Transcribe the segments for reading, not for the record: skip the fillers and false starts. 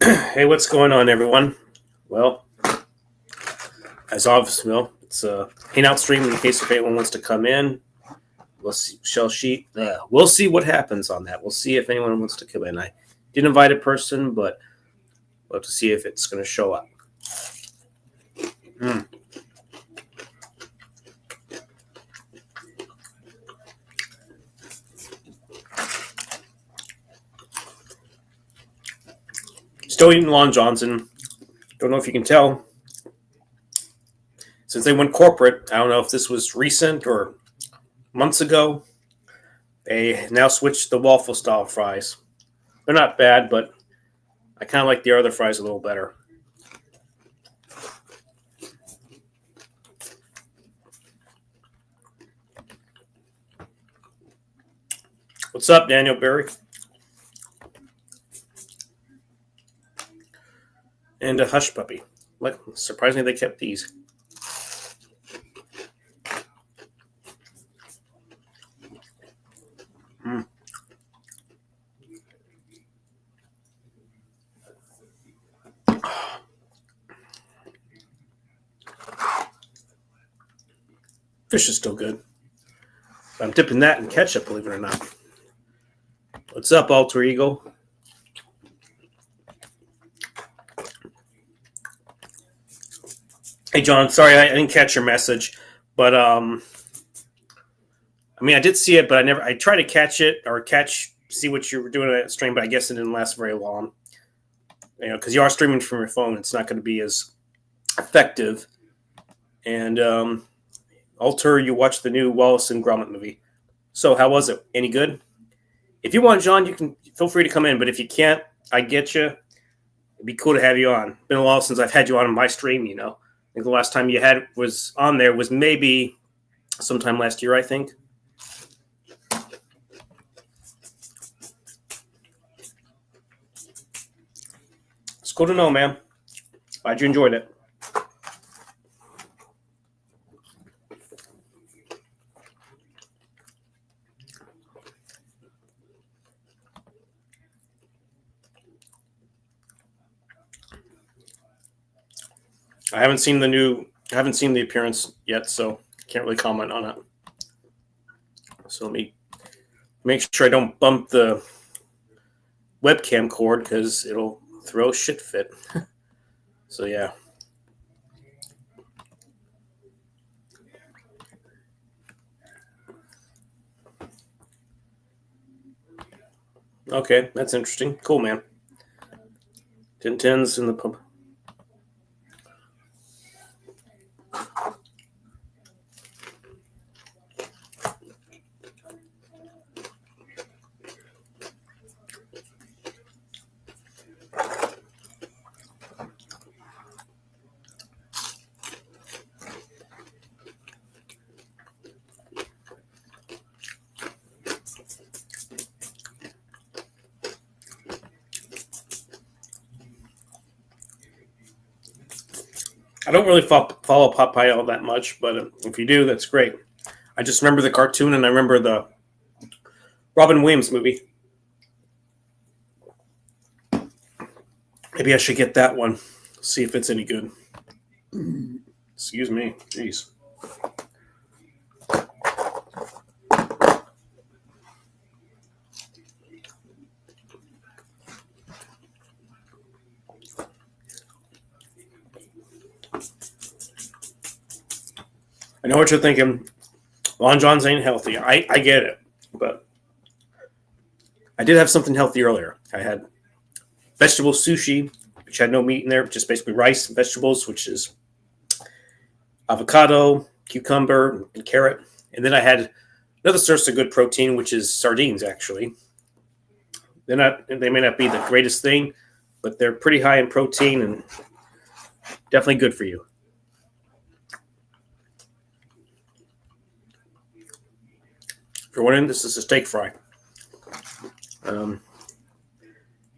Hey, what's going on, everyone? Well, as obvious, it's a Hangout stream in case if anyone wants to come in. We'll see, we'll see what happens on that. We'll see if anyone wants to come in. I did invite a person, but we'll have to see if it's going to show up. Mm. Still eating Lon Johnson. Don't know if you can tell. Since they went corporate, I don't know if this was recent or months ago. They now switched the waffle style fries. They're not bad, but I kind of like the other fries a little better. What's up, Daniel Berry? And a hush puppy. Like, surprisingly, they kept these. Mm. Fish is still good. I'm dipping that in ketchup, believe it or not. What's up, Alter Ego? Hey, John. Sorry, I didn't catch your message, but I did see it, but I tried to catch it or see what you were doing on that stream, but I guess it didn't last very long. Because you are streaming from your phone, it's not going to be as effective. And Alter, you watched the new Wallace and Gromit movie. So how was it? Any good? If you want, John, you can feel free to come in. But if you can't, I get you. It'd be cool to have you on. Been a while since I've had you on my stream. I think the last time you had was on there was maybe sometime last year, I think. It's cool to know, man. Glad you enjoyed it. I haven't seen the appearance yet, so can't really comment on it. So let me make sure I don't bump the webcam cord because it'll throw shit fit. So yeah. Okay, that's interesting. Cool, man. Tintin's in the pub. I don't really follow Popeye all that much, but if you do, that's great. I just remember the cartoon and I remember the Robin Williams movie. Maybe I should get that one. See if it's any good. Excuse me. Jeez. I know what you're thinking. Lon John's ain't healthy. I get it. But I did have something healthy earlier. I had vegetable sushi, which had no meat in there, just basically rice and vegetables, which is avocado, cucumber, and carrot. And then I had another source of good protein, which is sardines, actually. They may not be the greatest thing, but they're pretty high in protein and definitely good for you. If you're wondering, this is a steak fry.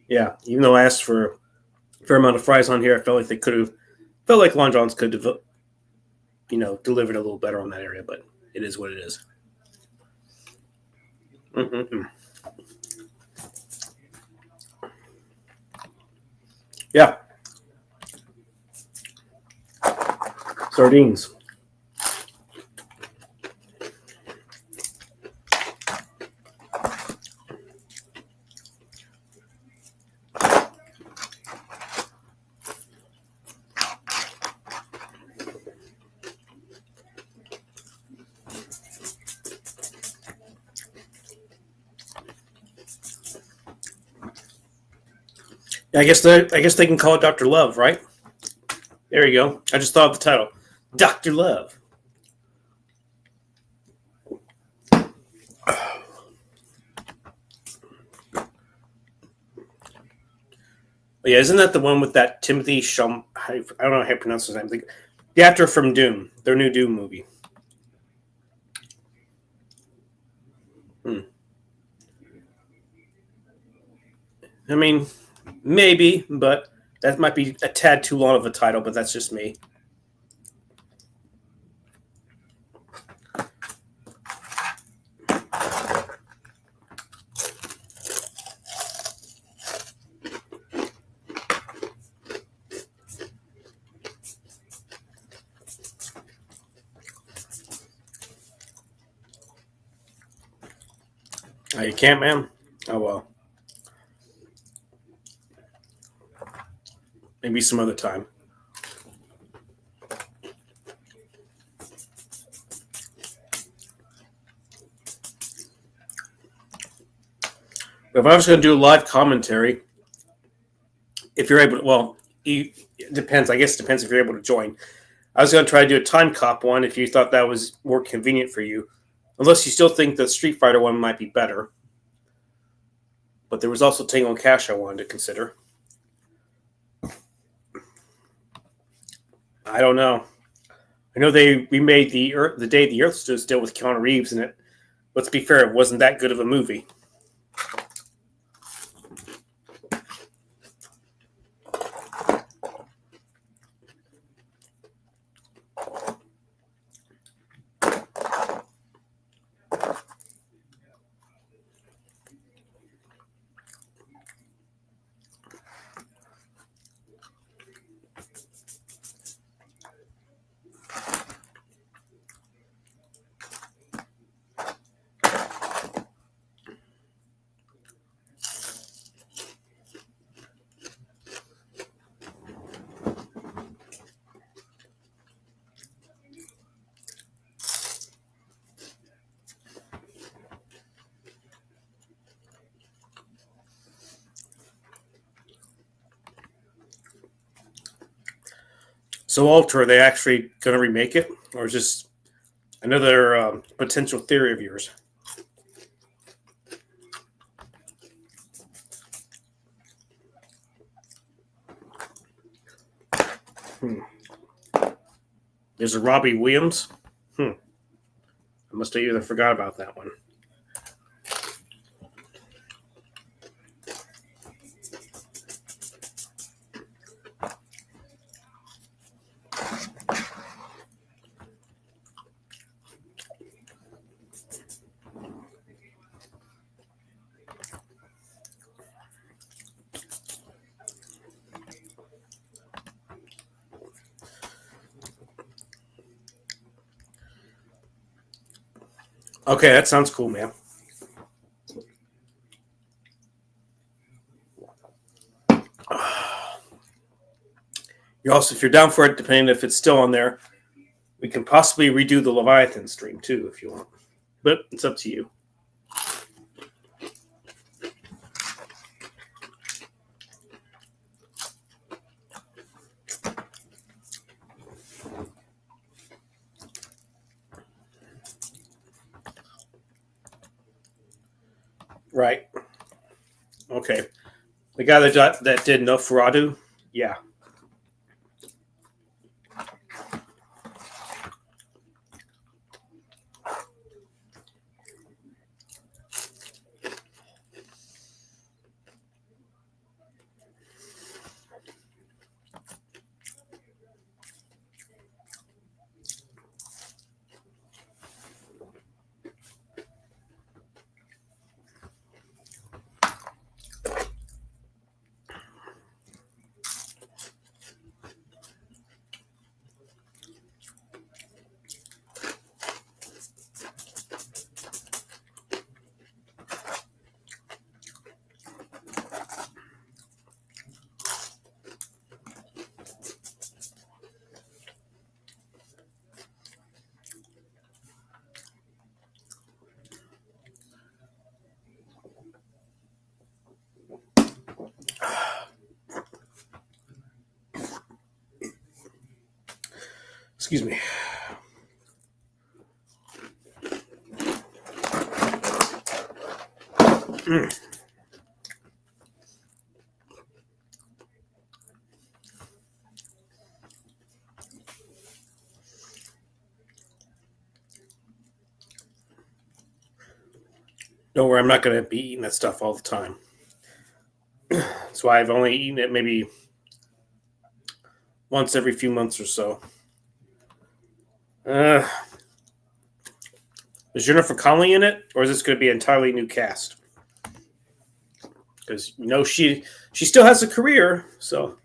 Yeah, even though I asked for a fair amount of fries on here, I felt like Lon John's could have, delivered a little better on that area, but it is what it is. Sardines. I guess they can call it Dr. Love, right? There you go. I just thought of the title. Dr. Love. But yeah, isn't that the one with that Timothy Shum? I don't know how to pronounce his name. The actor from Doom, their new Doom movie. Hmm. I mean, maybe, but that might be a tad too long of a title. But that's just me. Oh, you can't, man. Oh well, maybe some other time. But if I was going to do a live commentary, if you're able to, well, it depends. I guess it depends if you're able to join. I was going to try to do a Time Cop one if you thought that was more convenient for you, unless you still think the Street Fighter one might be better. But there was also Tango and Cash I wanted to consider. I don't know. I know they remade the Day the Earth Stood Still with Keanu Reeves in it. Let's be fair, it wasn't that good of a movie. So, Alter, are they actually going to remake it, or is this another potential theory of yours? Hmm. There's a Robbie Williams. I must have either forgot about that one. Okay, that sounds cool, man. You also, if you're down for it, depending if it's still on there, we can possibly redo the Leviathan stream too, if you want. But it's up to you. Right. Okay. The guy that did Nosferatu, yeah. Excuse me. Don't worry, I'm not going to be eating that stuff all the time. That's why I've only eaten it maybe once every few months or so. Is Jennifer Connelly in it, or is this going to be an entirely new cast? Because she still has a career, so.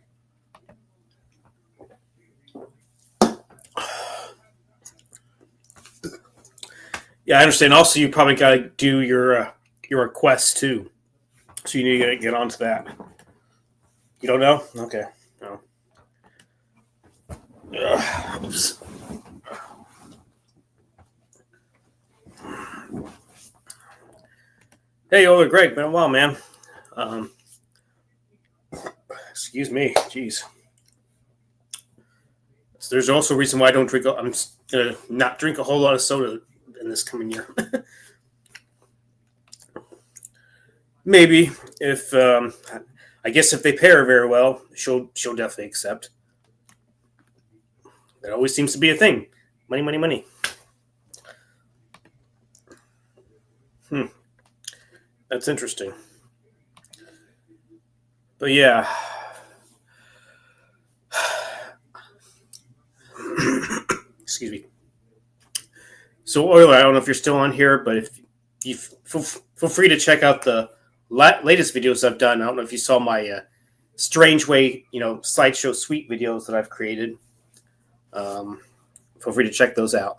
Yeah, I understand. Also, you probably got to do your request too, so you need to get onto that. You don't know? Okay. No. Oops. Hey, Ola, Greg, been a while, man. Excuse me, jeez. So there's also a reason why I don't drink. I'm gonna not drink a whole lot of soda in this coming year. Maybe if I guess if they pair very well, she'll definitely accept. That always seems to be a thing. Money, money, money. That's interesting. But yeah. Excuse me. So, Euler, I don't know if you're still on here, but if you feel free to check out the latest videos I've done. I don't know if you saw my Strange Way, slideshow suite videos that I've created. Feel free to check those out.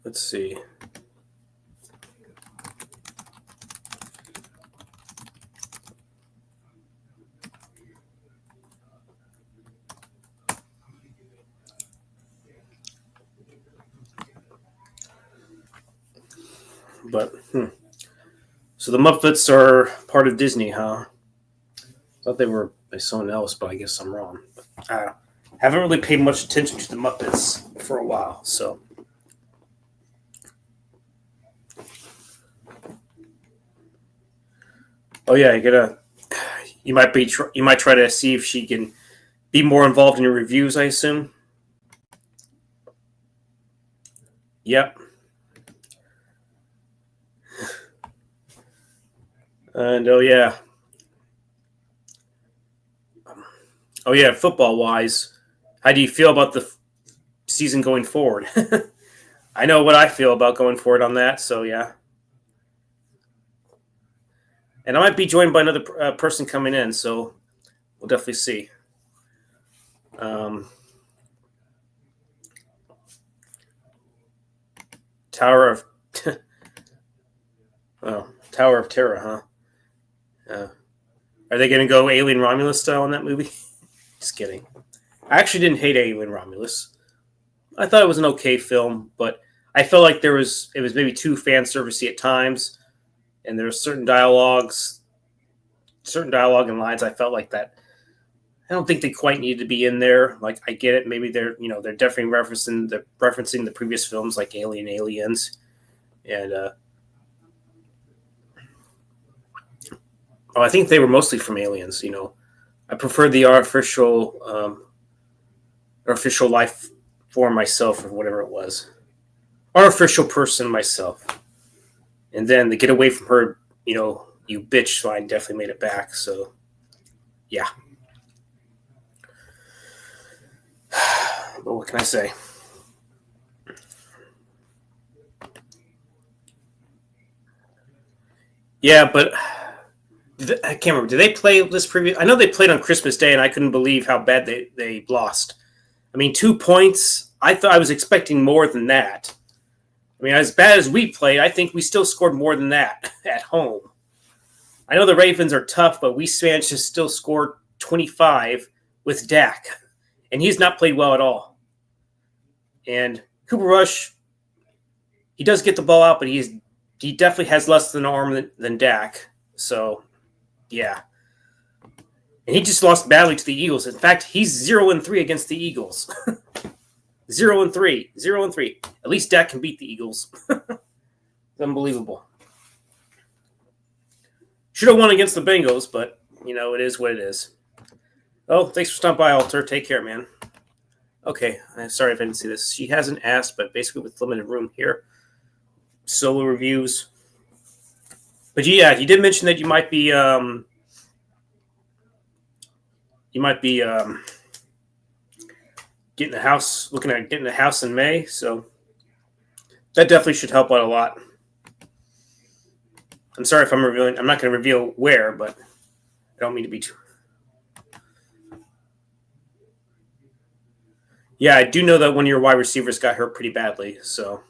Let's see. But so the Muppets are part of Disney, huh? Thought they were by someone else, but I guess I'm wrong. I haven't really paid much attention to the Muppets for a while, so. Oh yeah, you might try to see if she can be more involved in your reviews, I assume. Yep. And oh yeah, football wise, how do you feel about the season going forward? I know what I feel about going forward on that, so yeah. And I might be joined by another person coming in, so we'll definitely see. Tower of Tower of Terror, huh? Are they going to go Alien Romulus style in that movie? Just kidding. I actually didn't hate Alien Romulus. I thought it was an okay film, but I felt like it was maybe too fan servicey at times, and there were certain dialogue and lines I felt like that. I don't think they quite needed to be in there. Like, I get it, maybe they're definitely referencing the previous films like Aliens, and I think they were mostly from Aliens. I preferred the artificial life form myself, or whatever it was, artificial person myself, and then the get away from her, you bitch line definitely made it back. So, yeah. But what can I say? Yeah, but I can't remember. Did they play this previous? I know they played on Christmas Day, and I couldn't believe how bad they lost. I mean, 2 points. I thought I was expecting more than that. I mean, as bad as we played, I think we still scored more than that at home. I know the Ravens are tough, but we managed to still score 25 with Dak, and he's not played well at all. And Cooper Rush, he does get the ball out, but he definitely has less than an arm than Dak. So, yeah. And he just lost badly to the Eagles. In fact, he's 0-3 against the Eagles. 0-3. 0-3. At least Dak can beat the Eagles. It's unbelievable. Should have won against the Bengals, but, it is what it is. Oh, thanks for stopping by, Alter. Take care, man. Okay, sorry if I didn't see this. She hasn't asked, but basically with limited room here. Solo reviews. But yeah, you did mention that you might be getting a house, looking at getting a house in May, so that definitely should help out a lot. I'm sorry if I'm revealing. I'm not going to reveal where, but I don't mean to be too. Yeah, I do know that one of your wide receivers got hurt pretty badly, so.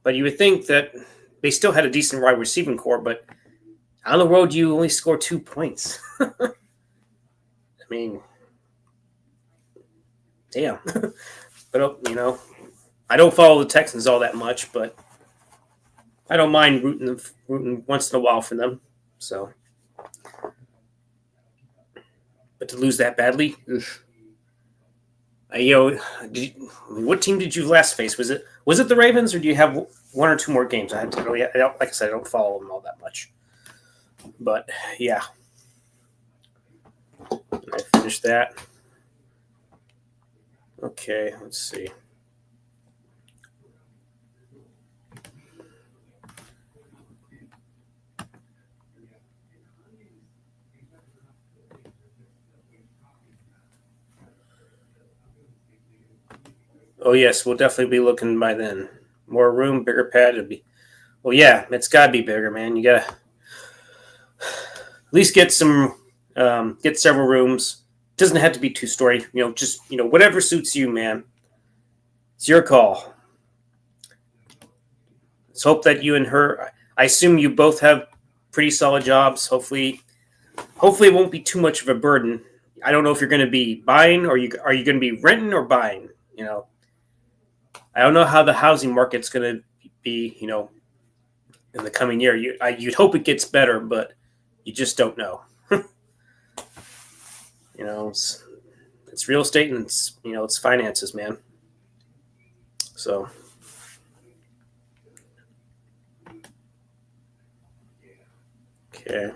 But you would think that they still had a decent wide receiving core, but on the road you only score 2 points. I mean, damn. But I don't follow the Texans all that much, but I don't mind rooting once in a while for them. So, but to lose that badly, what team did you last face? Was it the Ravens, or do you have one or two more games? I don't, like I said, I don't follow them all that much. But yeah, I finished that. Okay, let's see. Oh yes, we'll definitely be looking by then. More room, bigger pad. It'd be. Well, yeah, it's got to be bigger, man. You gotta at least get several rooms. It doesn't have to be 2-story. Just whatever suits you, man. It's your call. Let's hope that you and her. I assume you both have pretty solid jobs. Hopefully, it won't be too much of a burden. I don't know if you're going to be buying, or are you going to be renting or buying. I don't know how the housing market's going to be. In the coming year, you'd hope it gets better, but you just don't know. It's real estate, and it's finances, man. So. Okay.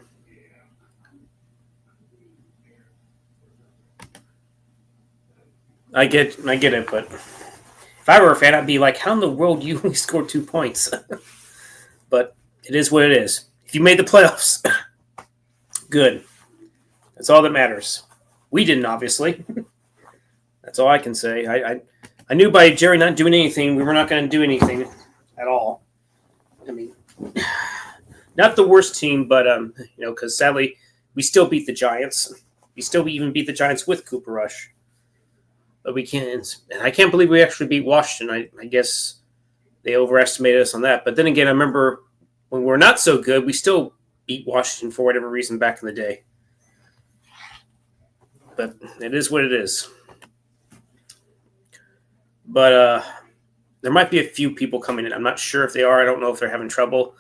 I get it, but if I were a fan, I'd be like, how in the world do you only score 2 points? But it is what it is. If you made the playoffs, good. That's all that matters. We didn't, obviously. That's all I can say. I knew by Jerry not doing anything, we were not going to do anything at all. I mean, not the worst team, but because sadly we still beat the Giants. We still even beat the Giants with Cooper Rush. But we can't. And I can't believe we actually beat Washington. I guess they overestimated us on that. But then again, I remember when we're not so good, we still beat Washington for whatever reason back in the day. But it is what it is. But there might be a few people coming in. I'm not sure if they are. I don't know if they're having trouble.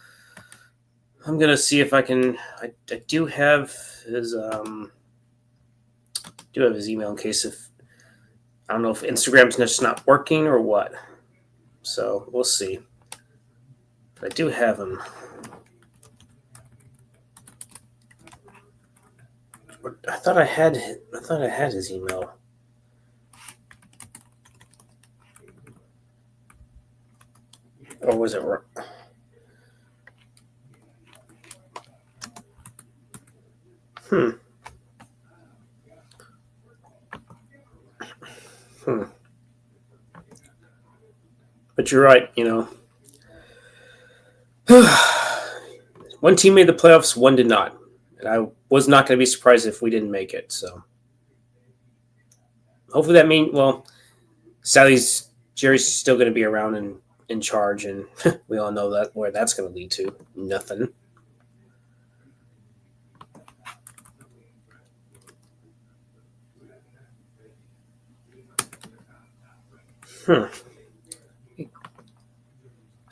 I'm gonna see if I can. I do have his email in case if I don't know if Instagram's just not working or what. So we'll see. But I do have him. I thought I had his email. Or was it? But you're right, One team made the playoffs, one did not. And I was not going to be surprised if we didn't make it. So hopefully that means, Jerry's still going to be around and in charge, and we all know that where that's going to lead to. Nothing. I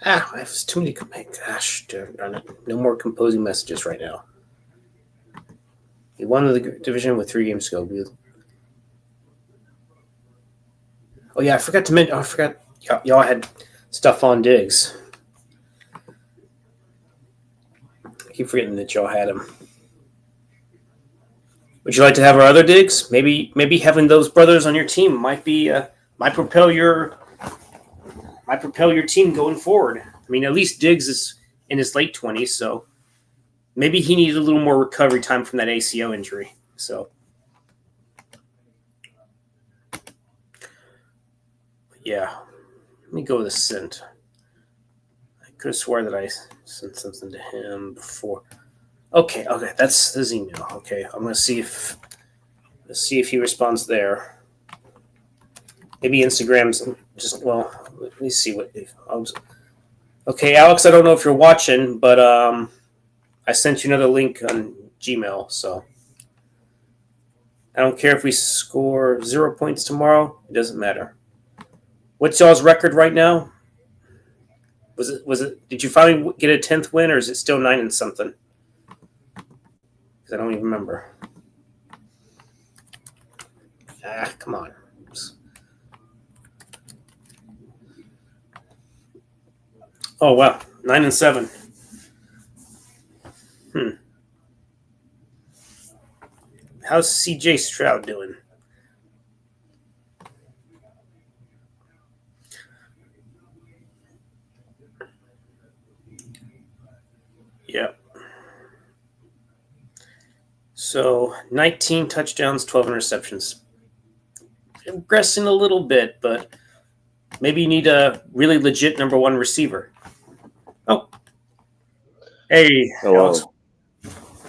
have too many. Gosh, darn it. No more composing messages right now. He won the division with 3 games to go. Oh yeah, I forgot to mention. I forgot y'all had stuff on Diggs. I keep forgetting that y'all had him. Would you like to have our other Diggs? Maybe having those brothers on your team might propel your team going forward. I mean, at least Diggs is in his late 20s, so maybe he needed a little more recovery time from that ACL injury. So, yeah, let me go with a sent. I could have swore that I sent something to him before. Okay, that's his email. Okay, I'm gonna see if he responds there. Maybe Instagram's just let me see what. Okay, Alex, I don't know if you're watching, but I sent you another link on Gmail, so I don't care if we score 0 points tomorrow. It doesn't matter. What's y'all's record right now? Was it? Did you finally get a 10th win, or is it still 9 and something? Because I don't even remember. Come on. Oh wow, 9 and 7. How's CJ Stroud doing? Yeah. So 19 touchdowns, 12 interceptions. Regressing a little bit, but maybe you need a really legit number 1 receiver. Oh. Hey. Hello. Alex.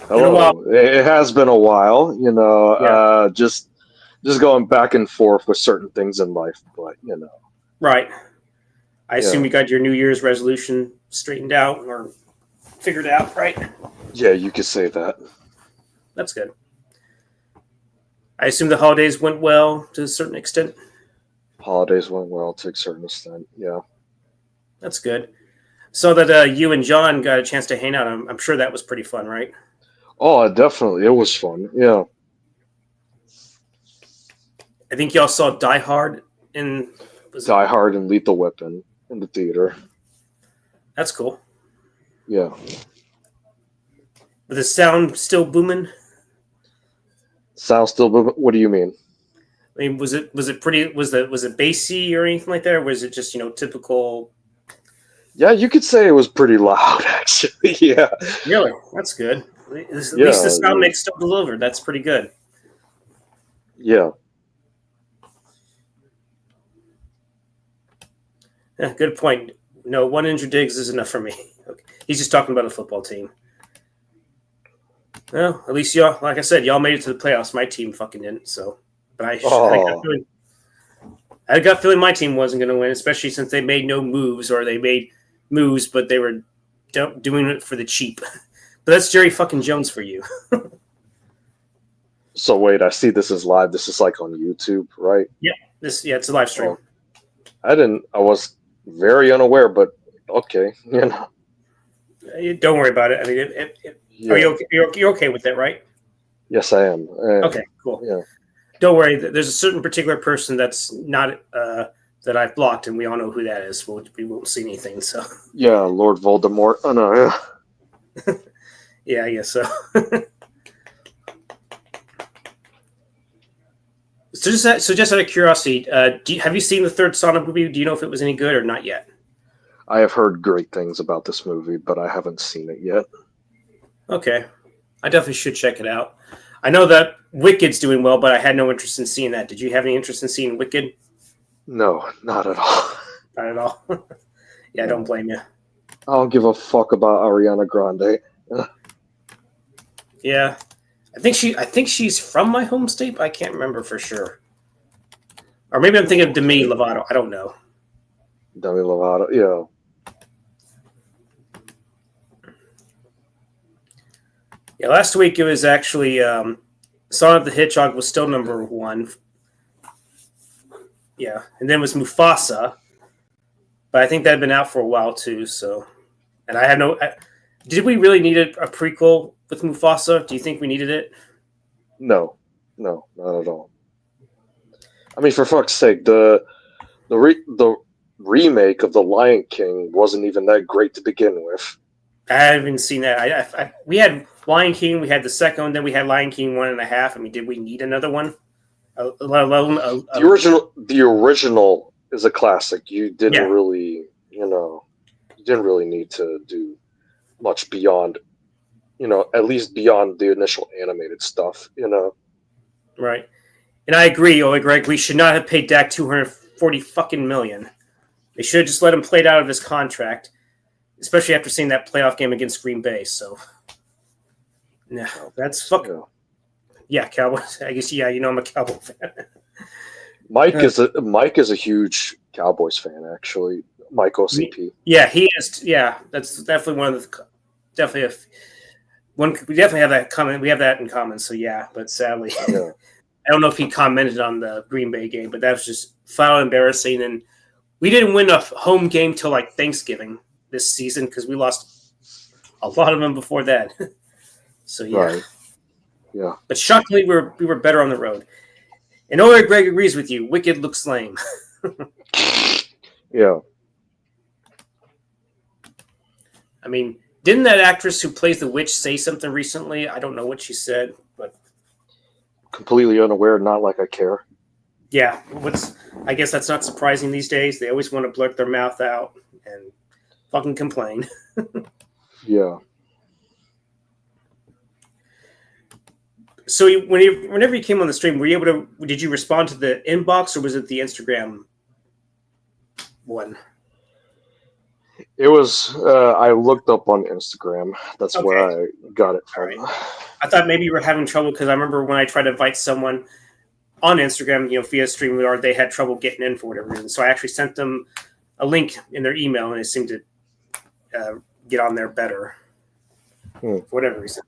Hello. It has been a while, just going back and forth with certain things in life, but Right. I assume you got your New Year's resolution straightened out or figured out, right? Yeah, you could say that. That's good. I assume the holidays went well to a certain extent. Holidays went well to a certain extent, yeah. That's good. So that you and John got a chance to hang out. I'm sure that was pretty fun, right? Oh, definitely. It was fun, yeah. I think y'all saw Die Hard in... Die Hard and Lethal Weapon in the theater. That's cool. Yeah. But the sound still booming? Sound still booming? What do you mean? I mean, was it bassy or anything like that, or was it just typical? Yeah, you could say it was pretty loud, actually. Yeah. Really, that's good. At least the sound mix still delivered. That's pretty good. Yeah. Yeah, good point. No, 1 injured Diggs is enough for me. Okay. He's just talking about a football team. Well, at least y'all, like I said, y'all made it to the playoffs. My team fucking didn't. So, but I had a gut feeling my team wasn't going to win, especially since they made no moves, or they made moves, but they were doing it for the cheap. But that's Jerry fucking Jones for you. So wait, I see this is live. This is like on YouTube, right? Yep. It's a live stream. I was very unaware, but okay, Don't worry about it. I mean, are you okay? You're okay with that, right? Yes, I am. Okay, cool. Yeah. Don't worry. There's a certain particular person that's not that I've blocked, and we all know who that is. We won't see anything. So. Yeah, Lord Voldemort. Oh no. Yeah. Yeah, I guess so. So just out of curiosity, have you seen the third Sonic movie? Do you know if it was any good or not yet? I have heard great things about this movie, but I haven't seen it yet. Okay. I definitely should check it out. I know that Wicked's doing well, but I had no interest in seeing that. Did you have any interest in seeing Wicked? No, not at all. Not at all. Yeah, I don't blame you. I don't give a fuck about Ariana Grande. Yeah. I think she's from my home state, but I can't remember for sure. Or maybe I'm thinking of Demi Lovato. I don't know. Demi Lovato, yeah. Yeah, last week it was actually Sonic the Hedgehog was still number 1. Yeah, and then it was Mufasa, but I think that had been out for a while too. So, and did we really need a prequel with Mufasa? Do you think we needed it? No, no, not at all. I mean, for fuck's sake, the remake of The Lion King wasn't even that great to begin with. I haven't seen that. We had Lion King, we had the second one, then we had Lion King 1.5. I mean, did we need another one? Let alone The original is a classic. You didn't yeah, really, you didn't really need to do much beyond, at least beyond the initial animated stuff. right. And I agree, Greg. We should not have paid Dak 240 fucking million. They should have just let him play it out of his contract, especially after seeing that playoff game against Green Bay. So, yeah, that's fucking yeah, Cowboys. I guess I'm a Cowboy fan. Mike is a huge Cowboys fan, actually. Mike OCP. Yeah, he is. Yeah, that's definitely one of the one. We definitely have that comment. We have that in common. So yeah, but sadly, Yeah. I don't know if he commented on the Green Bay game, but that was just flat out embarrassing. And we didn't win a home game till like Thanksgiving this season because we lost a lot of them before that. So yeah, Right. Yeah. But shockingly, we were better on the road. And Greg agrees with you. Wicked looks lame. Yeah. I mean, didn't that actress who plays the witch say something recently? I don't know what she said, but Completely unaware, not like I care. yeah, I guess that's not surprising these days. They always want to blurt their mouth out and fucking complain. Yeah. So whenever you came on the stream, were you able to? Did you respond to the inbox or was it the Instagram one? It was. I looked up on Instagram. That's where I got it from. Right. I thought maybe you were having trouble because I remember when I tried to invite someone on Instagram, via StreamYard, they had trouble getting in for whatever reason. So I actually sent them a link in their email, and it seemed to get on there better for whatever reason.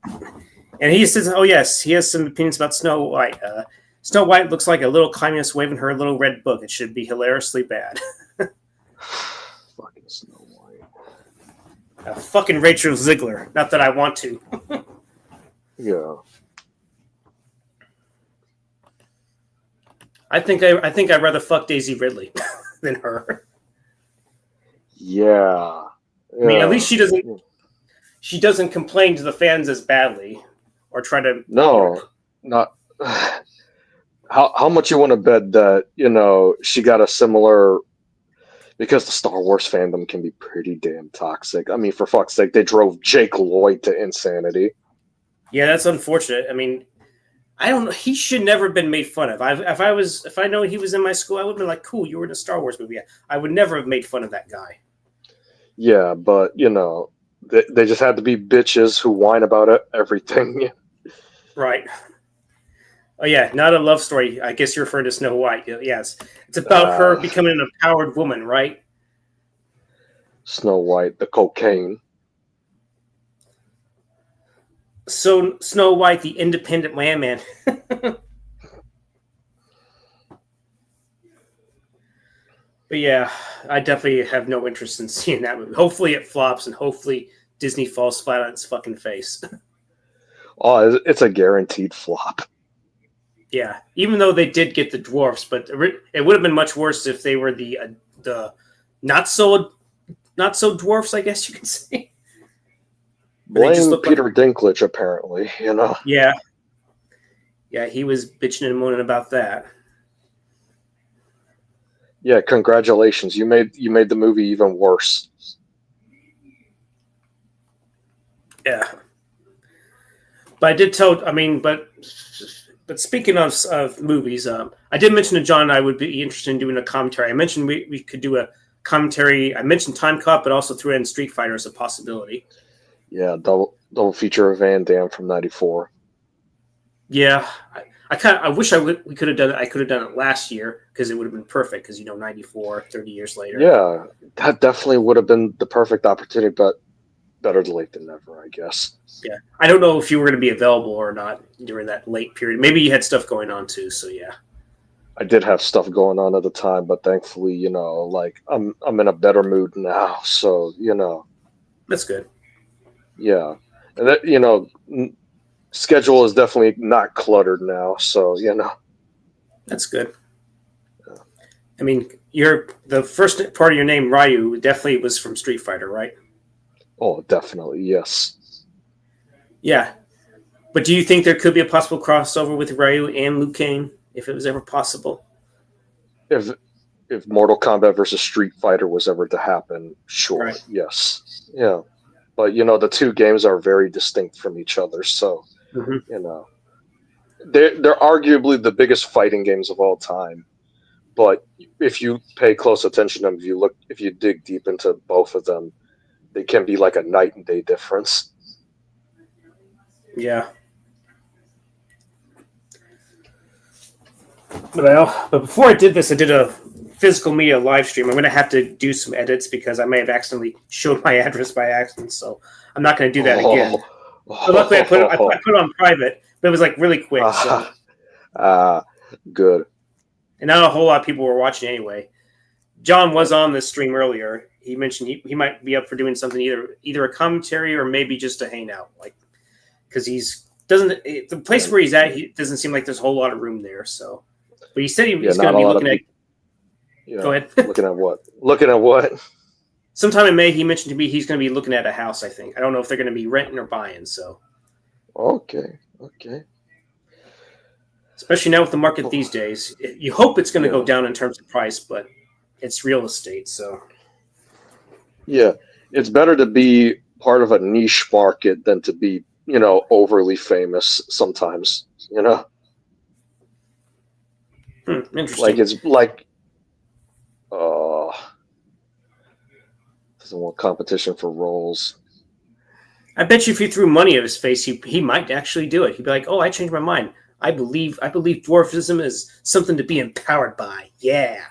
And he says, "Oh yes, he has some opinions about Snow White. Snow White looks like a little communist waving her little red book. It should be hilariously bad." Fucking Snow White. Fucking Rachel Ziegler. Not that I want to. Yeah. I think I'd rather fuck Daisy Ridley than her. Yeah. I mean, at least she doesn't complain to the fans as badly or try to. No, not. How much you want to bet that she got a similar, because the Star Wars fandom can be pretty damn toxic. I mean, for fuck's sake, they drove Jake Lloyd to insanity. Yeah, that's unfortunate. I mean, I don't know. He should never have been made fun of. If I know he was in my school, I would have been like, cool, you were in a Star Wars movie. I would never have made fun of that guy. Yeah, but they just had to be bitches who whine about everything. Right. Oh yeah, not a love story. I guess you're referring to Snow White. Yes, it's about her becoming an empowered woman, right? Snow White, the cocaine. So Snow White, the independent landman. But yeah, I definitely have no interest in seeing that movie. Hopefully it flops, and hopefully Disney falls flat on its fucking face. Oh, it's a guaranteed flop. Yeah, even though they did get the dwarfs, but it would have been much worse if they were the not so dwarfs, I guess you could say. Blame Peter Dinklage, apparently. Yeah, he was bitching and moaning about that. Yeah, congratulations! You made the movie even worse. Yeah, but I did tell. I mean, but speaking of movies, I did mention to John I would be interested in doing a commentary. I mentioned we could do a commentary. I mentioned Time Cop, but also threw in Street Fighter as a possibility. Yeah, double feature of Van Damme from '94. Yeah, I wish we could have done it. I could have done it last year because it would have been perfect. Because 94, 30 years later. Yeah, that definitely would have been the perfect opportunity, but better late than never, I guess. Yeah, I don't know if you were going to be available or not during that late period. Maybe you had stuff going on too. So yeah, I did have stuff going on at the time, but thankfully, I'm in a better mood now. So that's good. Yeah, and that schedule is definitely not cluttered now. So That's good. I mean, the first part of your name, Ryu, definitely was from Street Fighter, right? Oh, definitely, yes. Yeah. But do you think there could be a possible crossover with Ryu and Liu Kang if it was ever possible? If Mortal Kombat versus Street Fighter was ever to happen, sure, Right. yes, yeah. But the two games are very distinct from each other, so Mm-hmm. they're arguably the biggest fighting games of all time. But if you pay close attention to them, if you dig deep into both of them, they can be like a night and day difference. Yeah. But before I did this, I did a physical media live stream. I'm going to have to do some edits because I may have accidentally showed my address by accident. So I'm not going to do that again. But luckily, I put it on private, but it was like really quick. Good. And not a whole lot of people were watching anyway. John was on this stream earlier. He mentioned he might be up for doing something either a commentary or maybe just a hangout, like because the place where he's at. He doesn't seem like there's a whole lot of room there. So, but he said he's going to be looking at. Go ahead. Looking at what? Looking at what? Sometime in May, he mentioned to me he's going to be looking at a house. I think I don't know if they're going to be renting or buying. So. Okay. Especially now with the market these days, you hope it's going to go down in terms of price, but it's real estate, so. Yeah, it's better to be part of a niche market than to be, overly famous sometimes, Interesting. Like it's like, doesn't want competition for roles. I bet you if you threw money at his face, he might actually do it. He'd be like, "Oh, I changed my mind. I believe dwarfism is something to be empowered by." Yeah.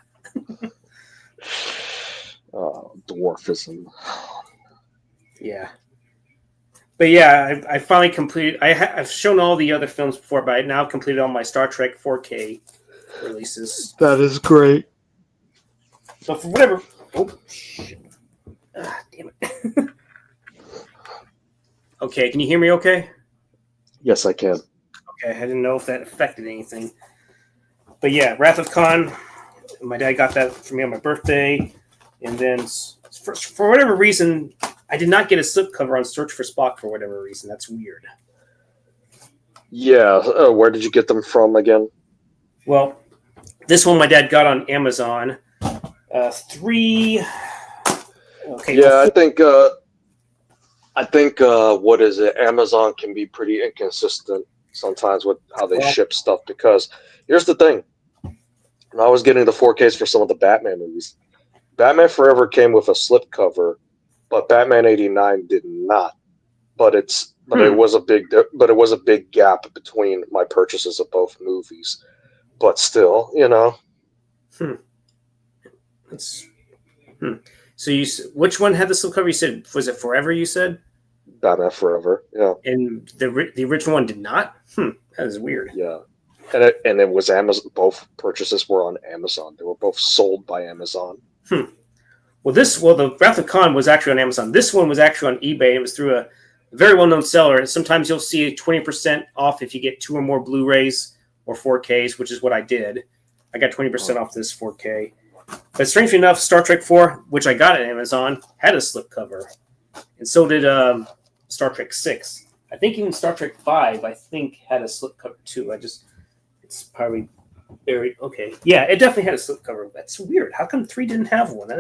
Dwarfism. Yeah. But yeah, I finally completed. I've shown all the other films before, but I now completed all my Star Trek 4K releases. That is great. So for whatever. Oh shit! Damn it. Okay, can you hear me? Okay. Yes, I can. Okay, I didn't know if that affected anything. But yeah, Wrath of Khan. My dad got that for me on my birthday, and then for whatever reason, I did not get a slipcover on Search for Spock for whatever reason. That's weird. Yeah, where did you get them from again? Well, this one my dad got on Amazon. Okay. Yeah, I think what is it? Amazon can be pretty inconsistent sometimes with how they ship stuff, because here's the thing. When I was getting the 4Ks for some of the Batman movies, Batman Forever came with a slipcover, but Batman '89 did not. But it was a big gap between my purchases of both movies. But still, So which one had the slipcover? You said, was it Forever? You said Batman Forever, yeah. And the original one did not. That is weird. Yeah, and it was Amazon. Both purchases were on Amazon. They were both sold by Amazon. Well, the Wrath of Khan was actually on Amazon. This one was actually on eBay. It was through a very well-known seller. And sometimes you'll see 20% off if you get 2 or more Blu-rays or 4Ks, which is what I did. I got 20% off this 4K. But strangely enough, Star Trek 4, which I got at Amazon, had a slipcover. And so did Star Trek 6. I think even Star Trek 5, had a slipcover too. It's probably buried. Okay. Yeah, it definitely had a slipcover. That's weird. How come 3 didn't have one?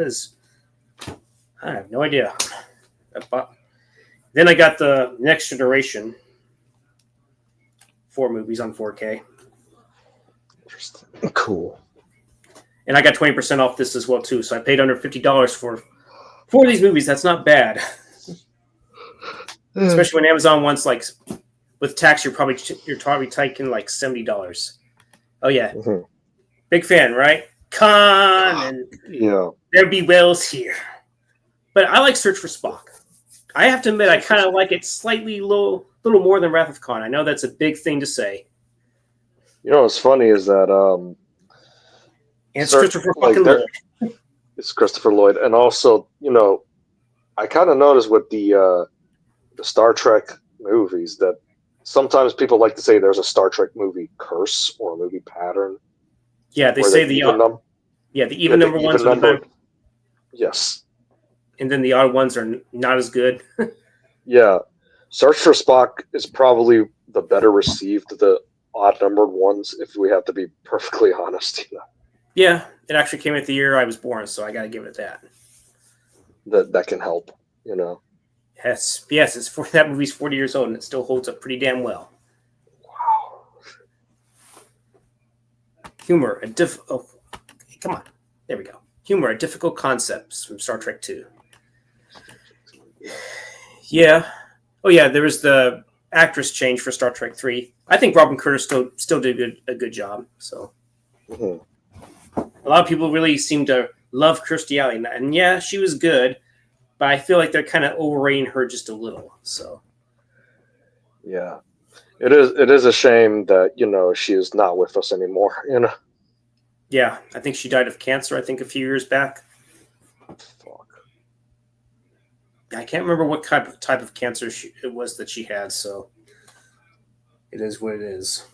I have no idea. Then I got the Next Generation 4 movies on 4K. Interesting. Cool. And I got 20% off this as well too. So I paid under $50 for 4 of these movies. That's not bad. Especially when Amazon wants, like, with tax, you're probably taking like $70. Oh yeah, Big fan, right? Khan and there be whales here. But I like Search for Spock. I have to admit, I kind of like it slightly little more than Wrath of Khan. I know that's a big thing to say. What's funny is that and it's Christopher fucking Lloyd. It's Christopher Lloyd, and also I kind of noticed with the Star Trek movies that sometimes people like to say there's a Star Trek movie curse or a movie pattern Yeah, they where say the even num the yeah, even the number even ones are the number. better, Yes. and then the odd ones are not as good. Yeah. Search for Spock is probably the better received of the odd numbered ones, if we have to be perfectly honest. Yeah, it actually came out the year I was born, so I got to give it that. That can help, you know. Yes, that movie's 40 years old and it still holds up pretty damn well. Wow. Humor, come on, there we go. Humor, a difficult concepts from Star Trek 2. Yeah. Oh yeah, there was the actress change for Star Trek 3. I think Robin Curtis still did a good job. So Mhm. a lot of people really seem to love Kirstie Alley, and yeah, she was good, but I feel like they're kind of overrating her just a little. So Yeah. It is a shame that, she is not with us anymore, yeah, I think she died of cancer. I think a few years back. Fuck. I can't remember what type of cancer it was that she had. So it is what it is.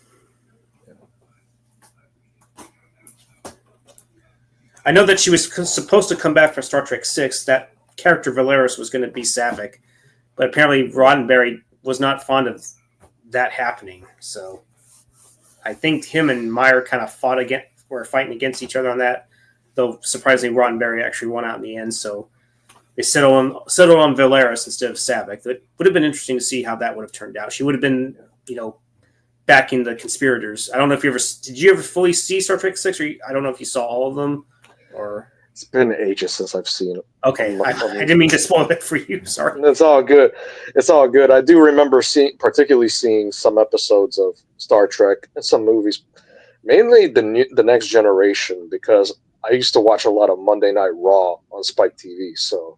I know that she was supposed to come back for Star Trek 6. That character Valeris was going to be Savick, but apparently Roddenberry was not fond of that happening. So I think him and Meyer kind of were fighting against each other on that. Though surprisingly, Roddenberry actually won out in the end. So they settled on Valeris instead of Savick. It would have been interesting to see how that would have turned out. She would have been, backing the conspirators. I don't know if did you ever fully see Star Trek 6, or I don't know if you saw all of them, or It's been ages since I've seen it. okay, I didn't mean to spoil it for you. Sorry. It's all good. It's all good. I do remember particularly seeing some episodes of Star Trek and some movies, mainly the Next Generation, because I used to watch a lot of Monday Night Raw on Spike TV. So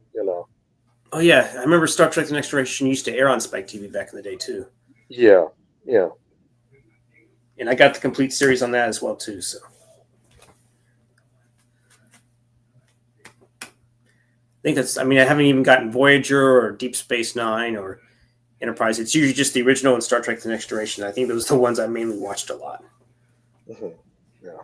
Oh yeah, I remember Star Trek: The Next Generation used to air on Spike TV back in the day too. Yeah, yeah. And I got the complete series on that as well too. So I think that's. I mean, I haven't even gotten Voyager or Deep Space Nine or Enterprise. It's usually just the original and Star Trek: The Next Generation. I think those are the ones I mainly watched a lot. Mm-hmm. Yeah.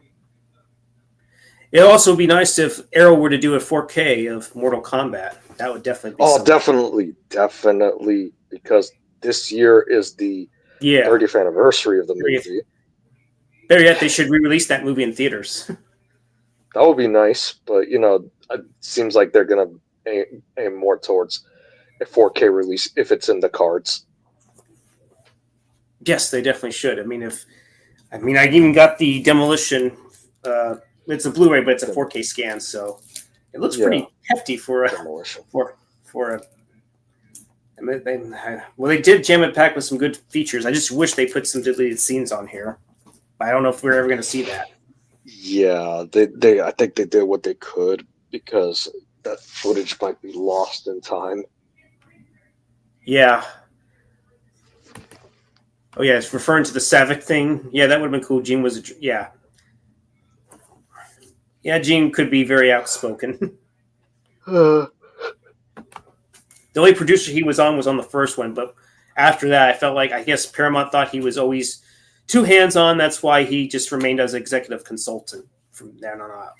It'd also be nice if Arrow were to do a 4K of Mortal Kombat. That would definitely be something. Definitely, because this year is the 30th anniversary of the movie. Better yet, they should re-release that movie in theaters. That would be nice, but it seems like they're gonna aim more towards a 4K release if it's in the cards. Yes, they definitely should. I even got the Demolition. It's a Blu-ray, but it's a 4K scan, so it looks pretty hefty for a Demolition. They did jam it packed with some good features. I just wish they put some deleted scenes on here. I don't know if we're ever going to see that. Yeah, I think they did what they could, because that footage might be lost in time. Yeah. Oh yeah, it's referring to the Savick thing. Yeah, that would have been cool. Gene was yeah. Yeah, Gene could be very outspoken. The only producer he was on the first one, but after that, I felt like, I guess Paramount thought he was always too hands-on. That's why he just remained as executive consultant from then on out.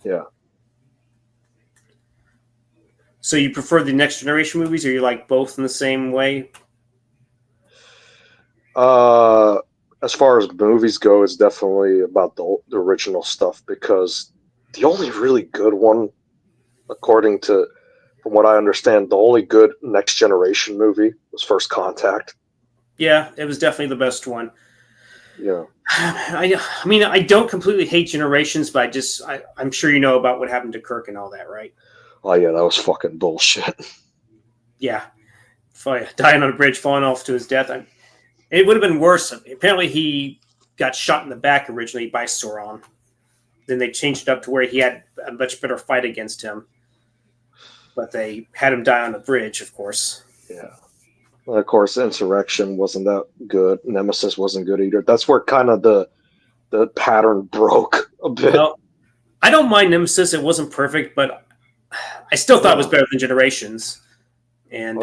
Yeah. So you prefer the Next Generation movies, or you like both in the same way? As far as movies go, it's definitely about the original stuff, because the only really good one, from what I understand, the only good Next Generation movie was First Contact. Yeah, it was definitely the best one. Yeah. I don't completely hate Generations, but I'm sure you know about what happened to Kirk and all that, right? Oh yeah, that was fucking bullshit. Yeah. Dying on a bridge, falling off to his death. It would have been worse. Apparently he got shot in the back originally by Sauron. Then they changed it up to where he had a much better fight against him. But they had him die on a bridge, of course. Yeah. Well, of course, Insurrection wasn't that good. Nemesis wasn't good either. That's where kind of the pattern broke a bit. Well, I don't mind Nemesis. It wasn't perfect, but I still thought it was better than Generations. And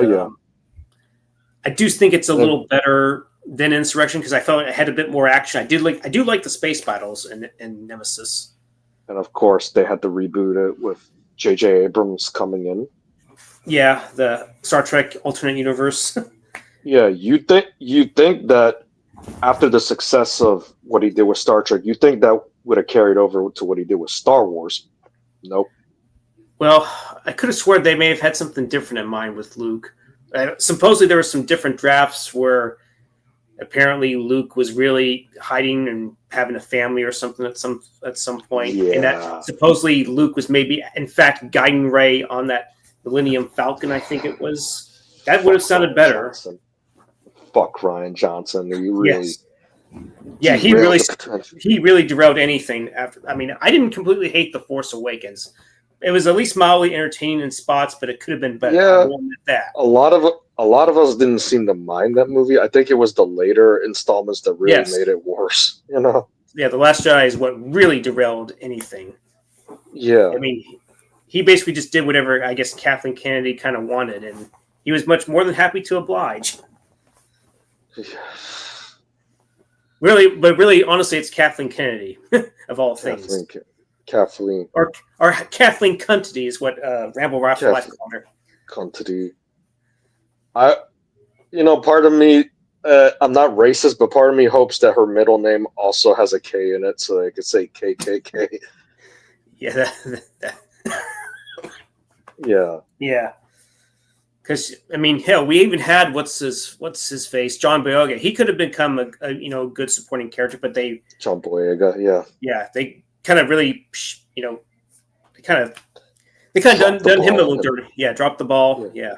I do think it's a little better than Insurrection because I felt it had a bit more action. I do like the space battles in Nemesis. And of course, they had to reboot it with J.J. Abrams coming in. Yeah, the Star Trek alternate universe. Yeah, you think that after the success of what he did with Star Trek, you think that would have carried over to what he did with Star Wars? Nope. Well, I could have sworn they may have had something different in mind with Luke. Supposedly there were some different drafts where apparently Luke was really hiding and having a family or something at some point, and that supposedly Luke was maybe in fact guiding Rey on that Millennium Falcon. I think it was. That would have sounded better. Johnson. Fuck Rian Johnson. You really. Yes. Yeah, he really derailed anything after. I mean, I didn't completely hate The Force Awakens. It was at least mildly entertaining in spots, but it could have been better. Yeah, a lot of us didn't seem to mind that movie. I think it was the later installments that really made it worse. You know? Yeah, The Last Jedi is what really derailed anything. Yeah, I mean, he basically just did whatever I guess Kathleen Kennedy kind of wanted, and he was much more than happy to oblige. Really, honestly, it's Kathleen Kennedy of all things. Kathleen. Or Kathleen Cuntity is what Ramble Ralph called her. Cuntity. Part of me, I'm not racist, but part of me hopes that her middle name also has a K in it, so they could say KKK. Yeah. Yeah. Because I mean, hell, we even had what's his face, John Boyega. He could have become a good supporting character, but John Boyega, they kind of really, they kind of done him a little dirty. Yeah, dropped the ball. Yeah.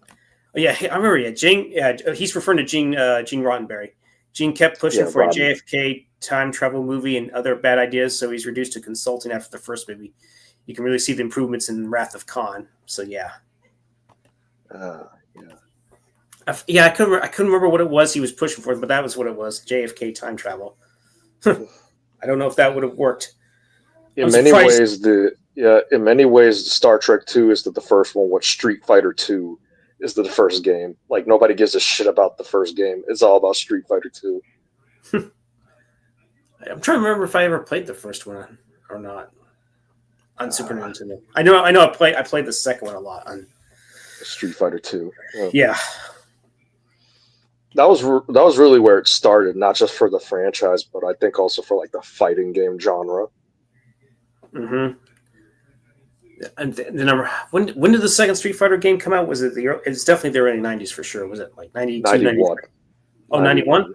Oh, yeah, I remember. Yeah, Gene. He's referring to Gene Roddenberry. Gene kept pushing for a JFK time travel movie and other bad ideas, so he's reduced to consulting after the first movie. You can really see the improvements in Wrath of Khan. So yeah. I couldn't remember what it was he was pushing for, but that was what it was: JFK time travel. I don't know if that would have worked. In many ways, Star Trek 2 is the first one. What Street Fighter 2 is the first game. Like nobody gives a shit about the first game. It's all about Street Fighter 2. I'm trying to remember if I ever played the first one or not on Super Nintendo. I know. I played the second one a lot on Street Fighter 2. Yeah. That was really where it started, not just for the franchise, but I think also for like the fighting game genre. Mm-hmm. And the number when did the second Street Fighter game come out? Was it it's definitely the early 90s for sure. Was it like 92, 91? Oh, 91?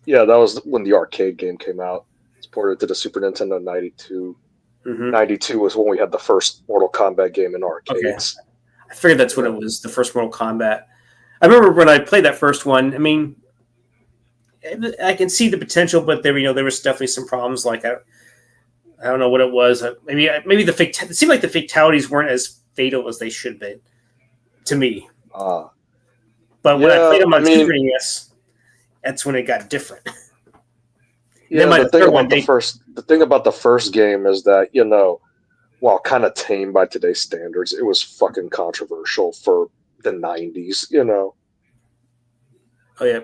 Yeah, that was when the arcade game came out. It's ported to the Super Nintendo 92. Mm-hmm. 92 was when we had the first Mortal Kombat game in arcades. Okay. I figured that's what it was, the first Mortal Kombat. I remember when I played that first one. I mean, I can see the potential, but there was definitely some problems. Like I don't know what it was. Maybe it seemed like the fatalities weren't as fatal as they should be, to me. But when I played them on Super NES, that's when it got different. Yeah, the thing about the first game is that while kind of tame by today's standards, it was fucking controversial for the 90s. Oh yeah,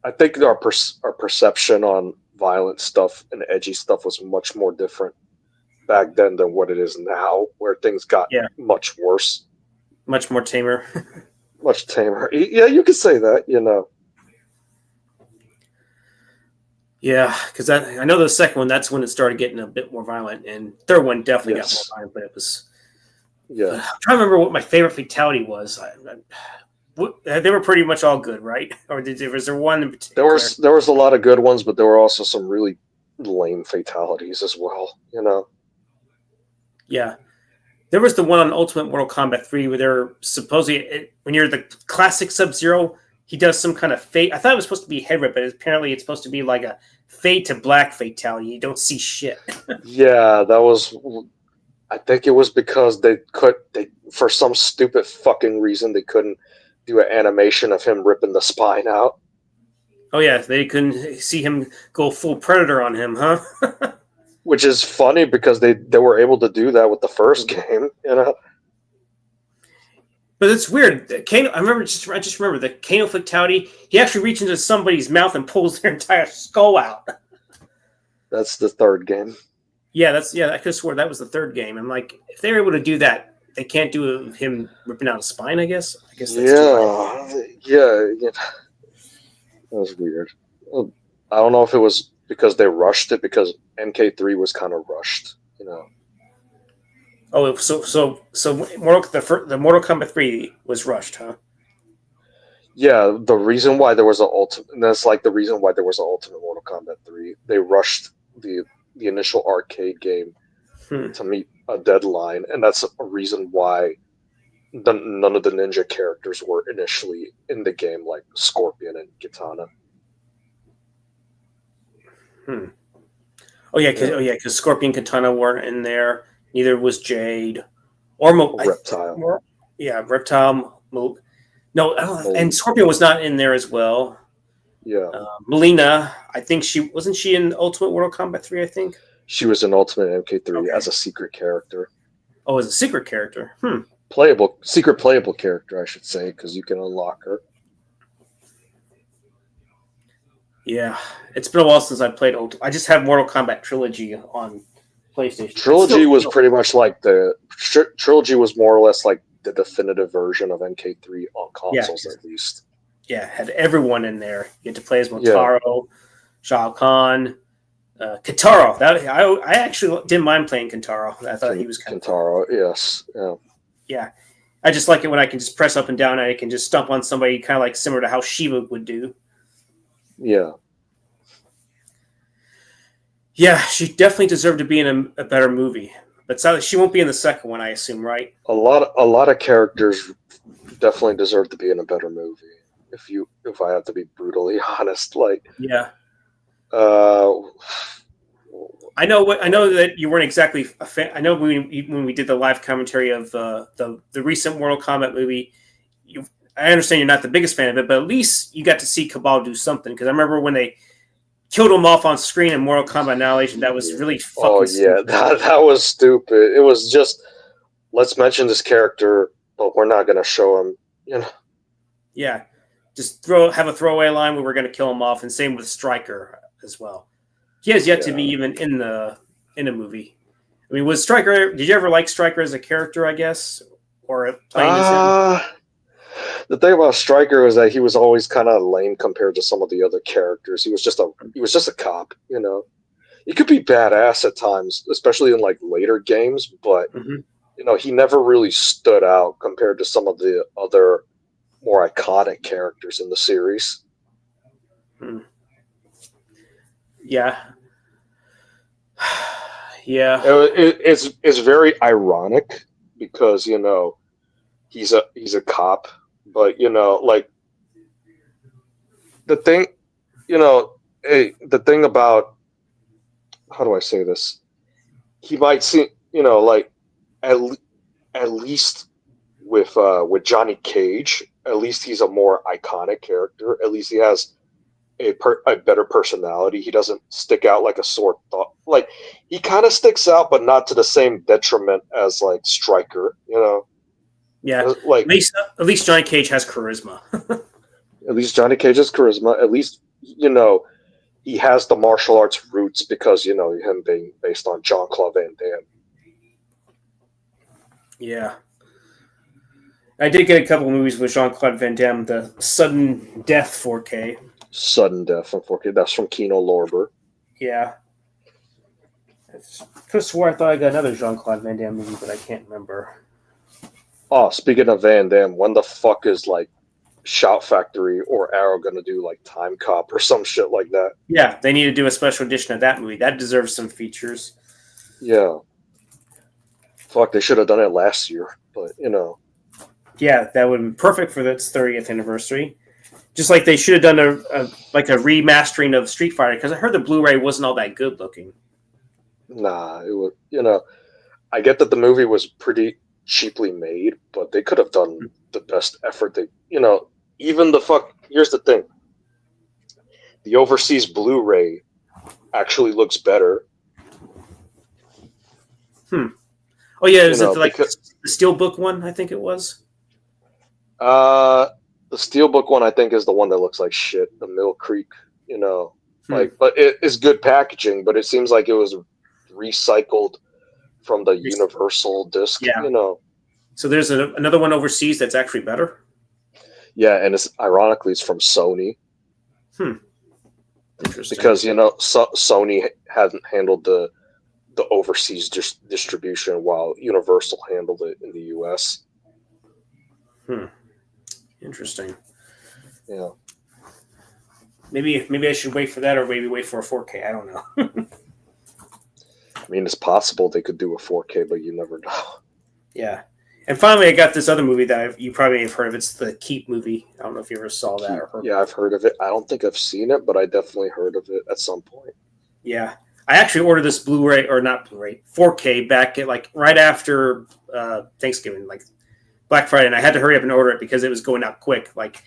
I think our perception on violent stuff and edgy stuff was much more different back then than what it is now, where things got much worse, much more tamer, much tamer. Yeah, you could say that. Yeah, because I know the second one, that's when it started getting a bit more violent, and third one definitely got more violent, but it was. Yeah, I'm trying to remember what my favorite fatality was. They were pretty much all good, right? Or was there one in particular? There was a lot of good ones, but there were also some really lame fatalities as well. Yeah, there was the one on Ultimate Mortal Kombat 3 where they're supposedly when you're the classic Sub-Zero, he does some kind of fade. I thought it was supposed to be head rip, but apparently it's supposed to be like a fade to black fatality. You don't see shit. Yeah, that was. I think it was because they for some stupid fucking reason they couldn't do an animation of him ripping the spine out. Oh yeah, they couldn't see him go full Predator on him, huh? Which is funny because they were able to do that with the first game, But it's weird. Kano, I just remember the Kano fatality. He actually reaches into somebody's mouth and pulls their entire skull out. That's the third game. Yeah, I could have swore that was the third game. I'm like, if they're able to do that, they can't do him ripping out a spine. I guess that's yeah. That was weird. I don't know if it was because they rushed it, because MK3 was kind of rushed, you know. Oh, so the Mortal Kombat 3 was rushed, huh? Yeah, the reason why there was an ultimate, and that's like the reason why there was an Ultimate Mortal Kombat 3. They rushed the initial arcade game to meet a deadline, and that's a reason why none of the ninja characters were initially in the game, like Scorpion and Kitana. Oh yeah, because Scorpion, Katana weren't in there. Neither was Jade or Reptile. Reptile. No, and Scorpion was not in there as well. Yeah, Melina, I think she in Ultimate Mortal Kombat 3. I think she was in Ultimate MK3 as a secret character. Oh, as a secret character. Secret playable character, I should say, because you can unlock her. Yeah, it's been a while since I played Ultimate. I just have Mortal Kombat Trilogy on PlayStation. Trilogy was pretty much like Trilogy was more or less like the definitive version of MK3 on consoles, at least. Yeah, had everyone in there. You had to play as Motaro, Shao Kahn, Kintaro. I actually didn't mind playing Kintaro. I thought he was Kintaro. Yes. Yeah. I just like it when I can just press up and down and I can just stomp on somebody, kind of like similar to how Shiva would do. Yeah. Yeah, she definitely deserved to be in a better movie. But sadly, she won't be in the second one, I assume, right? A lot of characters definitely deserve to be in a better movie. If I have to be brutally honest, like I know that you weren't exactly a fan. I know when we did the live commentary of the recent Mortal Kombat movie, I understand you're not the biggest fan of it, but at least you got to see Cabal do something. Because I remember when they killed him off on screen in Mortal Kombat Annihilation, that was really fucking stupid. That was stupid. It was just, let's mention this character, but we're not going to show him, you know. Yeah, just have a throwaway line where we're going to kill him off, and same with Stryker as well. He has yet to be even in the movie. I mean, was Stryker? Did you ever like Stryker as a character? I guess, or playing as him? The thing about Stryker is that he was always kind of lame compared to some of the other characters. He was just a cop, you know. He could be badass at times, especially in like later games, but you know, he never really stood out compared to some of the other more iconic characters in the series. Yeah. Yeah. It's very ironic because, you know, he's a cop, but, you know, like the thing about, how do I say this? He might seem, you know, like at least with Johnny Cage, at least he's a more iconic character. At least he has a better personality. He doesn't stick out like a sore thumb. Like, he kind of sticks out, but not to the same detriment as like Stryker, you know. Yeah, like at least Johnny Cage has charisma. At least Johnny Cage has charisma. At least, you know, he has the martial arts roots because, you know, him being based on Jean-Claude Van Damme. Yeah. I did get a couple of movies with Jean-Claude Van Damme, the Sudden Death 4K. Sudden Death on 4K. That's from Kino Lorber. Yeah. I could have swore I thought I got another Jean-Claude Van Damme movie, but I can't remember. Oh, speaking of Van Damme, when the fuck is like Shout Factory or Arrow gonna do like Time Cop or some shit like that? Yeah, they need to do a special edition of that movie. That deserves some features. Yeah. Fuck, they should have done it last year, but you know. Yeah, that would be perfect for its 30th anniversary. Just like they should have done a remastering of Street Fighter, because I heard the Blu-ray wasn't all that good looking. Nah, it was, you know, I get that the movie was pretty cheaply made, but they could have done the best effort. They, you know, even here's the thing. The overseas Blu-ray actually looks better. Oh yeah, is it like the Steelbook one? I think it was. The Steelbook one, I think, is the one that looks like shit. The Mill Creek, but it is good packaging. But it seems like it was recycled from the Universal disc. Yeah. So there's another one overseas that's actually better. Yeah, and it's ironically it's from Sony. Interesting. Because Sony hadn't handled the overseas distribution while Universal handled it in the U.S. Interesting. Yeah. Maybe I should wait for that, or maybe wait for a 4K. I don't know. I mean, it's possible they could do a 4K, but you never know. Yeah. And finally, I got this other movie that you probably have heard of. It's the Keep movie. I don't know if you ever saw that or heard. Yeah, I've heard of it. I don't think I've seen it, but I definitely heard of it at some point. Yeah. I actually ordered this Blu-ray, or not Blu-ray, 4K back at right after Thanksgiving, like Black Friday, and I had to hurry up and order it because it was going out quick. Like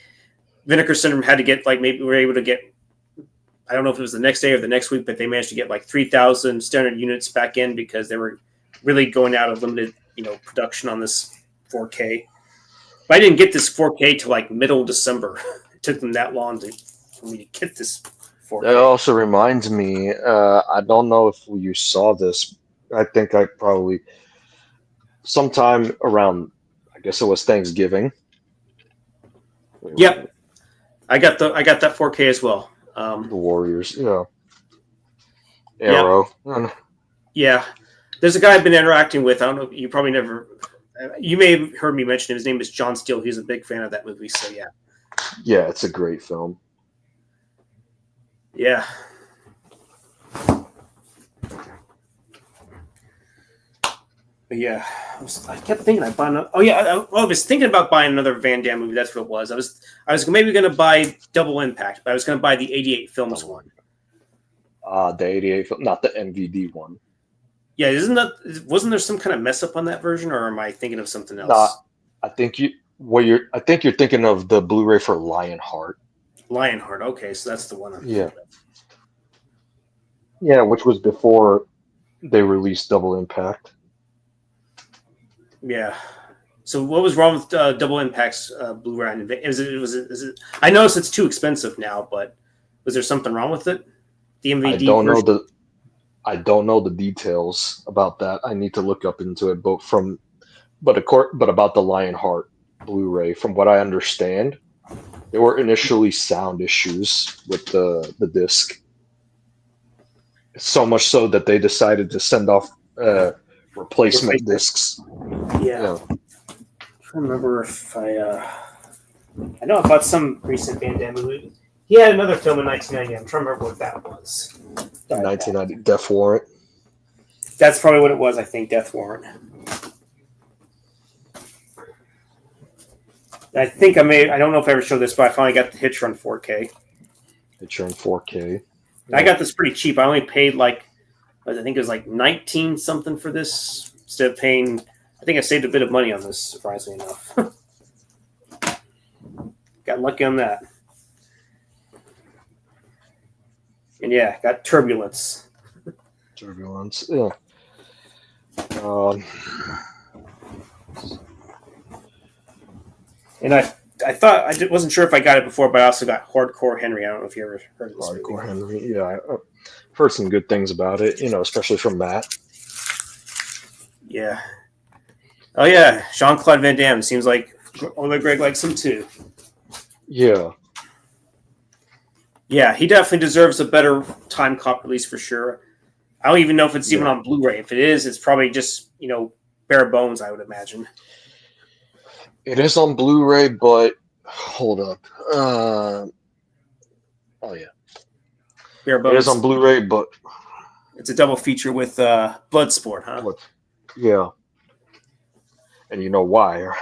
Vinegar Syndrome had to get, maybe we were able to get, I don't know if it was the next day or the next week, but they managed to get 3,000 standard units back in because they were really going out of limited, production on this 4K. But I didn't get this 4K till middle of December. It took them that long for me to get this 4K. That also reminds me, I don't know if you saw this. I think I probably sometime around, I guess it was Thanksgiving. Yep. I got that 4K as well. The Warriors, Arrow. Yeah. Yeah. There's a guy I've been interacting with. I don't know. You probably never. You may have heard me mention him. His name is John Steele. He's a big fan of that movie. So yeah. Yeah, it's a great film. Yeah. But yeah, I kept thinking I bought another. Oh yeah, I was thinking about buying another Van Damme movie. That's what it was. I was maybe going to buy Double Impact, but I was going to buy the '88 Films one. The '88 film, not the MVD one. Yeah, wasn't there some kind of mess up on that version, or am I thinking of something else? Nah, I think you're thinking of the Blu-ray for Lionheart. Lionheart. Okay, so that's the one. Yeah, which was before they released Double Impact. Yeah. So what was wrong with Double Impact's Blu-ray? Is it? I noticed it's too expensive now, but was there something wrong with it? The MVD. I don't know the details about that. I need to look up into it. But about the Lionheart Blu-ray, from what I understand, there were initially sound issues with the disc. So much so that they decided to send off replacement discs. Yeah. I'm trying to remember if I know about some recent Van Damme movie. He had another film in 1990. I'm trying to remember what that was. 1990, Death Warrant. That's probably what it was, I think, Death Warrant. I think I don't know if I ever showed this, but I finally got the Hitcher on 4K. Hitcher on 4K. I got this pretty cheap. I only paid I think it was 19 something for this instead of paying. I think I saved a bit of money on this, surprisingly enough. Got lucky on that. And yeah, got Turbulence. Turbulence, yeah. And I thought wasn't sure if I got it before, but I also got Hardcore Henry. I don't know if you ever heard of this Hardcore movie. Henry, yeah. I've heard some good things about it, especially from Matt. Yeah. Oh yeah, Jean-Claude Van Damme. Seems like Oleg Greg likes him too. Yeah. Yeah, he definitely deserves a better time cop release for sure. I don't even know if it's even on Blu-ray. If it is, it's probably just, bare bones, I would imagine. It is on Blu-ray, but hold up. Oh yeah. Bare bones. It is on Blu-ray, but it's a double feature with Bloodsport, huh? Yeah. And you know why, right?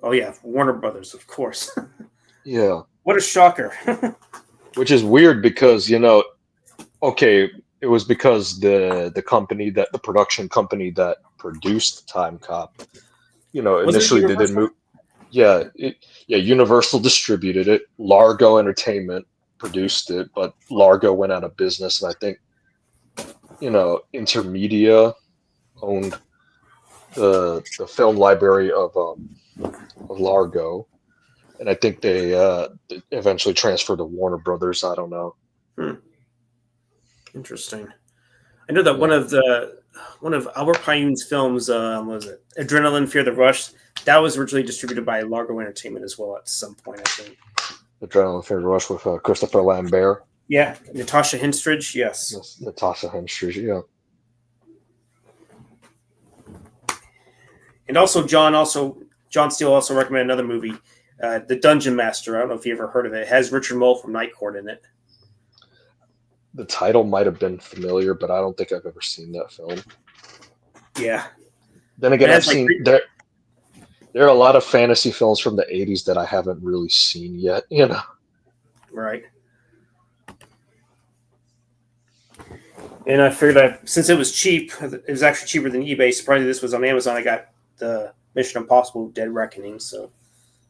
Oh yeah, Warner Brothers, of course. Yeah. What a shocker. Which is weird because, okay, it was because the production company that produced Time Cop, initially they did move. Yeah, Universal distributed it. Largo Entertainment produced it, but Largo went out of business, and I think, Intermedia owned the film library of Largo, and I think they eventually transferred to Warner Brothers. I don't know. Hmm. Interesting. I know that Yeah. one of Albert Pyun's films, was it Adrenaline, Fear the Rush? That was originally distributed by Largo Entertainment as well at some point, I think. Adrenaline Fear the Rush with Christopher Lambert. Yeah, Natasha Henstridge, yes. Yes, Natasha Henstridge, yeah. And also John Steele also recommended another movie, The Dungeon Master. I don't know if you ever heard of it. It has Richard Mole from Night Court in it. The title might have been familiar, but I don't think I've ever seen that film. Yeah. Then again, I've seen there are a lot of fantasy films from the 80s that I haven't really seen yet, you know. Right. And I figured that since it was cheap, it was actually cheaper than eBay. Surprisingly, this was on Amazon. I got the Mission Impossible Dead Reckoning. So,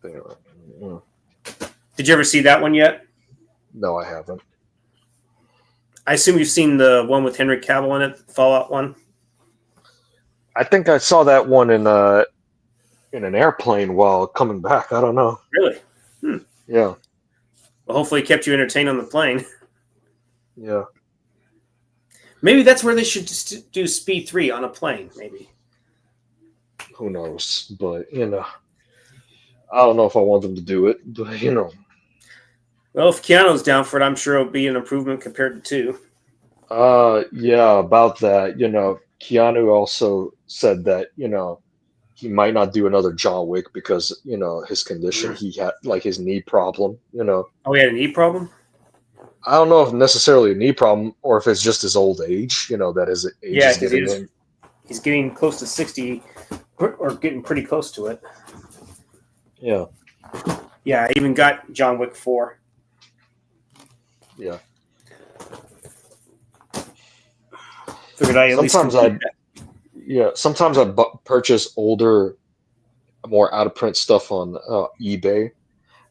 did you ever see that one yet? No, I haven't. I assume you've seen the one with Henry Cavill in it, Fallout one. I think I saw that one in an airplane while coming back. I don't know. Really? Yeah. Well, hopefully, it kept you entertained on the plane. Yeah. Maybe that's where they should just do Speed 3 on a plane. Maybe. Who knows? But I don't know if I want them to do it. But Well, if Keanu's down for it, I'm sure it'll be an improvement compared to 2. Yeah, about that. Keanu also said that he might not do another John Wick because his condition. He had like his knee problem. Oh, he had a knee problem? I don't know if necessarily a knee problem or if it's just his old age. That his age is getting in. He's getting close to 60 or getting pretty close to it. Yeah. Yeah, I even got John Wick 4. Yeah. Figured I at least. Sometimes I purchase older, more out of print stuff on eBay,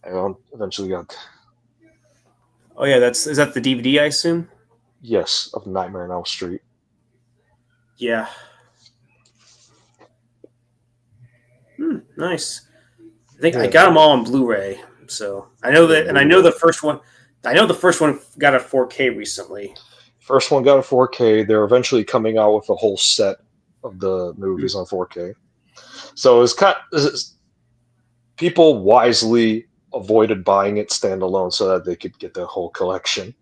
and eventually got. Oh yeah, is that the DVD? I assume. Yes, of Nightmare on Elm Street. Yeah. Nice. I think I got them all on Blu-ray, so I know that, and I know the first one. I know the first one got a 4K recently. First one got a 4K. They're eventually coming out with a whole set of the movies on 4K. So people wisely avoided buying it standalone so that they could get the whole collection.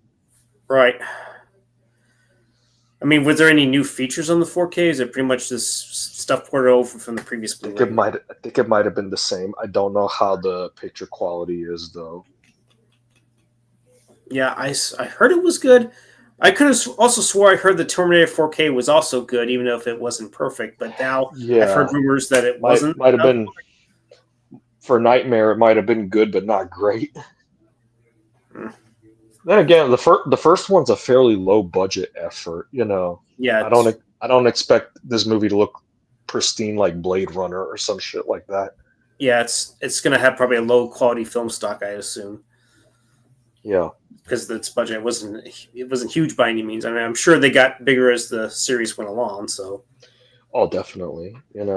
Right. I mean, was there any new features on the 4K? Is it pretty much this stuff ported over from the previous Blu-ray? I think it might have been the same. I don't know how the picture quality is, though. Yeah, I heard it was good. I could have also swore I heard the Terminator 4K was also good, even if it wasn't perfect. But now I've heard rumors that it wasn't. Might have been for Nightmare. It might have been good, but not great. Then again, the first one's a fairly low budget effort. Yeah, I don't expect this movie to look pristine like Blade Runner or some shit like that. Yeah, it's going to have probably a low quality film stock, I assume. Yeah. Because its budget wasn't huge by any means. I mean, I'm sure they got bigger as the series went along. So, definitely, and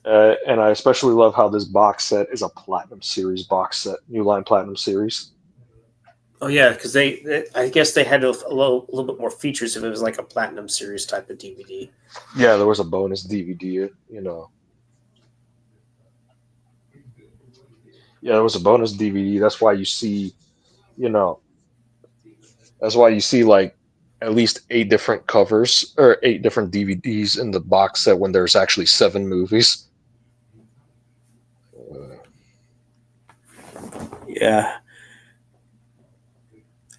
I especially love how this box set is a Platinum Series box set, New Line Platinum Series. Oh yeah, because I guess they had a little bit more features if it was like a Platinum Series type of DVD. Yeah, there was a bonus DVD. Yeah, there was a bonus DVD. That's why you see, like at least 8 different covers or 8 different DVDs in the box set when there's actually 7 movies. Yeah.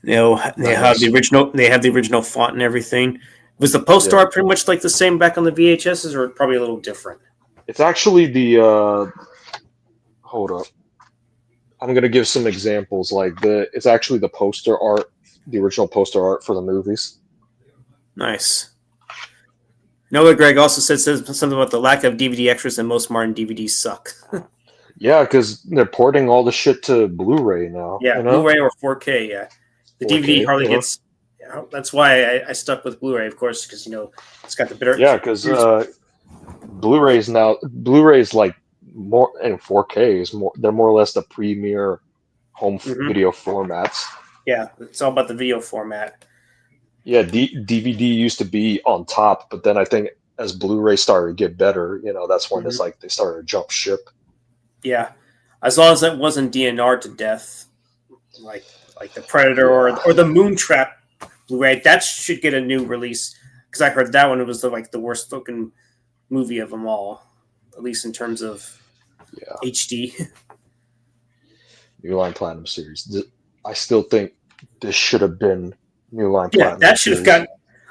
They have the original font and everything. Was the poster art pretty much like the same back on the VHSs, or probably a little different? It's actually the hold up. I'm gonna give some examples. It's actually the poster art, the original poster art for the movies. Nice. Noah Greg also says something about the lack of DVD extras and most modern DVDs suck. Yeah, because they're porting all the shit to Blu-ray now. Yeah, Blu-ray or 4K. Yeah, the 4K, DVD hardly gets. That's why I stuck with Blu-ray, of course, because it's got the better. Yeah, because Blu-ray's like more in 4K is more. They're more or less the premier home video formats. Yeah, it's all about the video format. Yeah, DVD used to be on top, but then I think as Blu-ray started to get better, that's when it's like they started to jump ship. Yeah, as long as it wasn't DNR to death, like the Predator or the Moontrap Blu-ray, that should get a new release because I heard that one was the worst looking movie of them all, at least in terms of HD. New Line Platinum series. I still think this should have been New Line Yeah, Platinum. that should have gotten.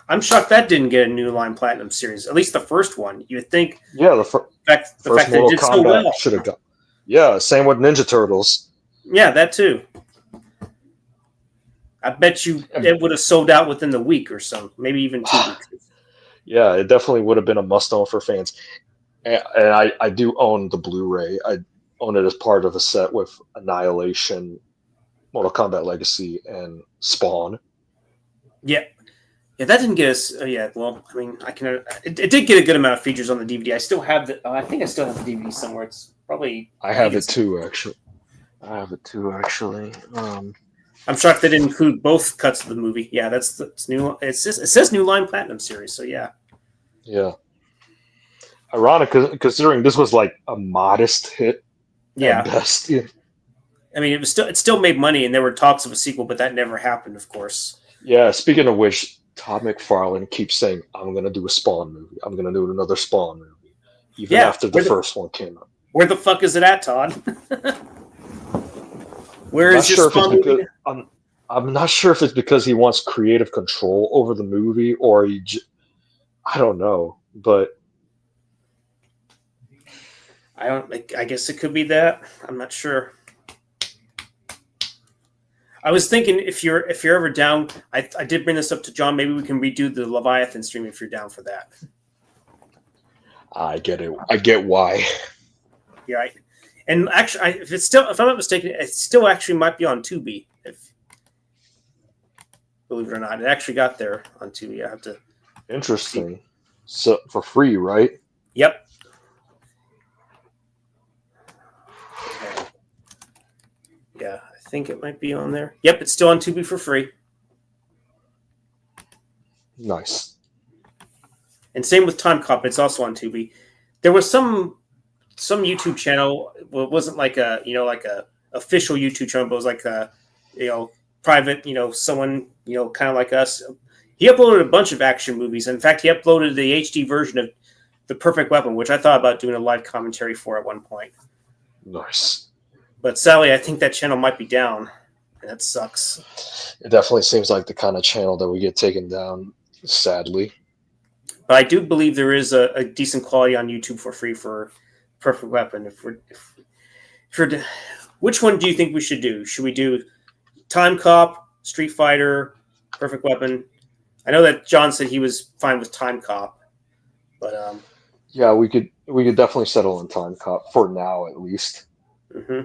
I'm shocked that didn't get a New Line Platinum series. At least the first one. You would think. Yeah, the fact first that it did so well should have got. Yeah, same with Ninja Turtles. Yeah, that too. I bet you it would have sold out within the week or so, maybe even 2 weeks. Yeah, it definitely would have been a must-own for fans. And I do own the Blu-ray. I own it as part of a set with Annihilation, Mortal Kombat Legacy, and Spawn. Yeah, that didn't get us. Well, I mean, I can. It did get a good amount of features on the DVD. I still have the. I think I still have the DVD somewhere. It's probably. I have it too, actually. I'm shocked they didn't include both cuts of the movie. Yeah, that's new. It says New Line Platinum series. So yeah. Yeah. Ironic, considering this was like a modest hit. Yeah. At best. Yeah. I mean, it still made money, and there were talks of a sequel, but that never happened, of course. Yeah. Speaking of which, Todd McFarlane keeps saying, "I'm going to do a Spawn movie. I'm going to do another Spawn movie," even after the first one came out. Where the fuck is it at, Todd? Where is your Spawn movie? I'm not sure if it's because he wants creative control over the movie, or I don't know, but. I guess it could be that. I'm not sure. I was thinking if you're ever down, I did bring this up to John. Maybe we can redo the Leviathan stream if you're down for that. I get it. I get why. Yeah, and actually, if I'm not mistaken, it still actually might be on Tubi. If believe it or not, it actually got there on Tubi. I have to. Interesting. So for free, right? Yep. Yeah, I think it might be on there. Yep, it's still on Tubi for free. Nice. And same with Time Cop, it's also on Tubi. There was some YouTube channel. Well, it wasn't like a official YouTube channel, but it was like a private, someone kind of like us. He uploaded a bunch of action movies. In fact, he uploaded the HD version of The Perfect Weapon, which I thought about doing a live commentary for at one point. Nice. But sadly, I think that channel might be down, and that sucks. It definitely seems like the kind of channel that we get taken down, sadly. But I do believe there is a decent quality on YouTube for free for Perfect Weapon. Which one do you think we should do? Should we do Time Cop, Street Fighter, Perfect Weapon? I know that John said he was fine with Time Cop, but yeah, we could definitely settle on Time Cop for now, at least. Mm-hmm.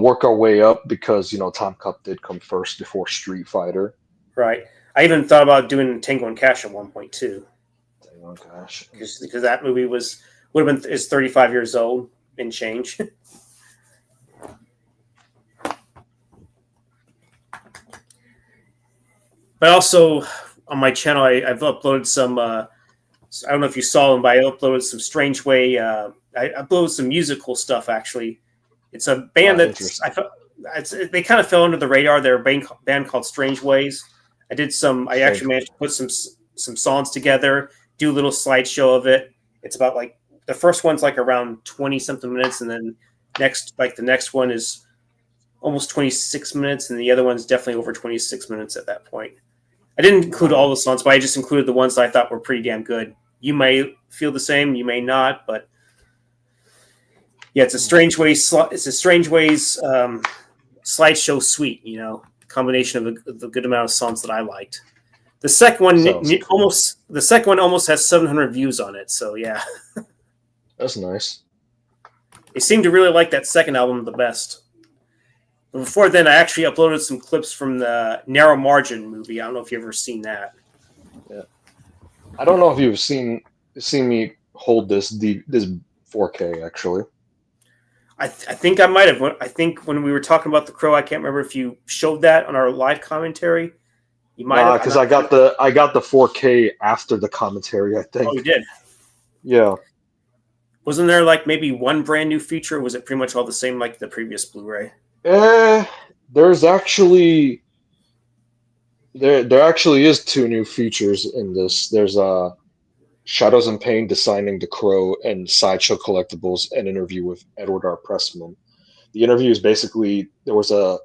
Work our way up because Time Cop did come first before Street Fighter. Right. I even thought about doing Tango and Cash at one point too. Tango and Cash, because that movie would have been is 35 years old and change. But also on my channel, I've uploaded some. I don't know if you saw them, but I uploaded some Strange Way. I uploaded some musical stuff actually. It's a band they kind of fell under the radar. They're a band called Strange Ways. I actually managed to put some songs together, do a little slideshow of it. It's about like the first one's like around 20 something minutes, and then the next one is almost 26 minutes, and the other one's definitely over 26 minutes at that point. I didn't include all the songs, but I just included the ones that I thought were pretty damn good. You may feel the same, you may not, but yeah, it's a Strange Ways slideshow suite. Combination of a good amount of songs that I liked. The second one almost has 700 views on it. So yeah, that's nice. They seem to really like that second album the best. But before then, I actually uploaded some clips from the Narrow Margin movie. I don't know if you've ever seen that. Yeah. I don't know if you've seen me hold this 4K actually. I think I might have. I think when we were talking about The Crow, I can't remember if you showed that on our live commentary. You might Nah, have. I'm because not sure. I got the 4K after the commentary, I Oh, you think. did. Yeah. Wasn't there like maybe one brand new feature? Or was it pretty much all the same like the previous Blu-ray? Eh, there's actually there actually is two new features in this. There's Shadows and Pain designing the Crow and Sideshow Collectibles an interview with Edward R. Pressman. The interview is basically there was a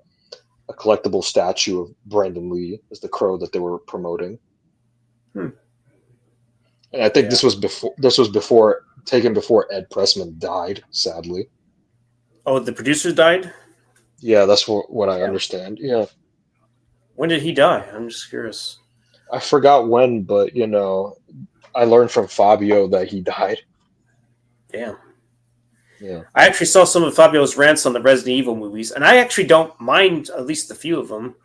collectible statue of Brandon Lee as the Crow that they were promoting. Hmm. And I think Yeah. this was before taken before Ed Pressman died, sadly. Oh, the producers died. Yeah, that's what I Damn. understand. Yeah. When did he die? I'm just curious. I forgot when, but I learned from Fabio that he died. Damn. Yeah. I actually saw some of Fabio's rants on the Resident Evil movies, and I actually don't mind at least a few of them.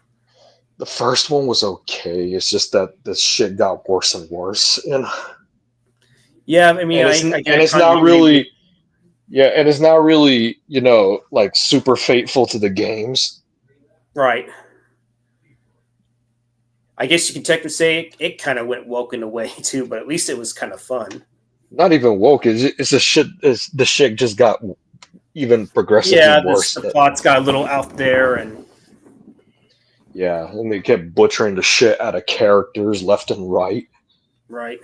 The first one was okay. It's just that the shit got worse and worse. Yeah, I mean, I get And a it's not continuity with really yeah, and it's not really, like super faithful to the games. right. I guess you can technically say it kind of went woke in a way too, but at least it was kind of fun. Not even woke. It's the shit just got even progressively Yeah, worse. the plots got a little out there, and Yeah, and they kept butchering the shit out of characters left and right. right.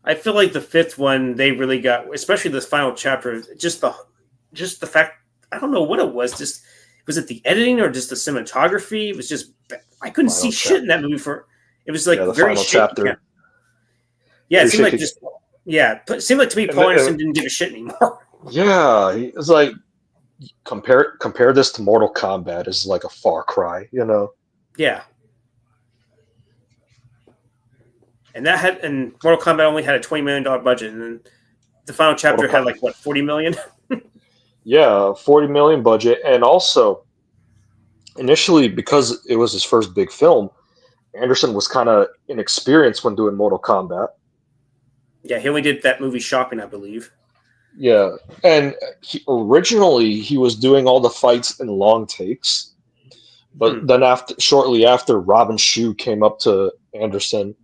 I feel like the fifth one they really got, especially this final chapter, just the fact I don't know what it was. Just was it the editing or just the cinematography? It was just I couldn't see Final shit in chapter. that movie for. It was Yeah, like the very final shaky. chapter. Yeah, it Very seemed like shaky. just it seemed like to me And, Paul and Anderson didn't give a shit anymore. yeah, it's like compare this to Mortal Kombat is like a far cry. Yeah, and Mortal Kombat only had a $20 million budget, and then the final chapter Mortal had Com- like what 40 million. yeah, 40 million budget, and also initially because it was his first big film, Anderson was kind of inexperienced when doing Mortal Kombat. Yeah, he only did that movie Shopping, I believe. Yeah, and originally he was doing all the fights in long takes, but Hmm. then shortly after, Robin Shue came up to Anderson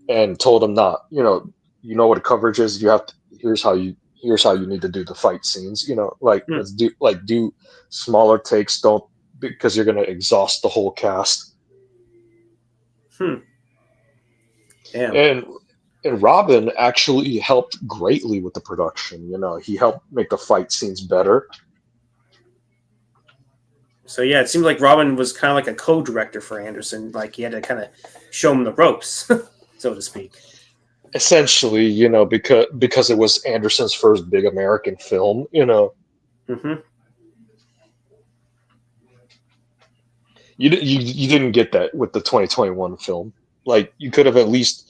and told him, "Not, you know what coverage is. You have to. Here's how you need to do the fight scenes. Like Hmm. let's do smaller takes. Don't because you're gonna exhaust the whole cast." Hmm. Damn. And and Robin actually helped greatly with the production. He helped make the fight scenes better. So yeah, it seemed like Robin was kind of like a co-director for Anderson. Like he had to kind of show him the ropes, so to speak. Essentially, because it was Anderson's first big American film. Mm-hmm. You didn't get that with the 2021 film. Like you could have at least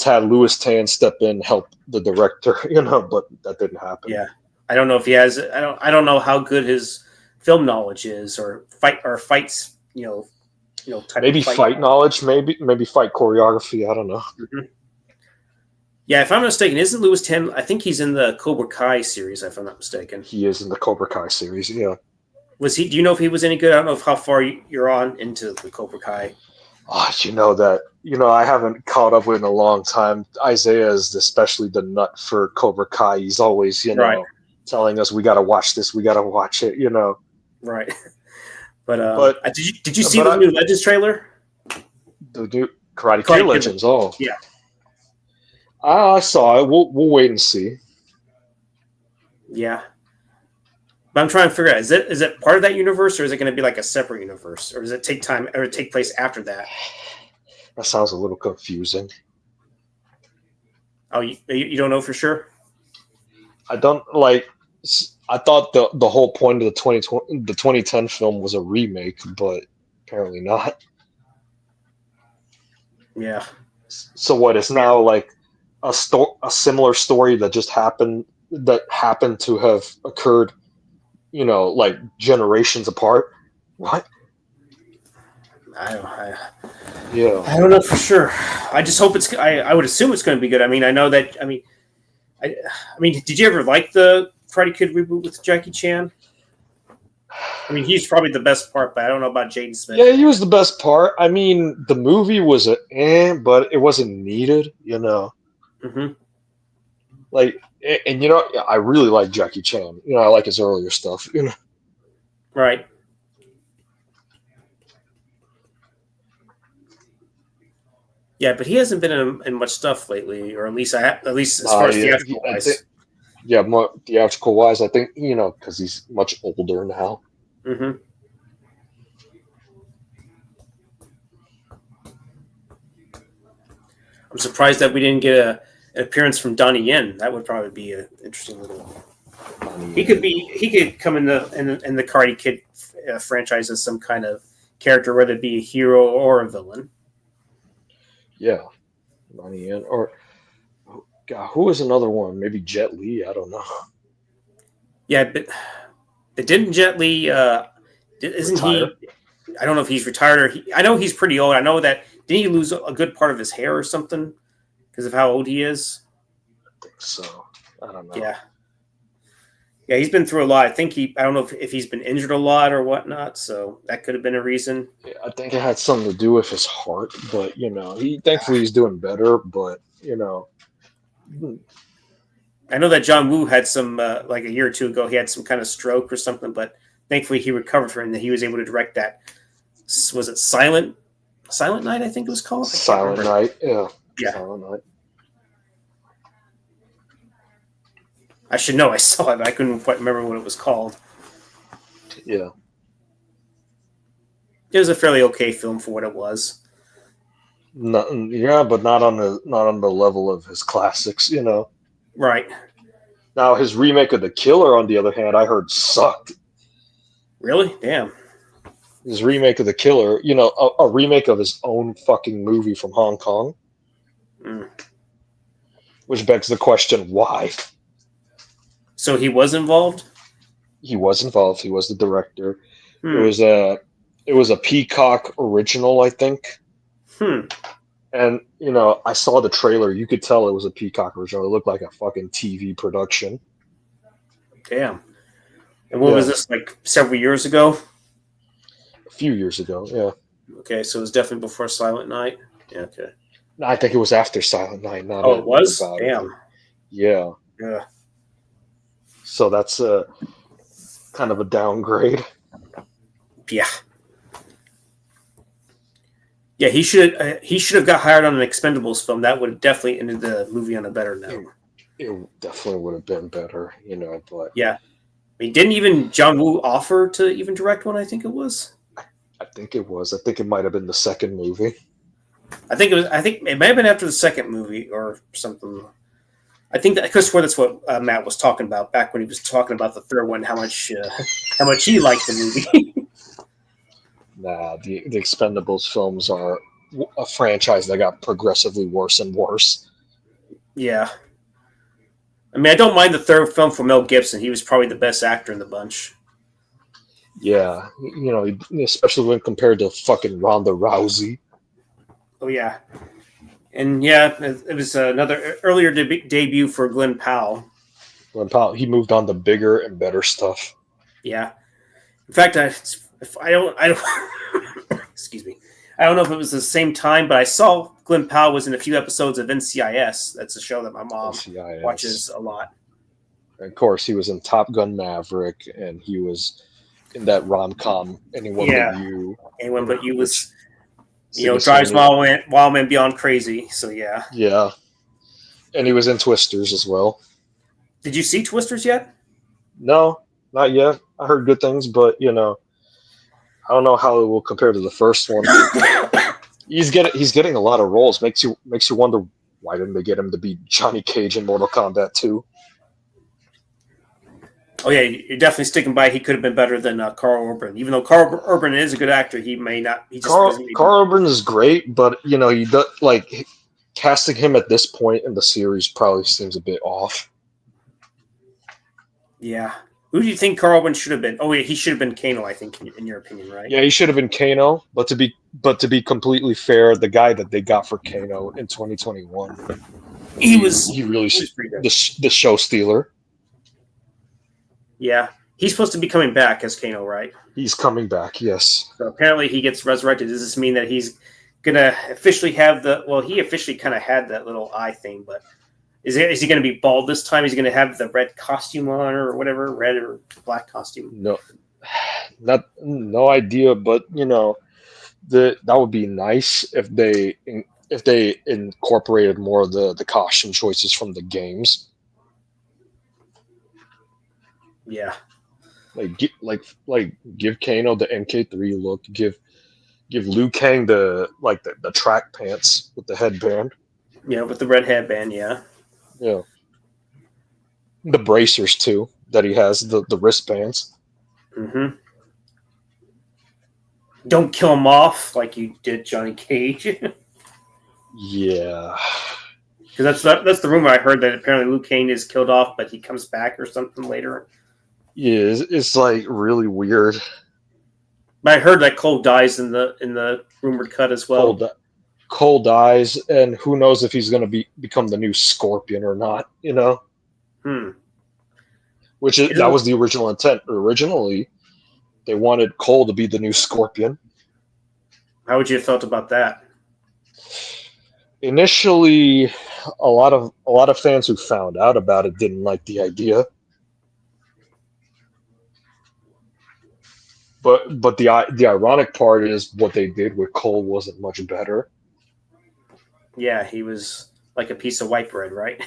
had Louis Tan step in, help the director, but that didn't happen. Yeah, I don't know if he has. I don't know how good his film knowledge is, or fights. Type Maybe of fight. fight knowledge, maybe fight choreography. I don't know. Mm-hmm. Yeah, if I'm not mistaken, isn't Louis Tan? I think he's in the Cobra Kai series. If I'm not mistaken, He is in the Cobra Kai series. Yeah. was he? Do you know if he was any good? I don't know how far you're on into the Cobra Kai. Oh, I haven't caught up with in a long time. Isaiah is especially the nut for Cobra Kai. He's always, Right, telling us we got to watch this, we got to watch it. right. But But did you see but the new Legends trailer? the new Karate Kid Karate Kid. Legends. Oh, Yeah, I saw it. We'll wait and see. yeah. But I'm trying to figure out is it part of that universe or is it going to be like a separate universe or does it take time or take place after that? That sounds a little confusing. Oh, you don't know for sure? I don't like. I thought the whole point of the 2010 film was a remake, but apparently not. Yeah. So what? It's now like a similar story that just happened that happen to have occurred, like generations apart. What? I don't, I, Yeah. I don't know for sure. I just hope it's. I would assume it's going to be good. I mean, I know that. I mean, did you ever like the Karate Kid reboot with Jackie Chan? I mean, he's probably the best part, but I don't know about Jaden Smith. Yeah, he was the best part. I mean, the movie was but it wasn't needed, Mm-hmm. Like, and I really like Jackie Chan. I like his earlier stuff. Right. Yeah, but he hasn't been in much stuff lately, or at least as far as Yeah, theatrical I think, wise. yeah, more theatrical wise, I think, because he's much older now. Mm-hmm. I'm surprised that we didn't get an appearance from Donnie Yen. That would probably be an interesting little. He could come in the Karate Kid franchise as some kind of character, whether it be a hero or a villain. Yeah, Donnie Yen, or God, who was another one? Maybe Jet Li. I don't know. Yeah, but didn't Jet Li? Isn't Retire. he? I don't know if he's retired or I know he's pretty old. I know that didn't he lose a good part of his hair or something because of how old he is? I think so. I don't know. Yeah. Yeah, he's been through a lot. I think I don't know if he's been injured a lot or whatnot, so that could have been a reason. Yeah, I think it had something to do with his heart, but thankfully he's doing better. But I know that John Woo had some like a year or two ago. He had some kind of stroke or something, but thankfully he recovered from it and that he was able to direct that. Was it Silent Night? I think it was called. Silent Night. Yeah. Yeah. Silent Night. I should know. I saw it, but I couldn't quite remember what it was called. Yeah. It was a fairly okay film for what it was. Yeah, but not on the level of his classics. Right. Now his remake of The Killer, on the other hand, I heard sucked. Really? Damn. His remake of The Killer, a remake of his own fucking movie from Hong Kong. Mm. Which begs the question, why? So he was involved? He was involved. He was the director. Hmm. It was a Peacock original, I think. And, I saw the trailer. You could tell it was a Peacock original. It looked like a fucking TV production. Damn. And what was this, like several years ago? A few years ago, yeah. Okay, so it was definitely before Silent Night? Yeah, okay. No, I think it was after Silent Night. It was? Damn. Yeah. Yeah. So that's kind of a downgrade. Yeah. Yeah, he should have got hired on an Expendables film. That would have definitely ended the movie on a better note. It definitely would have been better, but yeah. I mean, didn't even John Woo offer to even direct one? I think it was. I think it was. I think it might have been the second movie. I think it may have been after the second movie or something. I think that I could swear that's what Matt was talking about back when he was talking about the third one. How much he liked the movie. Nah, the Expendables films are a franchise that got progressively worse and worse. Yeah. I mean, I don't mind the third film for Mel Gibson. He was probably the best actor in the bunch. Yeah, especially when compared to fucking Ronda Rousey. Oh, yeah. And, yeah, it was another earlier debut for Glenn Powell. Glenn Powell, he moved on to bigger and better stuff. Yeah. In fact, I don't excuse me. I don't know if it was the same time, but I saw Glenn Powell was in a few episodes of NCIS. That's a show that my mom watches a lot. And of course, he was in Top Gun Maverick, and he was in that rom-com Anyone But You. Anyone But You was, drives Wild Man Beyond Crazy. So yeah. Yeah, and he was in Twisters as well. Did you see Twisters yet? No, not yet. I heard good things, but I don't know how it will compare to the first one. He's getting a lot of roles. Makes you wonder why didn't they get him to be Johnny Cage in Mortal Kombat 2? Oh yeah, you're definitely sticking by. He could have been better than Carl Urban. Even though Carl Urban is a good actor, he may not. Carl Urban is great, but he does, like, casting him at this point in the series probably seems a bit off. Yeah. Who do you think Carlin should have been? Oh, yeah, he should have been Kano, I think, in your opinion, right? Yeah, he should have been Kano, but to be completely fair, the guy that they got for Kano in 2021, He was he really he was pretty good. the show stealer. Yeah. He's supposed to be coming back as Kano, right? He's coming back. Yes. So apparently he gets resurrected. Does this mean that he's gonna officially have the? Well, he officially kind of had that little eye thing, but is he going to be bald this time? Is he going to have the red costume on or whatever, red or black costume? No, no idea. But that would be nice if they incorporated more of the costume choices from the games. Yeah. Like give Kano the MK3 look. Give Liu Kang the track pants with the headband. Yeah, with the red headband. Yeah. Yeah. The bracers too that he has, the wristbands. Mm-hmm. Don't kill him off like you did Johnny Cage. Yeah. Because that's the rumor I heard, that apparently Liu Kang is killed off, but he comes back or something later. Yeah, it's like really weird. But I heard that Cole dies in the rumored cut as well. Cole dies, and who knows if he's going to become the new Scorpion or not? That was the original intent. Originally, they wanted Cole to be the new Scorpion. How would you have felt about that? Initially, a lot of fans who found out about it didn't like the idea. But the ironic part is what they did with Cole wasn't much better. Yeah, he was like a piece of white bread, right?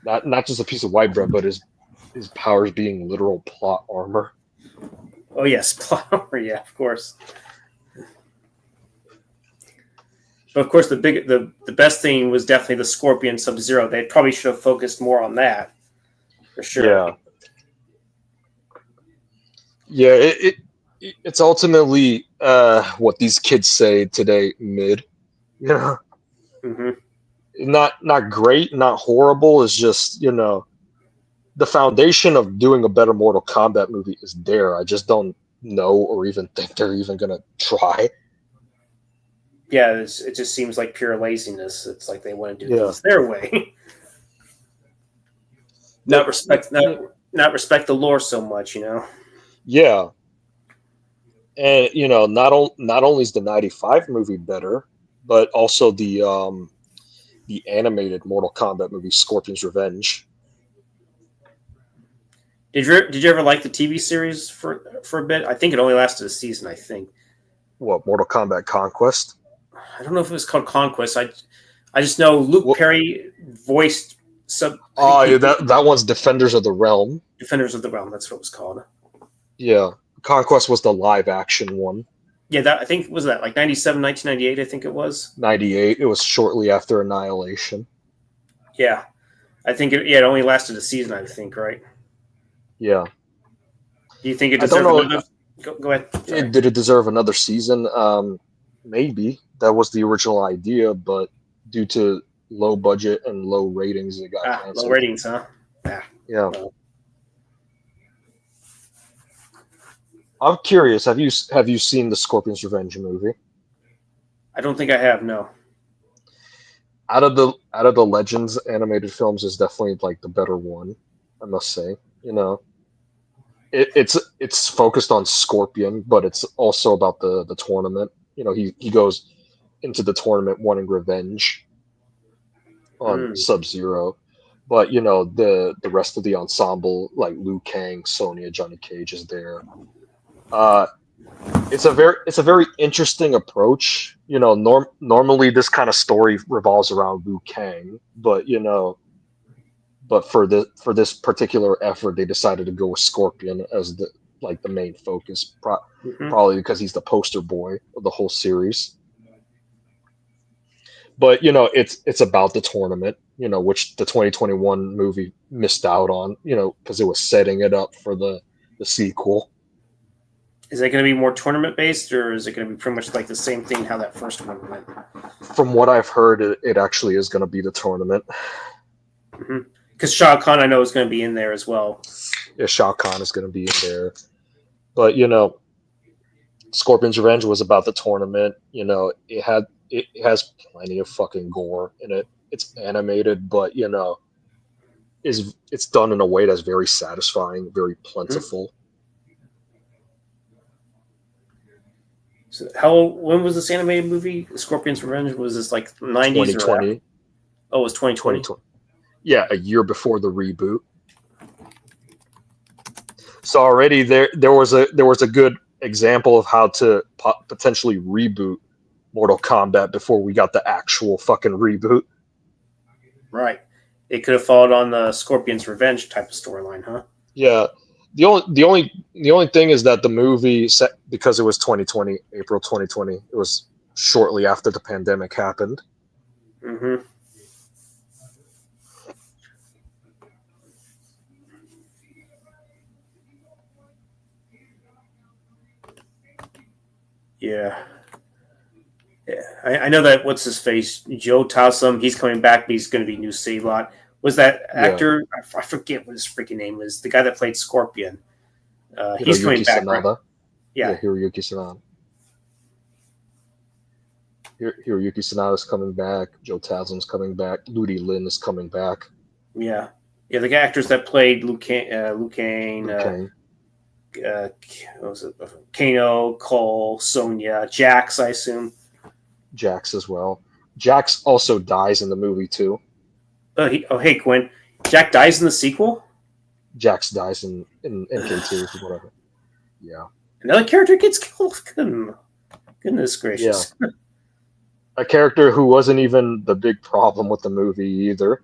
Not just a piece of white bread, but his powers being literal plot armor. Oh yes, plot armor. Yeah, of course. But of course, the best thing was definitely the Scorpion Sub-Zero. They probably should have focused more on that, for sure. Yeah. Yeah, it's ultimately what these kids say today, mid. Mm-hmm. Not great, not horrible. It's just the foundation of doing a better Mortal Kombat movie is there. I just don't know or even think they're even gonna try. Yeah, it just seems like pure laziness. It's like they want to do things their way, not respect the lore so much, Yeah, and not only is the '95 movie better, but also the animated Mortal Kombat movie Scorpion's Revenge. Did you ever like the TV series for a bit? I think it only lasted a season. I think. What, Mortal Kombat Conquest? I don't know if it was called Conquest. I just know Luke Perry voiced some. Oh, yeah, that one's Defenders of the Realm. Defenders of the Realm. That's what it was called. Yeah, Conquest was the live action one. Yeah, I think was that like 97, 1998. I think it was 98. It was shortly after Annihilation. Yeah, I think it only lasted a season. I think, right? Yeah. Do you think it deserved another? Go ahead. Did it deserve another season? Maybe. That was the original idea, but due to low budget and low ratings, it got canceled. Low ratings, huh? Yeah. I'm curious. Have you seen the Scorpion's Revenge movie? I don't think I have. No. Out of the Legends animated films, is definitely like the better one, I must say. It's focused on Scorpion, but it's also about the tournament. He goes into the tournament wanting revenge on Sub-Zero, but the rest of the ensemble, like Liu Kang, Sonya, Johnny Cage, is there. It's a very interesting approach. Normally this kind of story revolves around Liu Kang, but for this particular effort, they decided to go with Scorpion as the main focus, probably because he's the poster boy of the whole series. But it's about the tournament, which the 2021 movie missed out on, because it was setting it up for the sequel. Is it going to be more tournament based, or is it going to be pretty much like the same thing how that first one went? From what I've heard, it actually is going to be the tournament. Because Shao Kahn, I know, is going to be in there as well. Yeah, Shao Kahn is going to be in there. But Scorpion's Revenge was about the tournament. It has plenty of fucking gore in it. It's animated, but it's done in a way that's very satisfying, very Mhm. plentiful. So when was this animated movie? Scorpion's Revenge, was this like 90s or after? 2020, Oh, it was 2020. 2020. Yeah, a year before the reboot. So already there was a good example of how to potentially reboot Mortal Kombat before we got the actual fucking reboot. Right. It could have followed on the Scorpion's Revenge type of storyline, huh? Yeah. The only thing is that the movie set, because it was 2020, April 2020. It was shortly after the pandemic happened. Mm-hmm. Yeah. Yeah. I know that what's his face? Joe Tassim, he's coming back, but he's going to be new Sablot. Was that Yeah. actor? I forget what his freaking name is. The guy that played Scorpion. He's coming Hiroyuki back, right? Sanada. Yeah, Yeah. Hiroyuki Sanada. Hiroyuki Sanada's coming back. Joe Taslim's coming back. Ludi Lin is coming back. Yeah. Yeah. The actors that played Luke Kane, Liu Kang. what was it? Kano, Cole, Sonya, Jax, I assume. Jax as well. Jax also dies in the movie too. Hey, Quinn. Jack dies in the sequel? Jax dies in MK2 or whatever. Yeah. Another character gets killed? Goodness Yeah. gracious. A character who wasn't even the big problem with the movie either.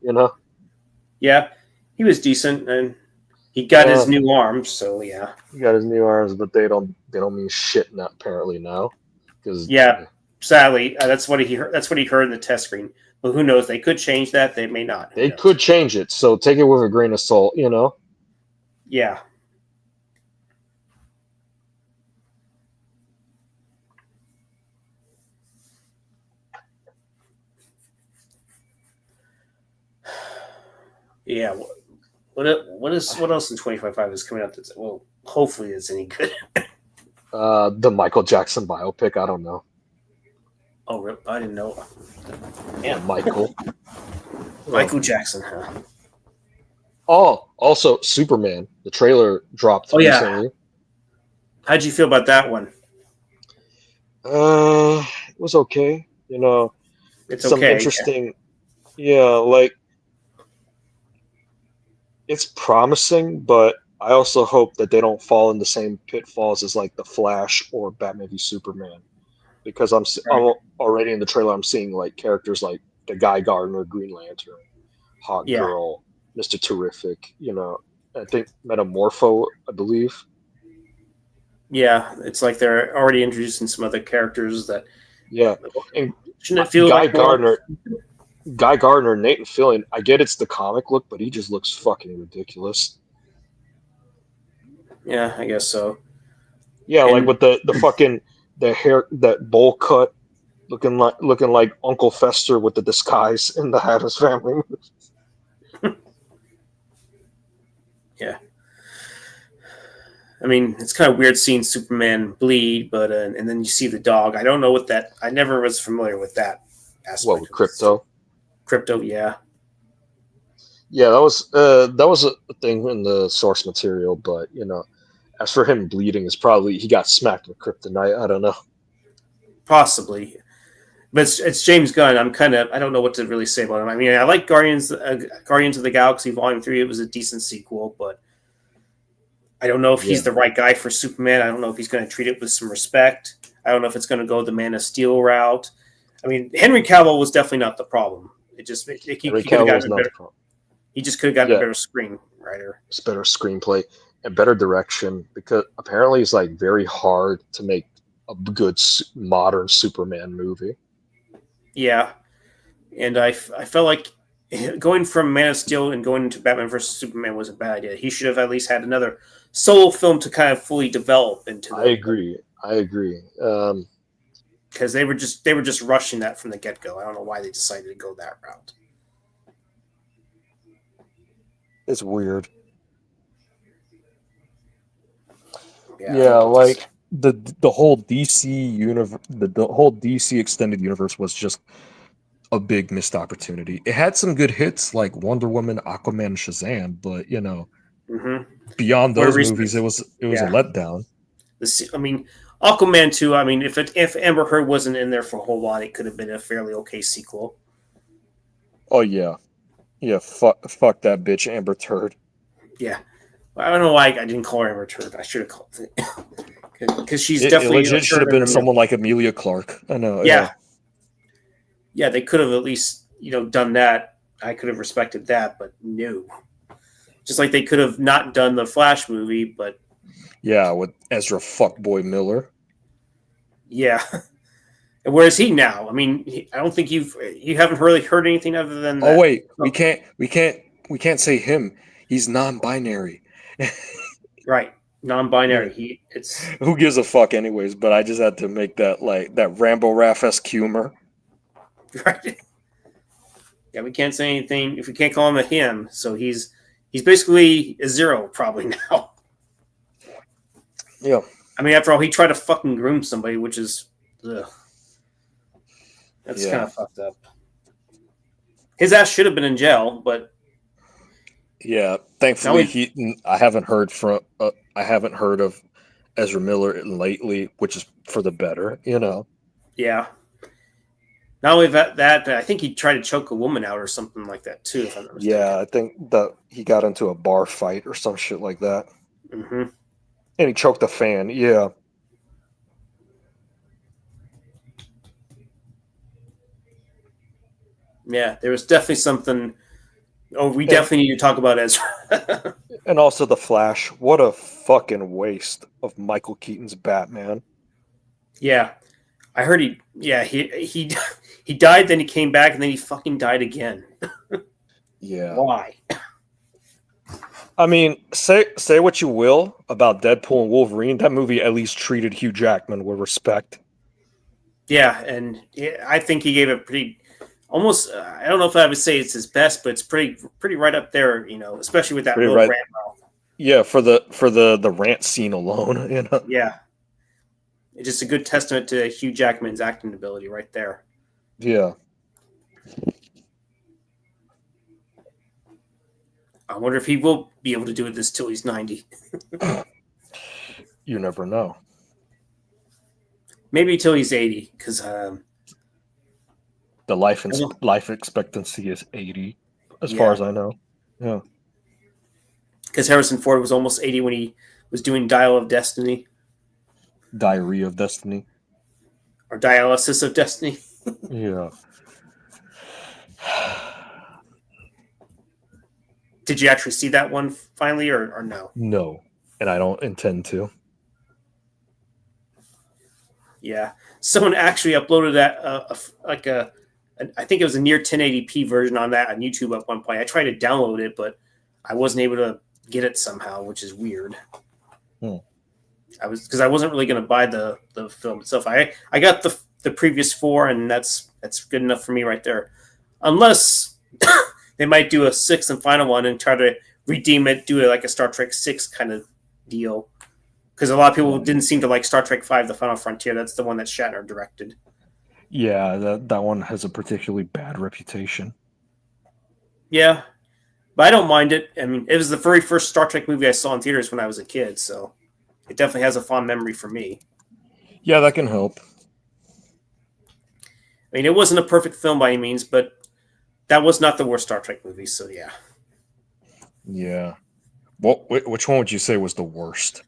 Yeah, he was decent, and he got his Yeah, new arms, so yeah. he got his new arms, but they don't mean shit now, apparently now, because Yeah, sadly, that's what he heard. That's what he heard in the test screen. But who knows? They could change that. They may not. Who they knows? could change it. So take it with a grain of salt. Yeah. Yeah. What else in 2025 is coming out? That's, well, hopefully it's any good. The Michael Jackson biopic. I don't know. Oh, really? I didn't know. Yeah, Yeah, Michael. Michael Jackson, huh? Oh, also Superman. The trailer dropped Oh yeah. recently. How'd you feel about that one? It was okay. It's Some okay. Yeah. interesting. Yeah, like it's promising, but I also hope that they don't fall in the same pitfalls as like the Flash or Batman v Superman, because Right. I'm already in the trailer. I'm seeing like characters like the Guy Gardner, Green Lantern, Hawk Yeah. Girl, Mister Terrific. I think Metamorpho, I believe. Yeah. It's like they're already introducing some other characters that Yeah, and shouldn't it feel Guy like more? Gardner, Nathan Fillion. I get it's the comic look, but he just looks fucking ridiculous. Yeah, I guess so. Yeah, like And with the fucking the hair, that bowl cut, looking like Uncle Fester with the disguise in the Addams Family. yeah, I mean, it's kind of weird seeing Superman bleed, but and then you see the dog. I don't know what that. I never was familiar with that What, aspect with of this. Crypto? Crypto, yeah, Yeah, that was a thing in the source material, but as for him bleeding, is probably he got smacked with kryptonite. I don't know. possibly. But it's James Gunn. I don't know what to really say about him. I mean, I like Guardians of the Galaxy Volume 3. It was a decent sequel, but I don't know if he's Yeah, the right guy for Superman. I don't know if he's going to treat it with some respect. I don't know if it's going to go the Man of Steel route. I mean, Henry Cavill was definitely not the problem. He Henry could have Cavill gotten is a not better. the problem. He just could have gotten a Yeah, better screenwriter. it's better screenplay and better direction, because apparently it's like very hard to make a good modern Superman movie. Yeah, and I felt like going from Man of Steel and going into Batman versus Superman was a bad idea. He should have at least had another solo film to kind of fully develop into I the agree. I agree. because they were just rushing that from the get go. I don't know why they decided to go that route. It's weird. Yeah, like the whole DC universe, the whole DC extended universe was just a big missed opportunity. It had some good hits like Wonder Woman, Aquaman, Shazam, but Mm-hmm. beyond More those recent, movies, it was a yeah. letdown. I mean, Aquaman 2. I mean, if Amber Heard wasn't in there for a whole lot, it could have been a fairly okay sequel. Oh yeah, yeah. Fuck that bitch, Amber Turd. Yeah, I don't know why I didn't call her Amber Turd. I should have called it because she's It definitely a legit should turd have in been the middle. someone like Amelia Clark. I know. Yeah. Yeah, yeah, they could have at least done that. I could have respected that, but no. Just like they could have not done the Flash movie, but Yeah, with Ezra Fuckboy Miller. yeah. And where is he now? I mean, I don't think you haven't really heard anything other than Oh that. wait, we can't say him. He's non-binary. Right, Yeah. non-binary. It's Who gives a fuck anyways, but I just had to make that like that Rambo Raff-esque humor. right. Yeah, we can't say anything if we can't call him a him. So he's basically a zero probably now. Yeah. I mean, after all, he tried to fucking groom somebody, which is ugh. That's kind Yeah. of fucked up. His ass should have been in jail, but Yeah. now Thankfully I haven't heard of Ezra Miller lately, which is for the better, yeah. Not only that, but I think he tried to choke a woman out or something like that too, if I'm not mistaken. Yeah, I think that he got into a bar fight or some shit like that. Mm-hmm. And he choked a fan. Yeah. Yeah, there was definitely something. Oh, we And definitely need to talk about Ezra. and also the Flash. What a fucking waste of Michael Keaton's Batman. Yeah, I heard he. Yeah, he he died, then he came back, and then he fucking died again. Yeah. Why? I mean, say what you will about Deadpool and Wolverine. That movie at least treated Hugh Jackman with respect. Yeah, and I think he gave it pretty. Almost, I don't know if I would say it's his best, but it's pretty right up there. Especially with that Pretty little right. rant mouth. Yeah, for the rant scene alone. Yeah, it's just a good testament to Hugh Jackman's acting ability right there. Yeah. I wonder if he will be able to do it this till he's 90. You never know. Maybe till he's 80, because The life expectancy is 80, as far yeah, as I know. Yeah. because Harrison Ford was almost 80 when he was doing Dial of Destiny Diary of Destiny. or Dialysis of Destiny. Yeah. Did you actually see that one finally, or no? No, and I don't intend to. Yeah, someone actually uploaded that I think it was a near 1080p version on that on YouTube at one point. I tried to download it, but I wasn't able to get it somehow, which is weird. Because I wasn't really going to buy the film itself. I got the previous 4, and that's good enough for me right there. Unless they might do a 6th and final one and try to redeem it, do it like a Star Trek 6 kind of deal. Because a lot of people didn't seem to like Star Trek 5, The Final Frontier. That's the one that Shatner directed. Yeah, that one has a particularly bad reputation. Yeah, but I don't mind it. I mean, it was the very first Star Trek movie I saw in theaters when I was a kid, so it definitely has a fond memory for me. Yeah, that can help. I mean, it wasn't a perfect film by any means, but that was not the worst Star Trek movie, so yeah. Yeah. Which one would you say was the worst?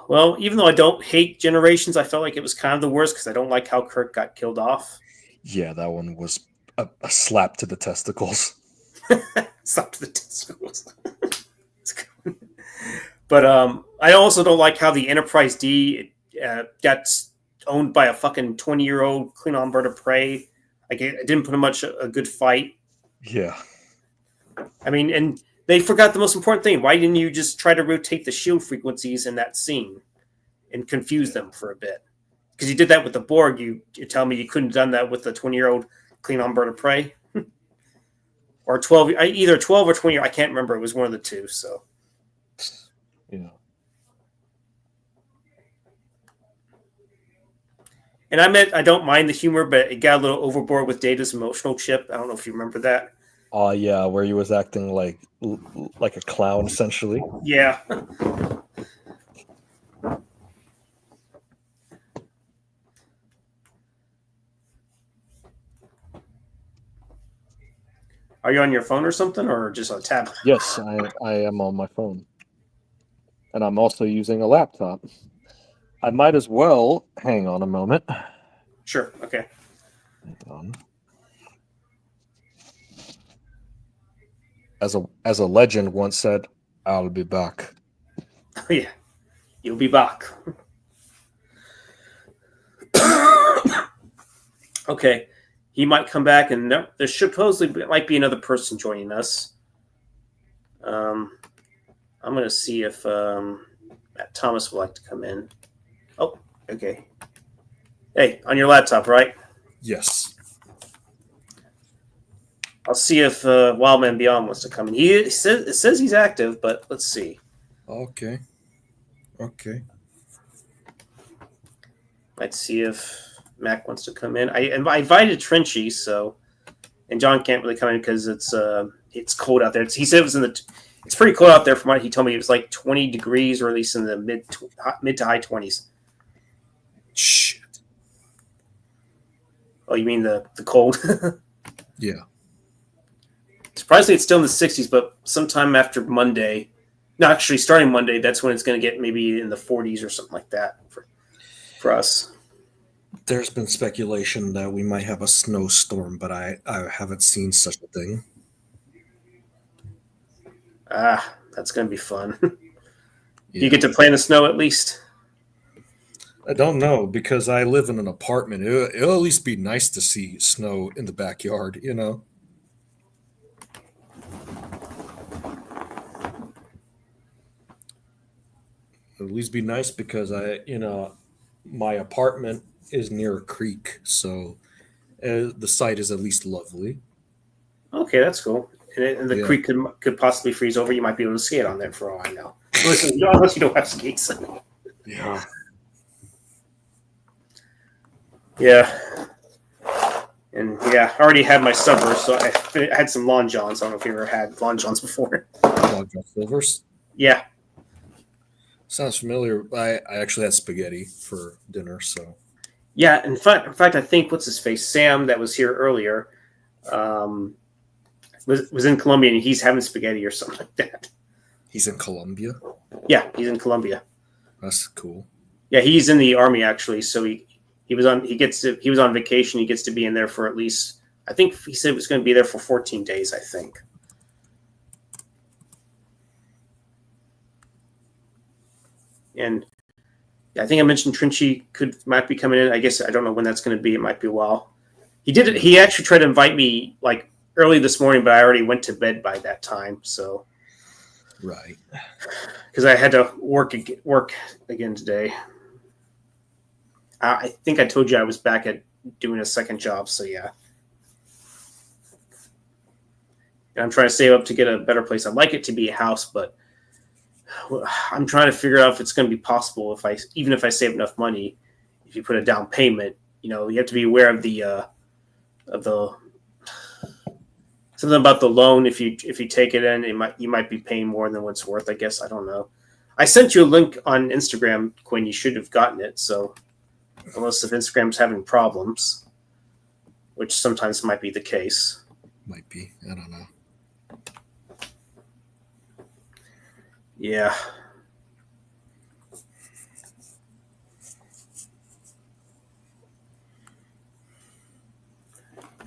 Well, even though I don't hate Generations, I felt like it was kind of the worst because I don't like how Kirk got killed off. Yeah, that one was a slap to the testicles. Slap to the testicles. But I also don't like how the Enterprise D got owned by a fucking 20-year-old Klingon bird of prey. Like, it didn't put much a good fight. Yeah. I mean, and they forgot the most important thing. Why didn't you just try to rotate the shield frequencies in that scene and confuse them for a bit? Because you did that with the Borg. You tell me you couldn't have done that with the 20-year-old Klingon bird of prey? Or 12, either 12 or 20. I can't remember. It was one of the two. So, yeah. And I don't mind the humor, but it got a little overboard with Data's emotional chip. I don't know if you remember that. Oh yeah, where he was acting like a clown essentially. Yeah. Are you on your phone or something, or just on a tablet? Yes, I am on my phone. And I'm also using a laptop. I might as well hang on a moment. Sure. Okay. Hang on. As a legend once said, I'll be back. Oh, yeah. You'll be back. Okay. He might come back, and there supposedly might be another person joining us. I'm going to see if Matt Thomas would like to come in. Oh, okay. Hey, on your laptop, right? Yes. I'll see if Wildman Beyond wants to come in. It says he's active, but let's see. Okay. Let's see if Mac wants to come in. I invited Trenchy, so, and John can't really come in because it's cold out there. He said it was it's pretty cold out there. From what he told me, it was like 20 degrees, or at least in the mid to high 20s. Shit. Oh, you mean the cold? Yeah. Surprisingly, it's still in the 60s, but sometime after Monday, no, actually starting Monday, that's when it's going to get maybe in the 40s or something like that for us. There's been speculation that we might have a snowstorm, but I haven't seen such a thing. That's going to be fun. Yeah. You get to play in the snow at least? I don't know, because I live in an apartment. It'll at least be nice to see snow in the backyard, you know? It'll at least be nice because my apartment is near a creek, so the site is at least lovely. Okay, that's cool. And the creek could possibly freeze over. You might be able to skate on there for all I know. Listen, unless you don't have skates. Yeah. Yeah. And yeah, I already had my suburbs, so I had some Long Johns. I don't know if you ever had Long Johns before. Long John Silver's? Yeah. Sounds familiar. I actually had spaghetti for dinner, so. Yeah, in fact, I think what's his face, Sam, that was here earlier, was in Colombia, and he's having spaghetti or something like that. He's in Colombia? Yeah, he's in Colombia. That's cool. Yeah, he's in the army actually, so he was on vacation. He gets to be in there for at least, I think he said he was going to be there for 14 days, I think. And I think I mentioned Trinchy might be coming in. I guess I don't know when that's going to be. It might be a while. He did it. He actually tried to invite me like early this morning, but I already went to bed by that time. So, right, because I had to work again today. I think I told you I was back at doing a second job. So yeah, and I'm trying to save up to get a better place. I'd like it to be a house, but I'm trying to figure out if it's going to be possible even if I save enough money. If you put a down payment, you have to be aware of the something about the loan. If you take it in, you might be paying more than what's worth. I guess I don't know. I sent you a link on Instagram, Quinn. You should have gotten it. So unless if Instagram's having problems, which sometimes might be the case. Might be. I don't know. Yeah.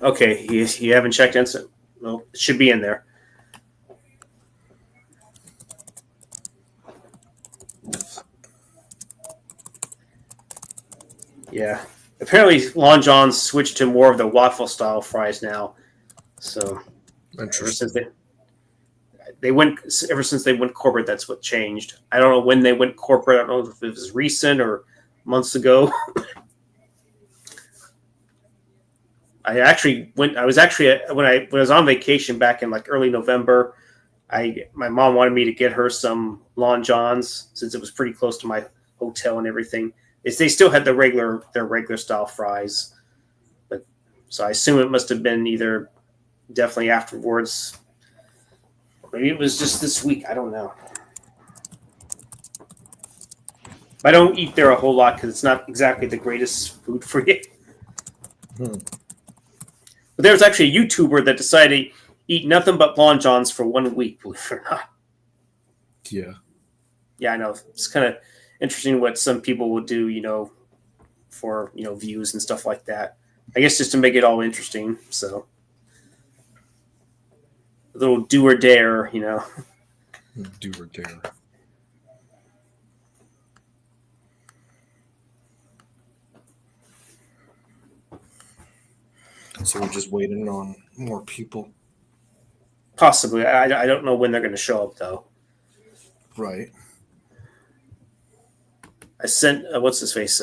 Okay, you haven't checked instant. Well, it should be in there. Yeah. Apparently, Long John's switched to more of the waffle style fries now. So, ever since they went corporate, that's what changed. I don't know when they went corporate. I don't know if it was recent or months ago. When I was on vacation back in like early November. My mom wanted me to get her some Long Johns since it was pretty close to my hotel and everything. they still had their regular style fries, but so I assume it must have been either definitely afterwards, or maybe it was just this week. I don't know. I don't eat there a whole lot because it's not exactly the greatest food for you. But there was actually a YouTuber that decided to eat nothing but Long Johns for 1 week, believe it or not. Yeah. Yeah, I know. It's kind of interesting what some people will do, for, views and stuff like that. I guess just to make it all interesting. So a little do or dare, Do or dare. So we're just waiting on more people. Possibly. I don't know when they're going to show up, though. Right. I sent, what's his face?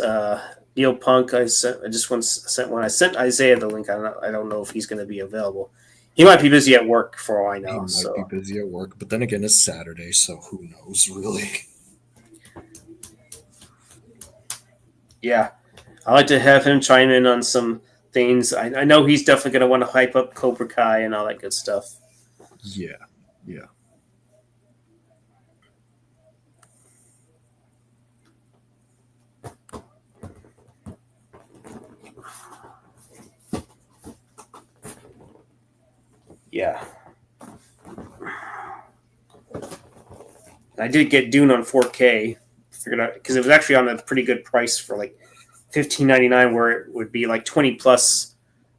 Neil Punk. I sent one. I sent Isaiah the link. I don't know if he's going to be available. He might be busy at work for all I know. He might be busy at work, but then again, it's Saturday, so who knows, really? Yeah. I like to have him chime in on some things. I know he's definitely going to want to hype up Cobra Kai and all that good stuff. Yeah. Yeah. I did get Dune on 4K. Figured out because it was actually on a pretty good price for like $15.99, where it would be like 20 plus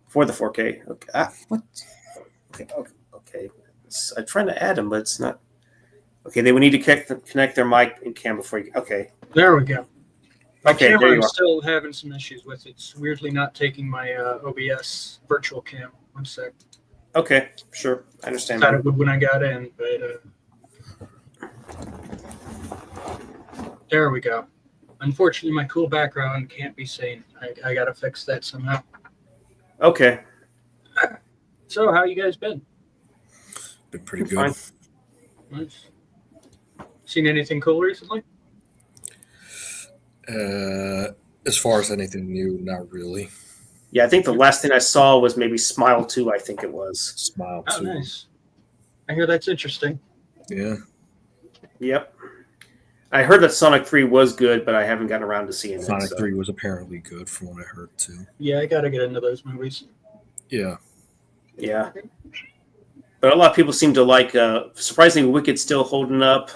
for the 4K. Okay. What? Okay. I'm trying to add them, but it's not. Okay, they would need to connect their mic and cam before you. Okay. There we go. My Okay, there camera, you I'm are. still having some issues with. It's weirdly not taking my OBS virtual cam. 1 sec. Okay, sure. I understand. Thought it would when I got in, but there we go. Unfortunately, my cool background can't be seen. I got to fix that somehow. Okay. So, how you guys been? Been pretty good. Fine. Nice. Seen anything cool recently? As far as anything new, not really. Yeah, I think the last thing I saw was maybe Smile 2, I think it was. Smile Oh, too. nice. I hear that's interesting. Yeah. Yep. I heard that Sonic 3 was good, but I haven't gotten around to seeing Sonic it. 3 was apparently good from what I heard too. Yeah, I got to get into those movies. Yeah. Yeah. But a lot of people seem to like, surprisingly, Wicked's still holding up.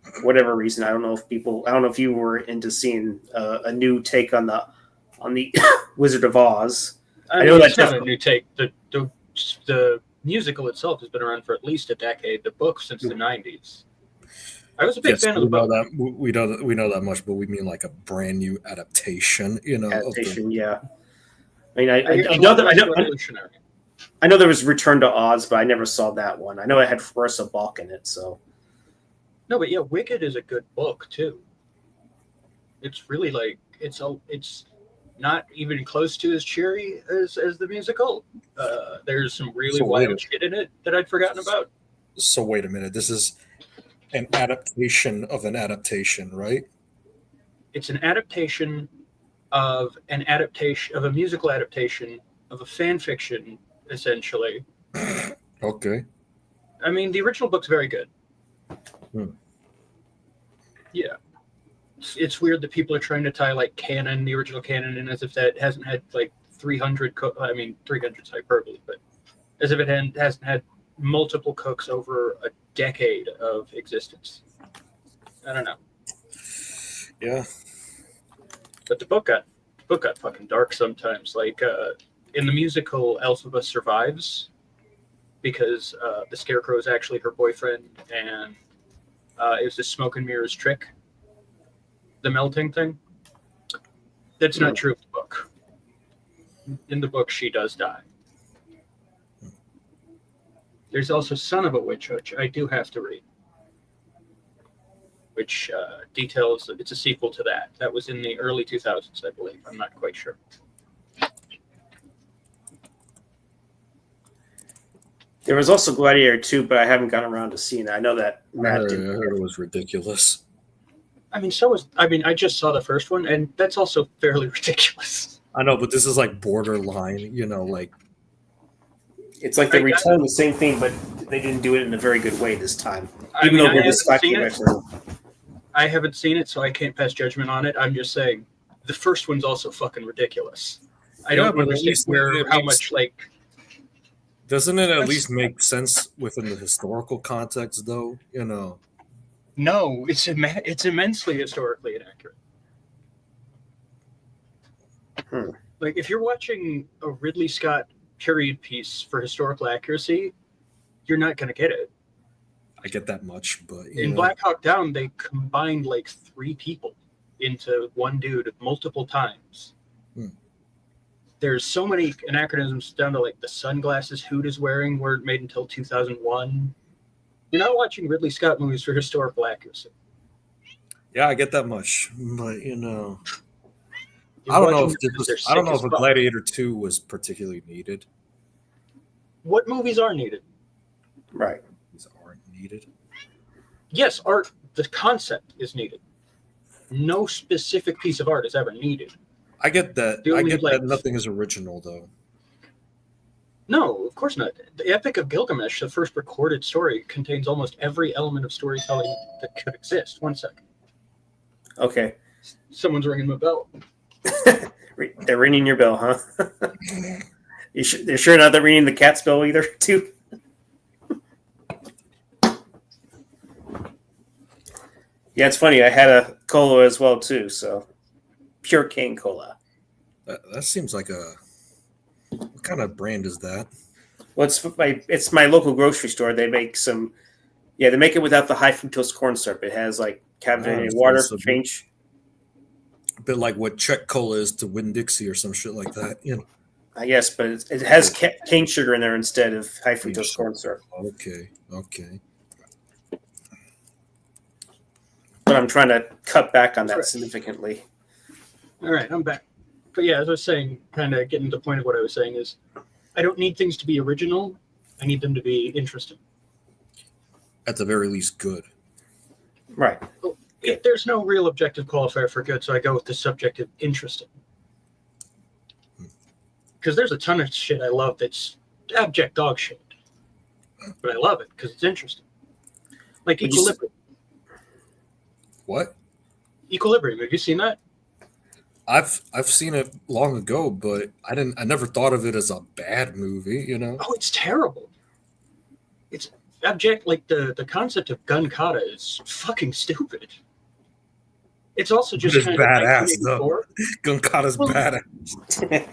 For whatever reason, I don't know if you were into seeing a new take on the Wizard of Oz. I know mean, that's it's not a new take. The musical itself has been around for at least a decade. The book since the 90s. I was a big fan of the book. We know that much, but we mean like a brand new adaptation. Adaptation, yeah. I mean, I know that revolutionary. I know there was Return to Oz, but I never saw that one. I know it had Forrest Balk in it, so. No, but yeah, Wicked is a good book too. It's really like it's not even close to as cheery as the musical. There's some really wild shit in it that I'd forgotten about. So wait a minute, this is an adaptation of an adaptation, right? It's an adaptation of a musical adaptation of a fan fiction, essentially. Okay. I mean, the original book's very good. Yeah. It's weird that people are trying to tie like the original canon in, as if that hasn't had like 300 300's hyperbole, but as if it hasn't had multiple cooks over a decade of existence. I don't know. Yeah. But the book got fucking dark sometimes. Like in the musical, Elphaba survives because the Scarecrow is actually her boyfriend, and it was the smoke and mirrors trick. The melting thing. That's not true of the book. In the book, she does die. There's also Son of a Witch, which I do have to read, which details it's a sequel to that. That was in the early 2000s, I believe. I'm not quite sure. There was also Gladiator 2, but I haven't gotten around to seeing it. I know that Matt did. I heard it was ridiculous. I mean, so is. I mean, I just saw the first one, and that's also fairly ridiculous. I know, but this is like borderline, like It's like they retelling the same thing, but they didn't do it in a very good way this time. I Even mean, though Ridley Scott came back for I haven't seen it, so I can't pass judgment on it. I'm just saying the first one's also fucking ridiculous. I don't understand how much like. Doesn't it at least make sense within the historical context, though? No, it's immensely historically inaccurate. Like, if you're watching a Ridley Scott period piece for historical accuracy, you're not going to get it. I get that much, but in Black Hawk Down, they combined like 3 people into one dude multiple times. There's so many anachronisms down to like the sunglasses Hoot is wearing weren't made until 2001. You're not watching Ridley Scott movies for historical accuracy. Yeah, I get that much, but I don't know if a Gladiator 2 was particularly needed. What movies are needed? Right. These aren't needed. Yes, art, the concept is needed. No specific piece of art is ever needed. I get that. That nothing is original, though. No, of course not. The Epic of Gilgamesh, the first recorded story, contains almost every element of storytelling that could exist. 1 second. Okay. Someone's ringing my bell. They're ringing your bell, huh? They're sure not they're ringing the cat's bell either, too? Yeah, it's funny. I had a cola as well, too, so... Pure cane cola. That seems like what kind of brand is that? Well, it's my local grocery store. They make they make it without the high fructose corn syrup. It has like caffeinated water, change. A bit like what Czech cola is to Winn-Dixie or some shit like that, I guess, but it has cane sugar in there instead of high fructose corn syrup. Okay. But I'm trying to cut back on that significantly. All right, I'm back. But yeah, as I was saying, kind of getting to the point of what I was saying is, I don't need things to be original. I need them to be interesting. At the very least, good. Right. Well, there's no real objective qualifier for good, so I go with the subjective interesting. Because there's a ton of shit I love that's abject dog shit. But I love it because it's interesting. Like Equilibrium. What? Equilibrium. Have you seen that? I've seen it long ago, but I never thought of it as a bad movie, Oh, it's terrible. It's abject. Like the concept of gun kata is fucking stupid. It's also just kind badass of though. Gun kata's badass.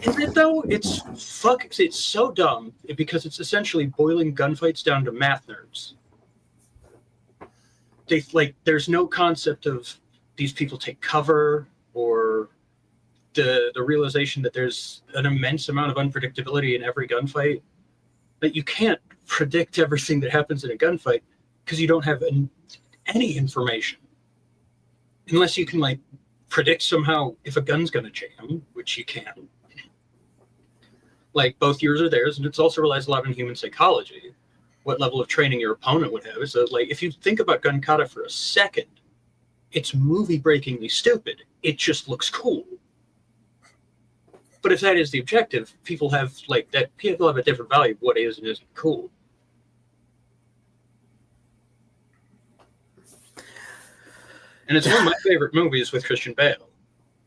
Is it though? It's so dumb because it's essentially boiling gunfights down to math nerds. There's no concept of these people take cover or the realization that there's an immense amount of unpredictability in every gunfight, that you can't predict everything that happens in a gunfight because you don't have any information unless you can predict somehow if a gun's going to jam, which you can. Both yours or theirs, and it also relies a lot on human psychology, what level of training your opponent would have. So if you think about gun kata for a second, it's movie-breakingly stupid. It just looks cool. But if that is the objective, people have people have a different value of what is and isn't cool. And it's one of my favorite movies with Christian Bale,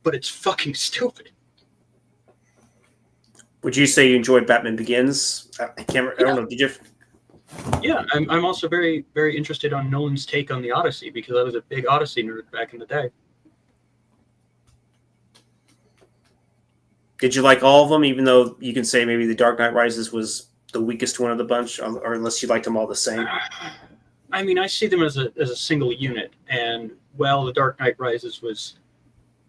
but it's fucking stupid. Would you say you enjoyed Batman Begins? I don't know. Did you? Yeah, I'm also very, very interested on Nolan's take on the Odyssey because I was a big Odyssey nerd back in the day. Did you like all of them, even though you can say maybe The Dark Knight Rises was the weakest one of the bunch, or unless you liked them all the same? I mean, I see them as a single unit, and The Dark Knight Rises was,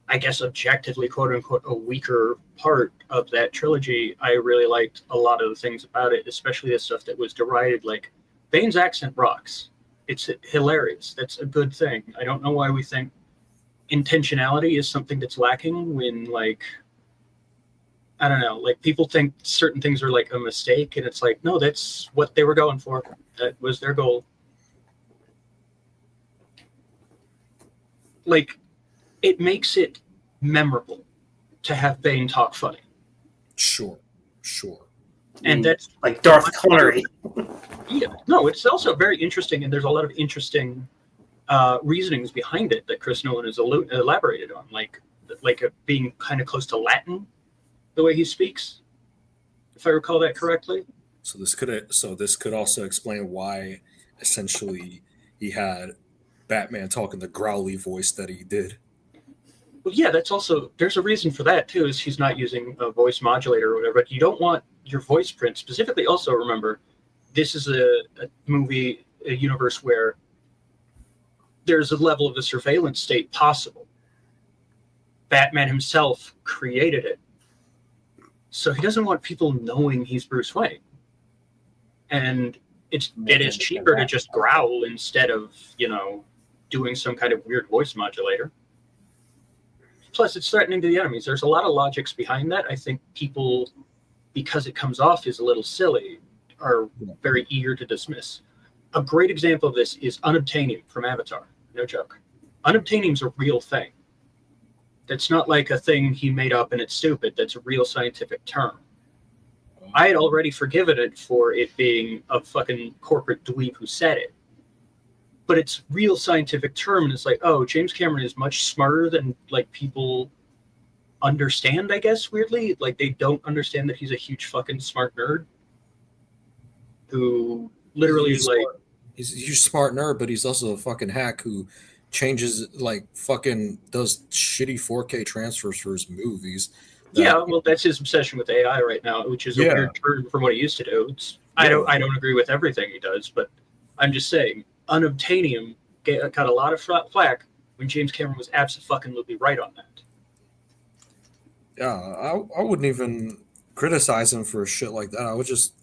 I guess, objectively, quote unquote, a weaker part of that trilogy. I really liked a lot of the things about it, especially the stuff that was derided. Like Bane's accent rocks. It's hilarious. That's a good thing. I don't know why we think intentionality is something that's lacking when I don't know, people think certain things are a mistake, and it's no, that's what they were going for. That was their goal. like, it makes it memorable to have Bane talk funny. Sure. And that's like Darth Connery. Yeah, no, it's also very interesting, and there's a lot of interesting reasonings behind it that Chris Nolan has elaborated on, like being kind of close to Latin, the way he speaks, if I recall that correctly. So this could also explain why essentially he had Batman talking the growly voice that he did. Well, yeah, there's a reason for that too, is he's not using a voice modulator or whatever, but you don't want your voice print specifically. Also, remember, this is a movie, a universe where there's a level of the surveillance state possible. Batman himself created it. So he doesn't want people knowing he's Bruce Wayne. And it is cheaper to just growl instead of, doing some kind of weird voice modulator. Plus, it's threatening to the enemies. There's a lot of logics behind that. I think people, because it comes off as a little silly, are very eager to dismiss. A great example of this is unobtainium from Avatar. No joke. Unobtainium's a real thing. That's not like a thing he made up and it's stupid. That's a real scientific term. I had already forgiven it for it being a fucking corporate dweeb who said it. But it's a real scientific term, and it's like, oh, James Cameron is much smarter than people understand, I guess, weirdly. Like, they don't understand that he's a huge fucking smart nerd who literally he's a huge smart nerd, but he's also a fucking hack who changes, fucking does shitty 4K transfers for his movies. Yeah, well, that's his obsession with AI right now, which is a weird turn from what he used to do. I don't agree with everything he does, but I'm just saying, unobtainium got a lot of flack when James Cameron was absolutely right on that. Yeah, I wouldn't even criticize him for shit like that. I would just,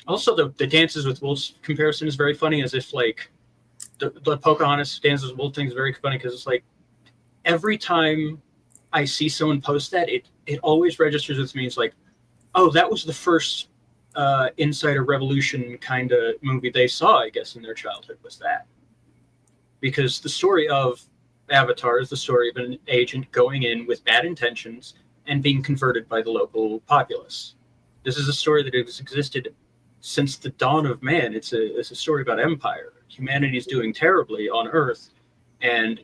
Also, the Dances with Wolves comparison is very funny, as if, the Pocahontas Dances with Wolves thing is very funny, because it's every time I see someone post that, it always registers with me. It's like, oh, that was the first Insider Revolution kind of movie they saw, I guess, in their childhood, was that. Because the story of Avatar is the story of an agent going in with bad intentions and being converted by the local populace. This is a story that has existed since the dawn of man. It's a story about empire. Humanity is doing terribly on Earth, and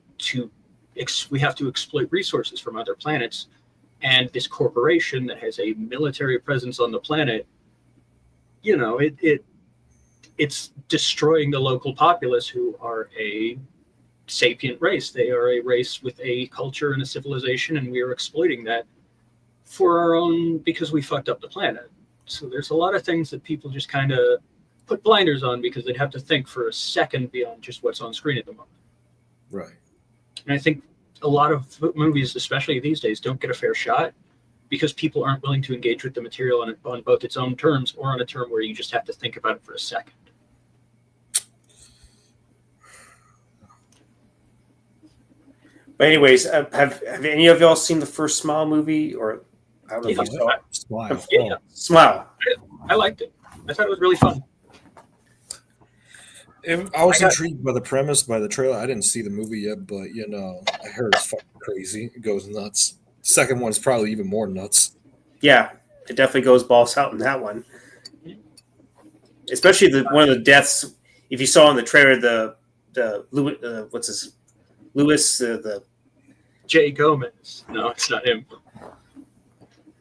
we have to exploit resources from other planets. And this corporation that has a military presence on the planet, it's destroying the local populace, who are a sapient race. They are a race with a culture and a civilization, and we are exploiting that for our own, because we fucked up the planet. So there's a lot of things that people just kind of put blinders on because they'd have to think for a second beyond just what's on screen at the moment. Right. And I think a lot of movies, especially these days, don't get a fair shot because people aren't willing to engage with the material on both its own terms or on a term where you just have to think about it for a second. But anyways, have any of y'all seen the first Smile movie? Or I don't know if you saw it. Smile. Yeah. Smile. I liked it. I thought it was really fun. I was intrigued by the premise, by the trailer. I didn't see the movie yet, but I heard it's fucking crazy. It goes nuts. Second one's probably even more nuts. Yeah, it definitely goes balls out in that one. Especially one of the deaths. If you saw in the trailer, the Louis, the Jay Gomez. No, it's not him.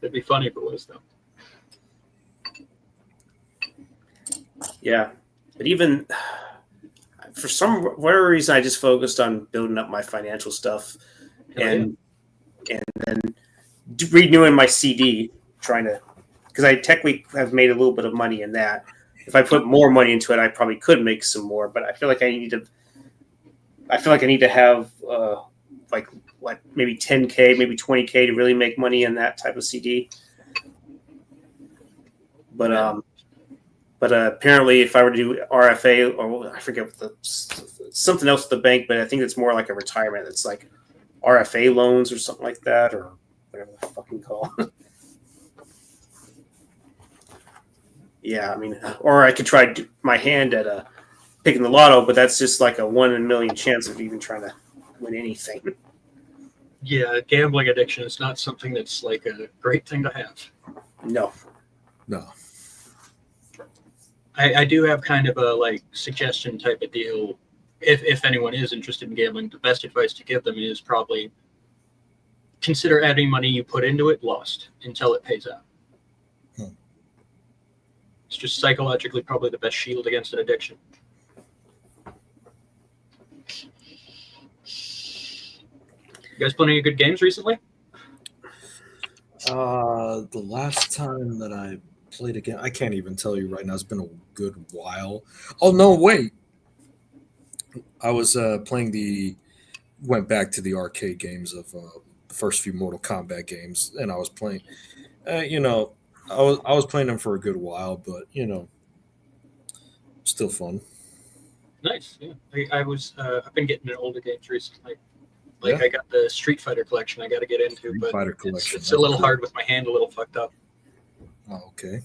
It'd be funny if it was, though. Yeah, but even for whatever reason, I just focused on building up my financial stuff and then renewing my CD, because I technically have made a little bit of money in that. If I put more money into it, I probably could make some more, but I feel like I need to have maybe 10K, maybe 20K to really make money in that type of CD. But apparently, if I were to do RFA, or I forget something else with the bank, but I think it's more like a retirement. It's like RFA loans or something like that, or whatever the fucking call. Yeah, I mean, or I could try my hand at picking the lotto, but that's just like a 1 in a million chance of even trying to win anything. Yeah, gambling addiction is not something that's like a great thing to have. No. No. I do have kind of a like suggestion type of deal. If anyone is interested in gambling, the best advice to give them is probably consider adding money you put into it lost until it pays out. It's just psychologically probably the best shield against an addiction. You guys playing any good games recently? The last time that I played again, I can't even tell you right now. It's been a good while. Oh no, wait! I was went back to the arcade games of the first few Mortal Kombat games, and I was playing. I was playing them for a good while, but still fun. Nice. Yeah, I've been getting into older games recently. Like Yeah. I got the Street Fighter collection I got to get into, Street but Fighter collection, it's a little that's cool. hard with my hand a little fucked up. Oh, okay.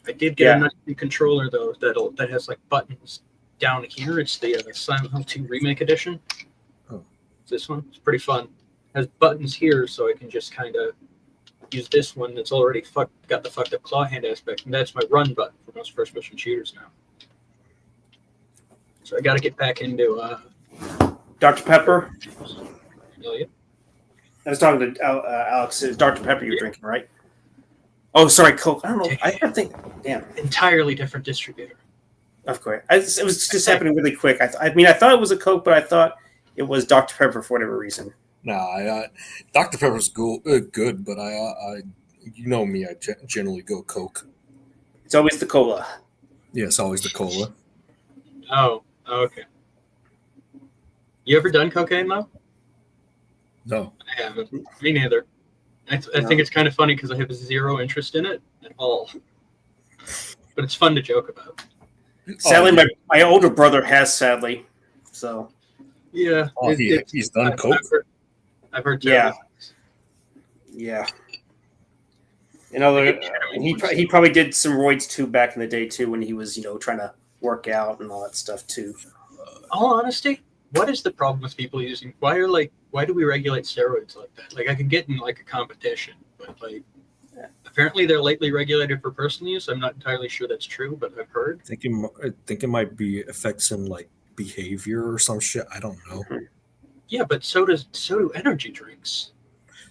I did get a nice new controller though that has like buttons down here. It's the Silent Hill 2 Remake Edition. Oh. This one, it's pretty fun. It has buttons here, so I can just kind of use this one that's already got the fucked up claw hand aspect, and that's my run button for most first person shooters now. So I got to get back into Dr. Pepper. yeah. I was talking to Alex. It's Dr. Pepper you're drinking, right? Oh, sorry, Coke. I don't know. I think. Damn. Entirely different distributor. Of course. It was just happening really quick. I thought it was a Coke, but I thought it was Dr. Pepper for whatever reason. Nah, Dr. Pepper's good, but you know me, I generally go Coke. It's always the cola. Yeah, it's always the cola. Oh, okay. You ever done cocaine though? No. I haven't. Me neither. I think it's kind of funny because I have zero interest in it at all. But it's fun to joke about. Sadly, my older brother has, sadly. So. Yeah. Oh, he's done Coke? I've heard yeah. Yeah. He probably did some roids too back in the day too when he was, trying to work out and all that stuff too. All honesty, what is the problem with people using? Why do we regulate steroids like that? Like I could get in like a competition, but like apparently they're lately regulated for personal use. I'm not entirely sure that's true, but I've heard. I think it might be effects in like behavior or some shit. I don't know. Mm-hmm. Yeah, but so do energy drinks.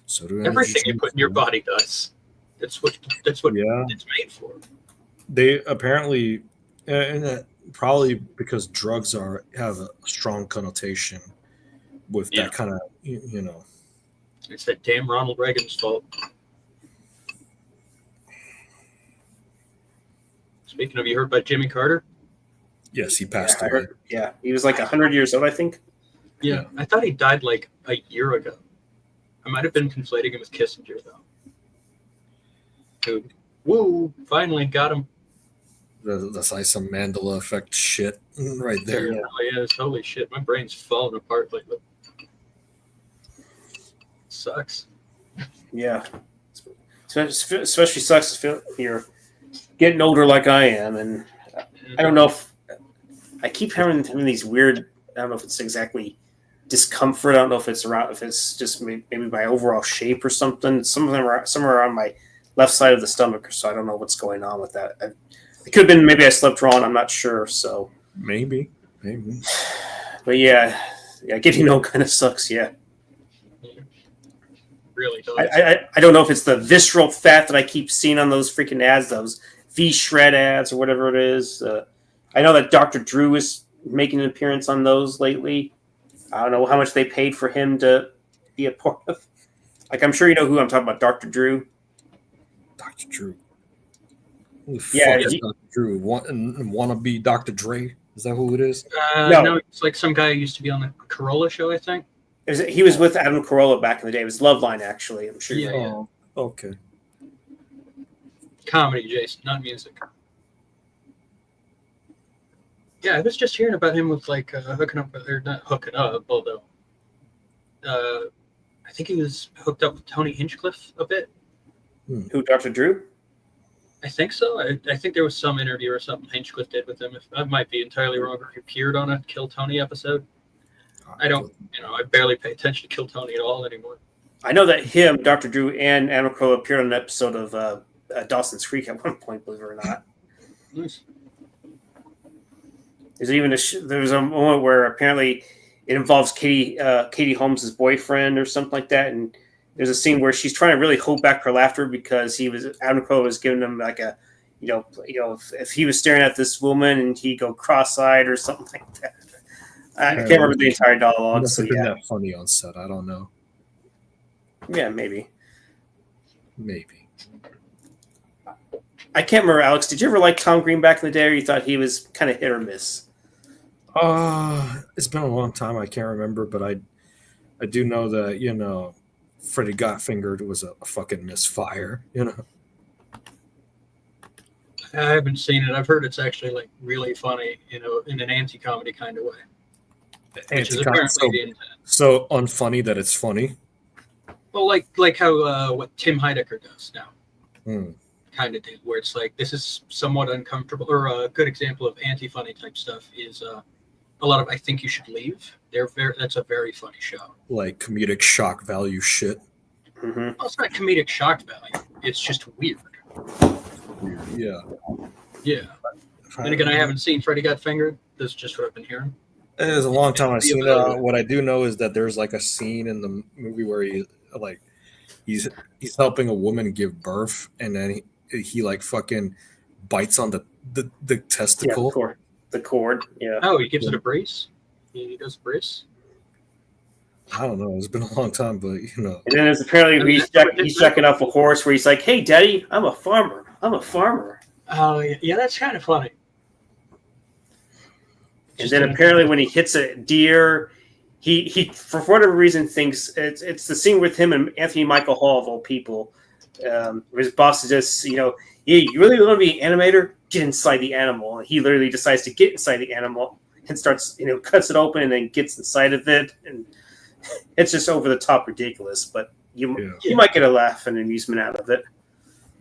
So do everything you put in your body does. That's what it's made for. They apparently, probably because drugs have a strong connotation with that kind of It's that damn Ronald Reagan's fault. Speaking of, you heard about Jimmy Carter? Yes, he passed away. Yeah, he was like 100 years old, I think. Yeah, I thought he died like a year ago. I might have been conflating him with Kissinger, though. Dude, woo! Finally got him. That's like some Mandela effect shit right there. Yeah, holy shit. My brain's falling apart lately. Sucks. Yeah. Especially sucks if you're getting older like I am. And I don't know if I keep having these weird, I don't know if it's exactly discomfort. I don't know if it's just maybe my overall shape or something. Some of them are somewhere on my left side of the stomach, so I don't know what's going on with that. It could have been maybe I slept wrong. I'm not sure. So maybe. But yeah, getting old kind of sucks. Yeah. Really does. I don't know if it's the visceral fat that I keep seeing on those freaking ads, those V-Shred ads or whatever it is. I know that Dr. Drew is making an appearance on those lately. I don't know how much they paid for him to be a part of. Like, I'm sure you know who I'm talking about, Dr. Drew. Dr. Drew. Dr. Drew. Want to be Dr. Dre? Is that who it is? No, it's like some guy who used to be on the Corolla show, I think. He was with Adam Carolla back in the day. It was Loveline, actually. I'm sure. Yeah. Oh, okay. Comedy, Jason, not music. Yeah, I was just hearing about him with like hooking up, or not hooking up, although I think he was hooked up with Tony Hinchcliffe a bit. Who, Dr. Drew? I think so. I think there was some interview or something Hinchcliffe did with him. I might be entirely wrong, or he appeared on a Kill Tony episode. I don't, I barely pay attention to Kill Tony at all anymore. I know that him, Dr. Drew, and Adam Crow appeared on an episode of Dawson's Creek at one point, believe it or not. Nice. There's even there's a moment where apparently it involves Katie Holmes' boyfriend or something like that, and there's a scene where she's trying to really hold back her laughter because Adam Crow was giving him like a, if he was staring at this woman and he'd go cross-eyed or something like that. I can't remember the entire dialogue. Must So have been yeah, that funny on set. I don't know. yeah, maybe. I can't remember, Alex. Did you ever like Tom Green back in the day, or you thought he was kind of hit or miss? It's been a long time. I can't remember, but I do know that Freddy Got Fingered was a fucking misfire. I haven't seen it. I've heard it's actually like really funny, in an anti-comedy kind of way. Which is apparently the intent. So unfunny that it's funny. Well, like how what Tim Heidecker does now. Kind of did, where it's like, this is somewhat uncomfortable, or a good example of anti-funny type stuff is a lot of I Think You Should Leave. That's a very funny show. Like comedic shock value shit. Mm-hmm. Well, it's not comedic shock value. It's just weird. Yeah. Yeah. And again, I haven't seen Freddy Got Fingered. This is just what I've been hearing. It is a long time I've seen it. What I do know is that there's like a scene in the movie where he's helping a woman give birth, and then he like fucking bites on the testicle. Yeah, the cord. Yeah. Oh, he gives it a brace. He does brace. I don't know. It's been a long time, but And then there's apparently he's checking off a horse where he's like, "Hey, Daddy, I'm a farmer. I'm a farmer." Oh yeah, that's kind of funny. And then apparently when he hits a deer, he for whatever reason thinks it's the scene with him and Anthony Michael Hall of all people. His boss is just, you really want to be an animator? Get inside the animal. And he literally decides to get inside the animal and starts, cuts it open and then gets inside of it. And it's just over the top ridiculous, but you might get a laugh and amusement out of it.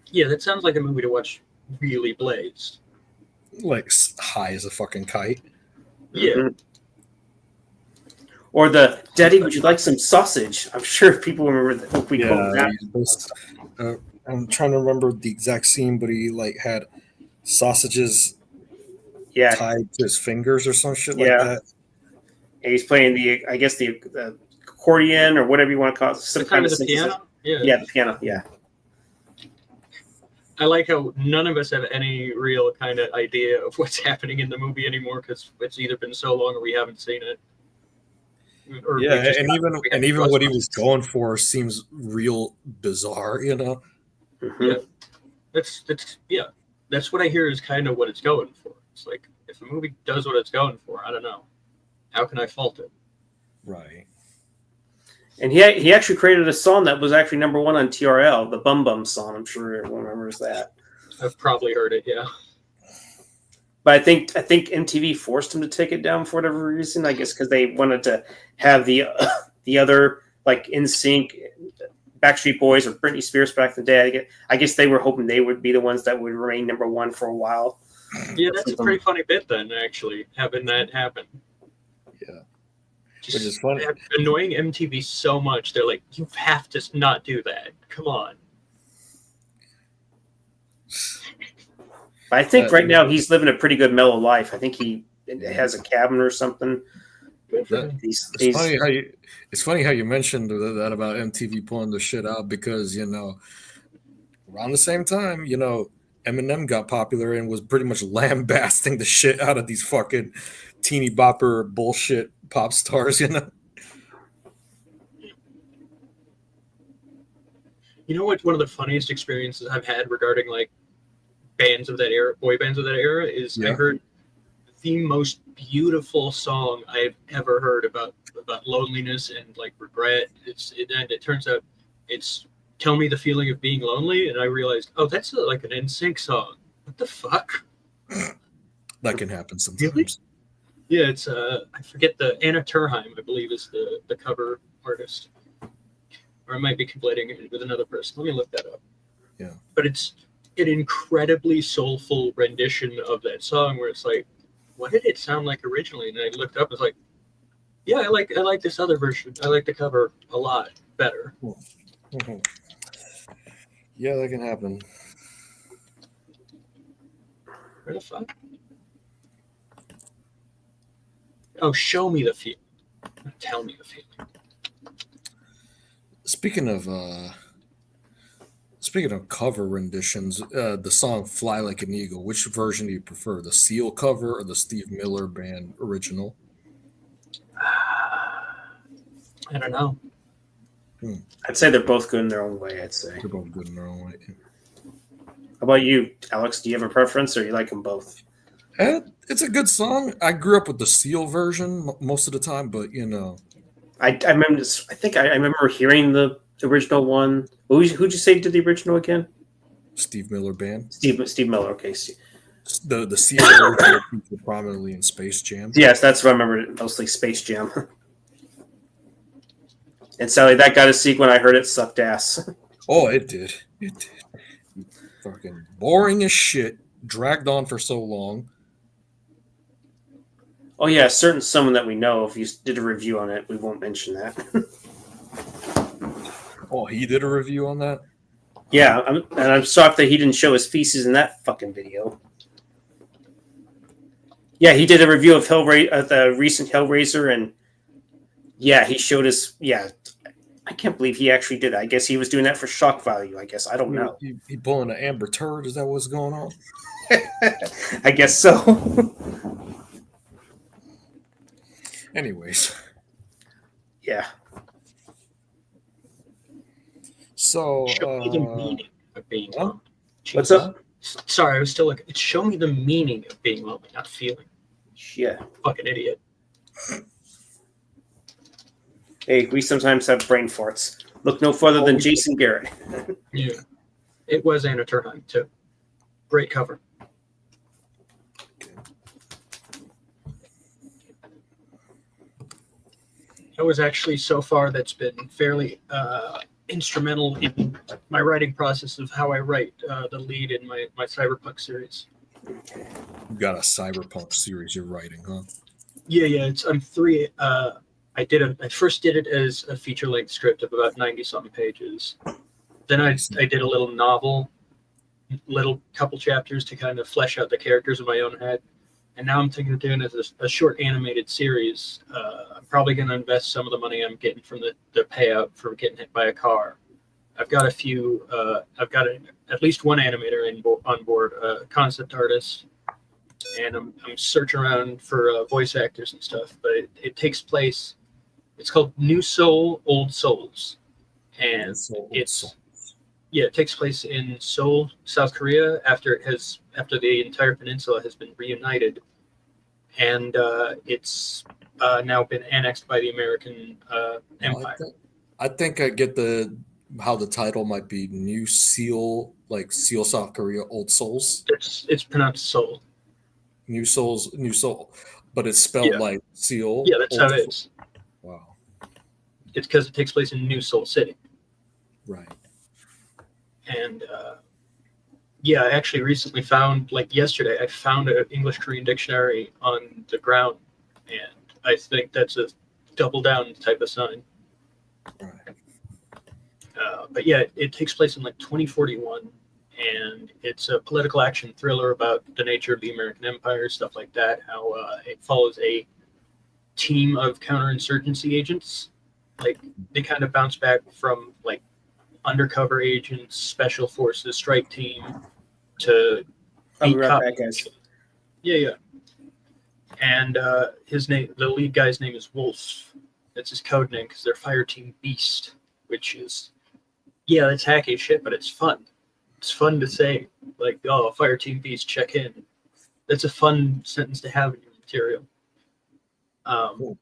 Yeah, that sounds like a movie to watch really blazed. Like high as a fucking kite. Yeah. Mm-hmm. Or the Daddy, would you like some sausage? I'm sure people remember that. We called that. I'm trying to remember the exact scene, but he had sausages tied to his fingers or some shit like that. And he's playing the accordion or whatever you want to call it. Some kind of the piano? Yeah, the piano, yeah. I like how none of us have any real kind of idea of what's happening in the movie anymore because it's either been so long or we haven't seen it. And even what he was going for seems real bizarre, Mm-hmm. Yeah, that's what I hear is kind of what it's going for. It's like if a movie does what it's going for, I don't know, how can I fault it? Right. And he actually created a song that was actually number one on TRL, the Bum Bum song. I'm sure everyone remembers that. I've probably heard it, yeah. But I think MTV forced him to take it down for whatever reason. I guess because they wanted to have the other like NSYNC, Backstreet Boys, or Britney Spears back in the day. I guess they were hoping they would be the ones that would remain number one for a while. Yeah, that's a pretty funny bit then, actually, having that happen. Yeah. Which is funny. Annoying MTV so much. They're like, you have to not do that. Come on. I think right now he's living a pretty good mellow life. I think he has a cabin or something. It's funny how you mentioned that about MTV pulling the shit out because, around the same time, Eminem got popular and was pretty much lambasting the shit out of these fucking teeny bopper bullshit pop stars, You know what? One of the funniest experiences I've had regarding like bands of that era, boy bands of that era, is I heard the most beautiful song I've ever heard about loneliness and like regret. It turns out it's "Tell Me the Feeling of Being Lonely," and I realized, oh, that's like an NSYNC song. What the fuck? That can happen sometimes. Really? Yeah, it's I forget Anna Turheim, I believe, is the cover artist. Or I might be conflating it with another person. Let me look that up. Yeah. But it's an incredibly soulful rendition of that song where it's like, what did it sound like originally? And I looked up, it's like, Yeah, I like this other version. I like the cover a lot better. Mhm. Yeah, that can happen. Where the fuck? Oh, show me the feeling. Tell me the feeling. Speaking of cover renditions, the song "Fly Like an Eagle." Which version do you prefer, the Seal cover or the Steve Miller Band original? I don't know. I'd say they're both good in their own way. I'd say. They're both good in their own way. How about you, Alex? Do you have a preference, or you like them both? It's a good song. I grew up with the Seal version most of the time, but I remember this. I think I remember hearing the original one. Who'd you say did the original again? Steve Miller Band. Steve Miller. Okay. The Seal version featured prominently in Space Jam. Yes, that's what I remember. Mostly Space Jam. And Sally, that got a seek when I heard it sucked ass. Oh, it did. It did. Fucking boring as shit. Dragged on for so long. Oh yeah, a certain someone that we know. If you did a review on it, we won't mention that. Oh, he did a review on that? Yeah, I'm shocked that he didn't show his feces in that fucking video. Yeah, he did a review of the recent Hellraiser, and yeah, he showed his. Yeah, I can't believe he actually did that. I guess he was doing that for shock value. I guess I don't know. He pulling an Amber Turd? Is that what's going on? I guess so. Anyways, Yeah. so Show me the meaning of being huh? lonely. What's Jesus. up? Sorry, I was still like, show me the meaning of being lonely, not feeling. Yeah. Fucking idiot. Hey, we sometimes have brain farts. Look no further than Jason Garrett. Yeah. It was Anna Turnheim, too. Great cover. That was actually so far that's been fairly instrumental in my writing process of how I write the lead in my Cyberpunk series. You got a cyberpunk series you're writing, huh? Yeah. I'm three. I first did it as a feature-length script of about 90-something pages. Then I did a little novel, little couple chapters to kind of flesh out the characters in my own head. And now I'm thinking of doing it as a short animated series. I'm probably going to invest some of the money I'm getting from the payout for getting hit by a car. I've got a few. I've got at least one animator on board, a concept artist, and I'm searching around for voice actors and stuff. But it takes place. It's called New Soul, Old Souls, and it takes place in Seoul, South Korea, after the entire peninsula has been reunited, and it's now been annexed by the American Empire. I think I get how the title might be New Seal, like Seal, South Korea, Old Souls. It's pronounced Seoul. New Souls, New Soul, but it's spelled like Seal. Yeah, that's how it is. Wow. It's because it takes place in New Seoul City. Right. And I actually recently found, like yesterday, I found an English Korean dictionary on the ground, and I think that's a double down type of sign. Right. But yeah, it takes place in like 2041, and it's a political action thriller about the nature of the American Empire, stuff like that. How it follows a team of counterinsurgency agents. Like they kind of bounce back from like undercover agents, special forces, strike team to I'll be right back, guys. Yeah. And the lead guy's name is Wolf. That's his code name because they're Fire Team Beast, which is, that's hacky shit, but it's fun. It's fun to say, like, oh, Fire Team Beast, check in. That's a fun sentence to have in your material. Cool.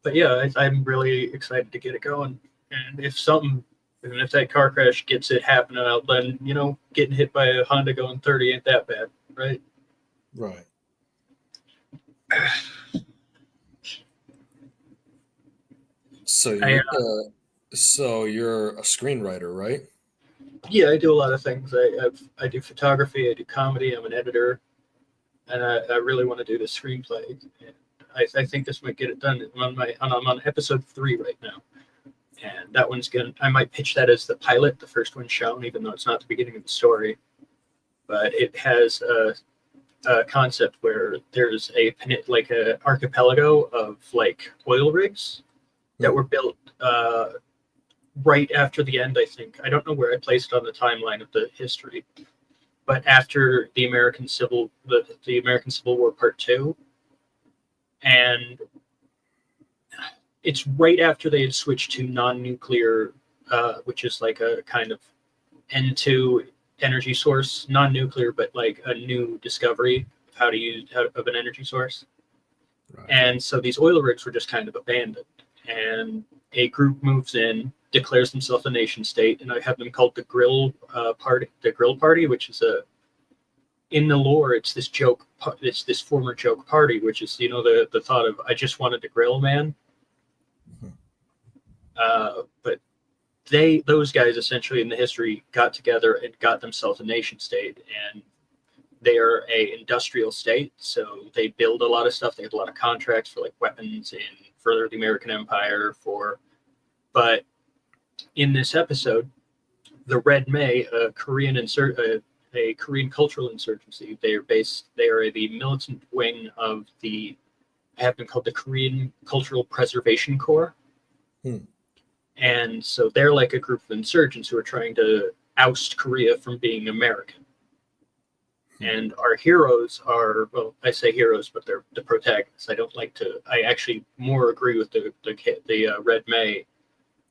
But yeah, I'm really excited to get it going. And if that car crash gets it happening out, then, getting hit by a Honda going 30 ain't that bad, right? Right. So you're a screenwriter, right? Yeah, I do a lot of things. I do photography, I do comedy, I'm an editor, and I really want to do the screenplay. And I think this might get it done. I'm on episode 3 right now, and that one's I might pitch that as the pilot, the first one shown, even though it's not the beginning of the story. But it has a concept where there's a archipelago of like oil rigs that were built right after the end. I think I don't know where I placed it on the timeline of the history, but after the American Civil War Part 2, and it's right after they had switched to non-nuclear, which is like a kind of N2 energy source, non-nuclear, but like a new discovery of how to use of an energy source. Right. And so these oil rigs were just kind of abandoned, and a group moves in, declares themselves a nation state, and I have them called the Grill Party, which is in the lore, it's this joke, it's this former joke party, which is, you know, the thought of, I just wanted to grill, man. But those guys essentially in the history got together and got themselves a nation state, and they are a industrial state, so they build a lot of stuff. They have a lot of contracts for like weapons and further the American Empire but in this episode, the Red May, a Korean cultural insurgency. They are the militant wing of have been called the Korean Cultural Preservation Corps. And so they're like a group of insurgents who are trying to oust Korea from being American. And our heroes are, well, I say heroes, but they're the protagonists. I actually more agree with the Red May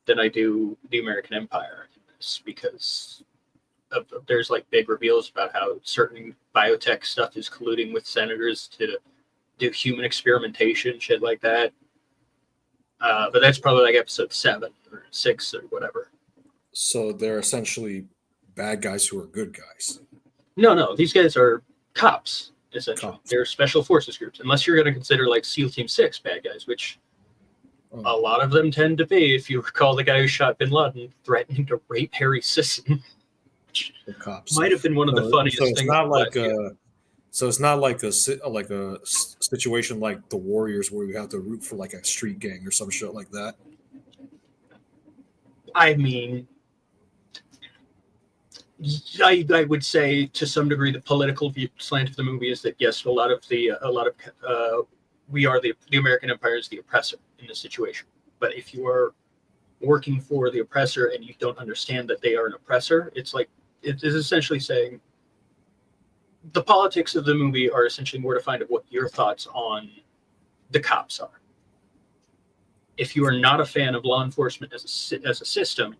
than I do the American Empire in this, because there's like big reveals about how certain biotech stuff is colluding with senators to do human experimentation, shit like that. But that's probably like episode 7 or 6 or whatever. So they're essentially bad guys who are good guys. No, these guys are cops, essentially. They're special forces groups, unless you're going to consider like SEAL Team 6 bad guys, which a lot of them tend to be. If you recall the guy who shot Bin Laden threatening to rape Harry Sisson, which might have been one of the funniest things. So it's not like a situation like the Warriors where we have to root for like a street gang or some shit like that. I mean, I would say to some degree the political slant of the movie is that yes, we are the American Empire is the oppressor in this situation. But if you are working for the oppressor and you don't understand that they are an oppressor, it's like it is essentially saying the politics of the movie are essentially more defined of what your thoughts on the cops are. If you are not a fan of law enforcement as a system,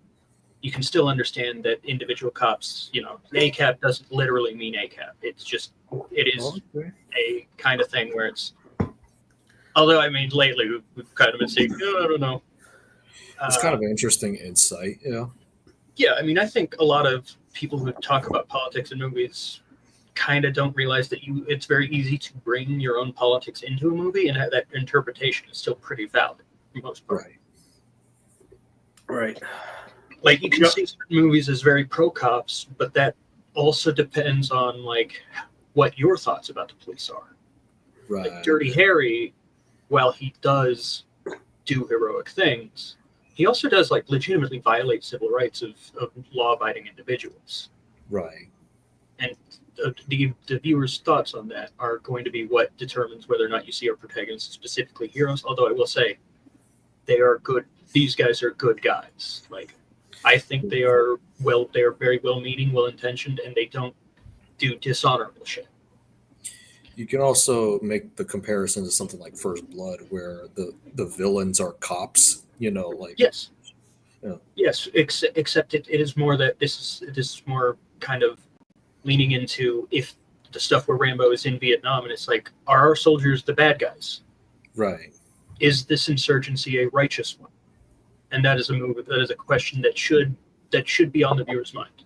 you can still understand that individual cops, you know, ACAB doesn't literally mean ACAB. It is a kind of thing where it's, although I mean, lately we've kind of been saying, I don't know. It's kind of an interesting insight, yeah. Yeah, I mean, I think a lot of people who talk about politics in movies kind of don't realize that it's very easy to bring your own politics into a movie, and that interpretation is still pretty valid for the most part. Right. Like, you can see certain movies as very pro-cops, but that also depends on, like, what your thoughts about the police are. Right. Like Dirty Harry, while he does do heroic things, he also does, like, legitimately violate civil rights of law-abiding individuals. Right. And the viewer's thoughts on that are going to be what determines whether or not you see our protagonists specifically heroes. Although I will say, they are good. These guys are good guys. Like, I think they are very well-meaning, well-intentioned, and they don't do dishonorable shit. You can also make the comparison to something like First Blood, where the villains are cops. You know, like yes, yeah. Yes. Except it is more that this is more kind of leaning into if the stuff where Rambo is in Vietnam, and it's like, are our soldiers the bad guys? Right. Is this insurgency a righteous one? And that is a question that should be on the viewer's mind,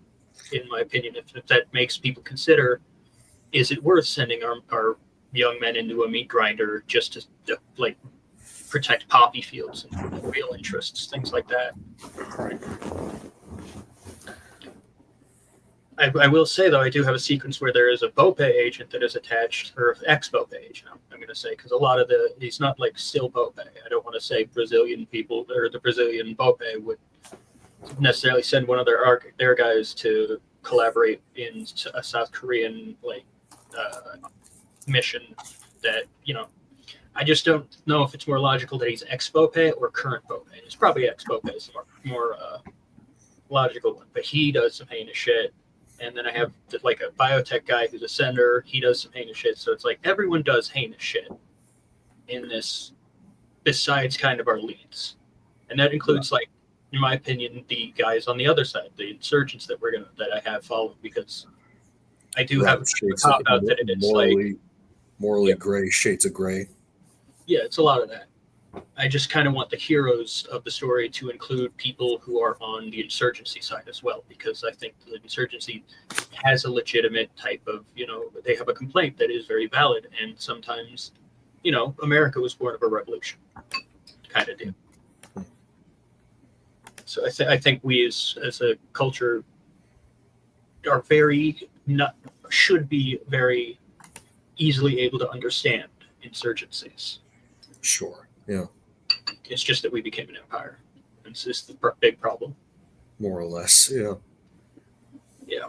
in my opinion. If that makes people consider, is it worth sending our young men into a meat grinder just to like protect poppy fields and real interests, things like that? Right. I will say though, I do have a sequence where there is a Bope agent that is attached, or ex-Bope agent. I'm going to say, because a lot of he's not like still Bope. I don't want to say Brazilian people or the Brazilian Bope would necessarily send one of their guys to collaborate in a South Korean mission. That I just don't know if it's more logical that he's ex-Bope or current Bope. It's probably ex-Bope is more logical one, but he does some heinous shit. And then I have like a biotech guy who's a sender. He does some heinous shit. So it's like everyone does heinous shit in this, besides kind of our leads. And that includes, like, in my opinion, the guys on the other side, the insurgents that I have followed, because I do have a cop out that it's morally gray, shades of gray. Yeah, it's a lot of that. I just kind of want the heroes of the story to include people who are on the insurgency side as well, because I think the insurgency has a legitimate type of, they have a complaint that is very valid. And sometimes, America was born of a revolution kind of deal. So I think we as a culture are should be very easily able to understand insurgencies. Sure. Yeah. It's just that we became an empire. It's just the big problem. More or less. Yeah. Yeah.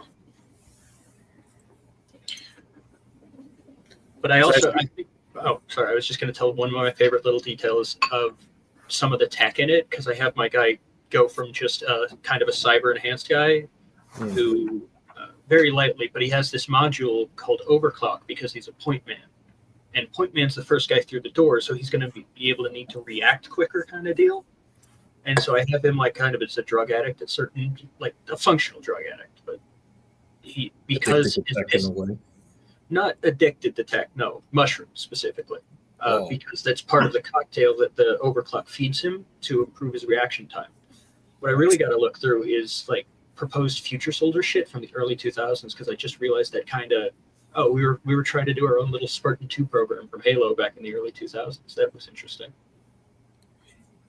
But I think, I was just going to tell one of my favorite little details of some of the tech in it, because I have my guy go from just kind of a cyber enhanced guy who very lightly, but he has this module called overclock because he's a point man. And Point Man's the first guy through the door, so he's going to be able to need to react quicker kind of deal. And so I have him like kind of as a drug addict, like a functional drug addict, but because he's not addicted to tech, no, mushrooms specifically, because that's part of the cocktail that the overclock feeds him to improve his reaction time. What I really got to look through is like proposed future soldier shit from the early 2000s, because I just realized that kind of. Oh, we were trying to do our own little Spartan 2 program from Halo back in the early 2000s. That was interesting.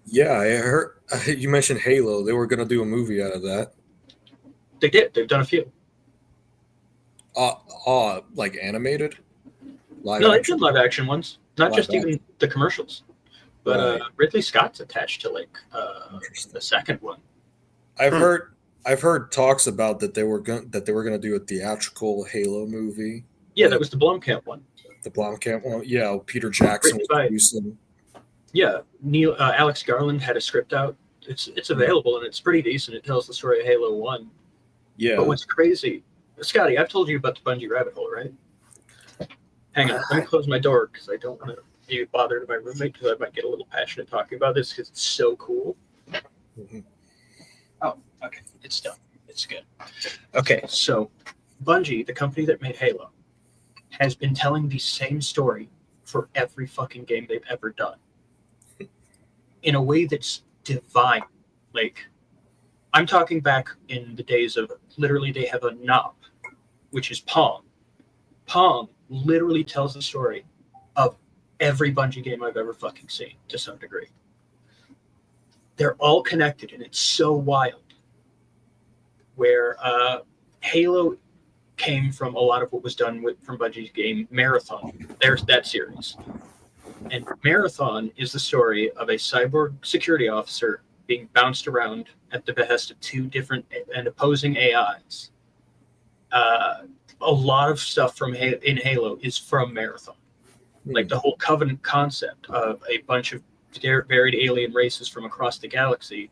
Yeah, I heard you mentioned Halo. They were going to do a movie out of that. They did. They've done a few. Like animated? They did live action ones. Not just even the commercials. But Ridley Scott's attached to the second one. I've heard talks about that they were going to do a theatrical Halo movie. Yeah, that was the Blomkamp one. The Blomkamp one, yeah. Peter Jackson was producing. Yeah, Alex Garland had a script out. It's available and it's pretty decent. It tells the story of Halo 1. Yeah. But what's crazy, Scotty, I've told you about the Bungie rabbit hole, right? Hang on, let me close my door because I don't want to be bothered by my roommate, because I might get a little passionate talking about this because it's so cool. Mm-hmm. Oh, okay, it's done. It's good. Okay, so Bungie, the company that made Halo, has been telling the same story for every fucking game they've ever done in a way that's divine. Like, I'm talking back in the days of literally they have a knob, which is Pong. Pong literally tells the story of every Bungie game I've ever fucking seen to some degree. They're all connected, and it's so wild. Where Halo came from a lot of what was done from Bungie's game Marathon. There's that series. And Marathon is the story of a cyborg security officer being bounced around at the behest of two different and opposing AIs. A lot of stuff in Halo is from Marathon. Like the whole Covenant concept of a bunch of varied alien races from across the galaxy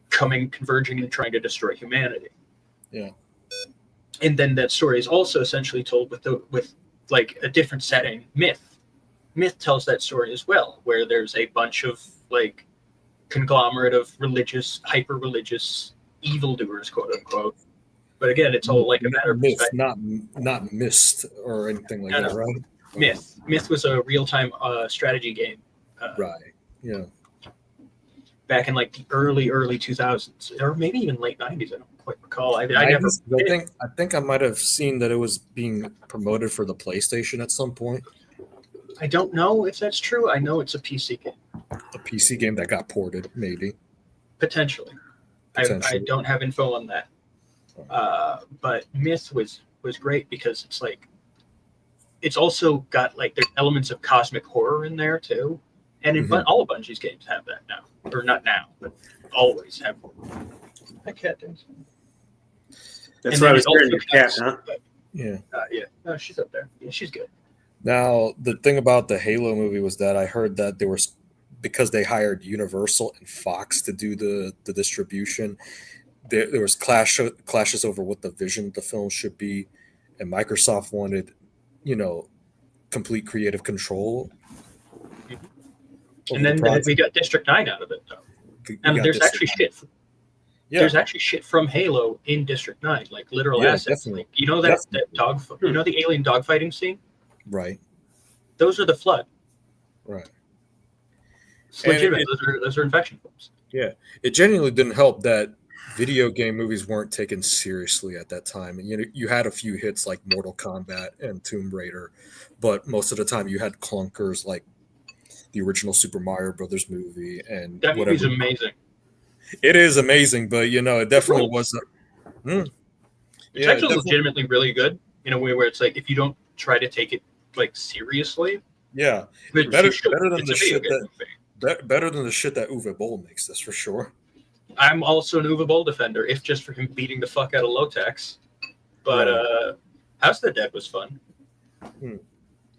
converging and trying to destroy humanity. Yeah. And then that story is also essentially told with like a different setting. Myth tells that story as well, where there's a bunch of like conglomerate of hyper-religious evildoers, quote unquote. But again, it's all like a matter of myth, not Myst or anything like that, right? Myth was a real-time strategy game. Right. Yeah. Back in like the early 2000s, or maybe even late 90s. I don't quite recall. I think I might have seen that it was being promoted for the PlayStation at some point. I don't know if that's true. I know it's a PC game. A PC game that got ported, maybe. Potentially. I don't have info on that. But Myth was great because it's like it's also got like there's elements of cosmic horror in there too, and all of Bungie's games have that now, or not now, but always have. That cat dance. That's what I was hearing. Your cat, huh? Yeah. Yeah. No, she's up there. Yeah, she's good. Now, the thing about the Halo movie was that I heard that there was, because they hired Universal and Fox to do the distribution, there was clashes over what the vision of the film should be, and Microsoft wanted, complete creative control. And then we got District 9 out of it, though. And there's actually shit. There's actually shit from Halo in District 9, like literal assets. Like, you know that dog, you know the alien dogfighting scene? Right. Those are the Flood. Right. It's legitimate. Those are infection films. Yeah. It genuinely didn't help that video game movies weren't taken seriously at that time. And you had a few hits like Mortal Kombat and Tomb Raider, but most of the time you had clunkers like the original Super Mario Brothers movie and that movie's amazing. It is amazing, but it definitely wasn't. It's actually legitimately really good in a way where it's like if you don't try to take it like seriously. Yeah, better than the shit that Uwe Boll makes. That's for sure. I'm also an Uwe Boll defender, if just for him beating the fuck out of Lotex. But House of the Dead was fun.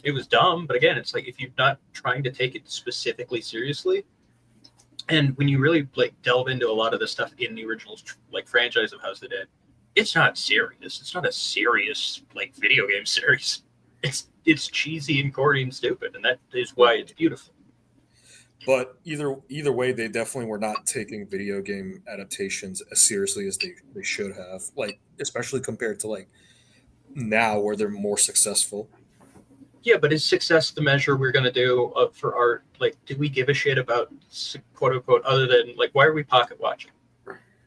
It was dumb, but again, it's like if you're not trying to take it specifically seriously. And when you really like delve into a lot of the stuff in the original like franchise of House of the Dead, it's not serious. It's not a serious like video game series. It's cheesy and corny and stupid, and that is why it's beautiful. But either way, they definitely were not taking video game adaptations as seriously as they should have. Like especially compared to like now, where they're more successful. Yeah, but is success the measure we're going to do for art? Like, do we give a shit about quote unquote other than like why are we pocket watching?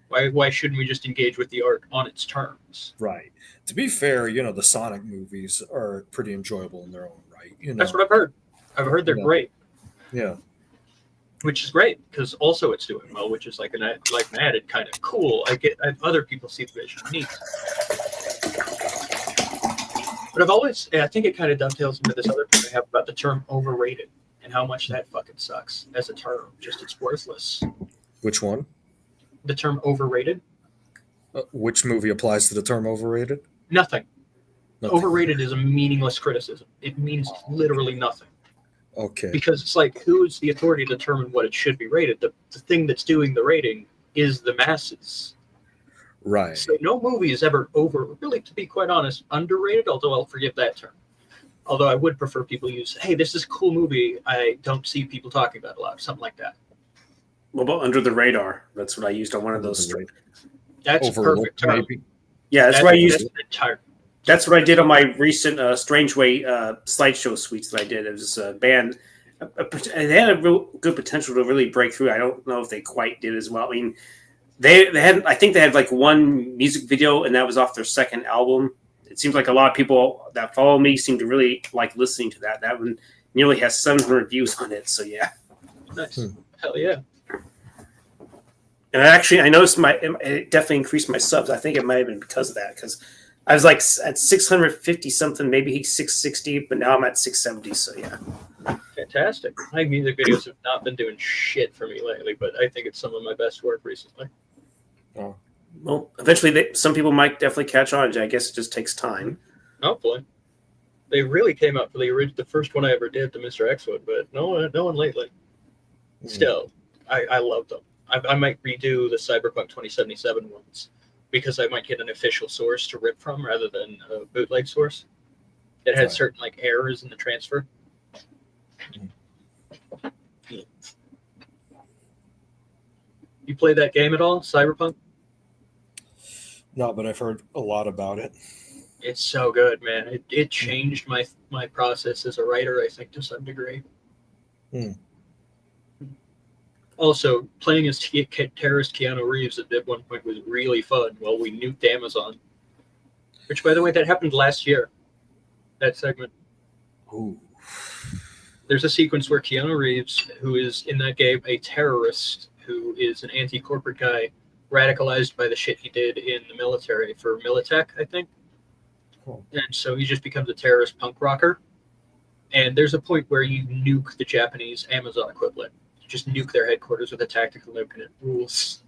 Why shouldn't we just engage with the art on its terms? Right. To be fair, the Sonic movies are pretty enjoyable in their own right. That's what I've heard. I've heard they're great. Yeah. Which is great because also it's doing well, which is like an added kind of cool. I other people see the vision. Neat. But I think it kind of dovetails into this other point I have about the term overrated and how much that fucking sucks as a term. Just it's worthless. Which one? The term overrated. Which movie applies to the term overrated? Nothing. Overrated is a meaningless criticism. It means literally nothing. Okay. Because it's like, who is the authority to determine what it should be rated? The thing that's doing the rating is the masses. Right. So no movie is ever really, to be quite honest, underrated, although I'll forgive that term. Although I would prefer people use, hey, this is a cool movie I don't see people talking about a lot, something like that. What about under the radar? That's what I used on one of those. That's a perfect term. Maybe. Yeah, that's what I used. That's what I did on my recent Strange Way slideshow suites that I did. It was a band. They had a real good potential to really break through. I don't know if they quite did as well. I mean, they had. I think they had like one music video, and that was off their second album. It seems like a lot of people that follow me seem to really like listening to that. That one nearly has 700 views on it. So yeah, nice. Hell yeah. And I noticed it definitely increased my subs. I think it might have been because of that, because I was like at 650 something, maybe 660, but now I'm at 670. So yeah. Fantastic. My music videos have not been doing shit for me lately, but I think it's some of my best work recently. Oh. Well, eventually some people might definitely catch on. I guess it just takes time. Hopefully. They really came out for the first one I ever did, the Mr. X one, but no one lately. Still, I love them. I might redo the Cyberpunk 2077 ones because I might get an official source to rip from rather than a bootleg source. It had certain like errors in the transfer. You play that game at all, Cyberpunk? No, but I've heard a lot about it. It's so good, man. It changed my process as a writer, I think, to some degree. Also, playing as terrorist Keanu Reeves at one point was really fun while we nuked Amazon. Which, by the way, that happened last year. That segment. Ooh. There's a sequence where Keanu Reeves, who is in that game a terrorist, who is an anti-corporate guy, radicalized by the shit he did in the military for Militech, I think. Cool. And so he just becomes a terrorist punk rocker. And there's a point where you nuke the Japanese Amazon equivalent. You just nuke their headquarters with a tactical nuke, and it rules.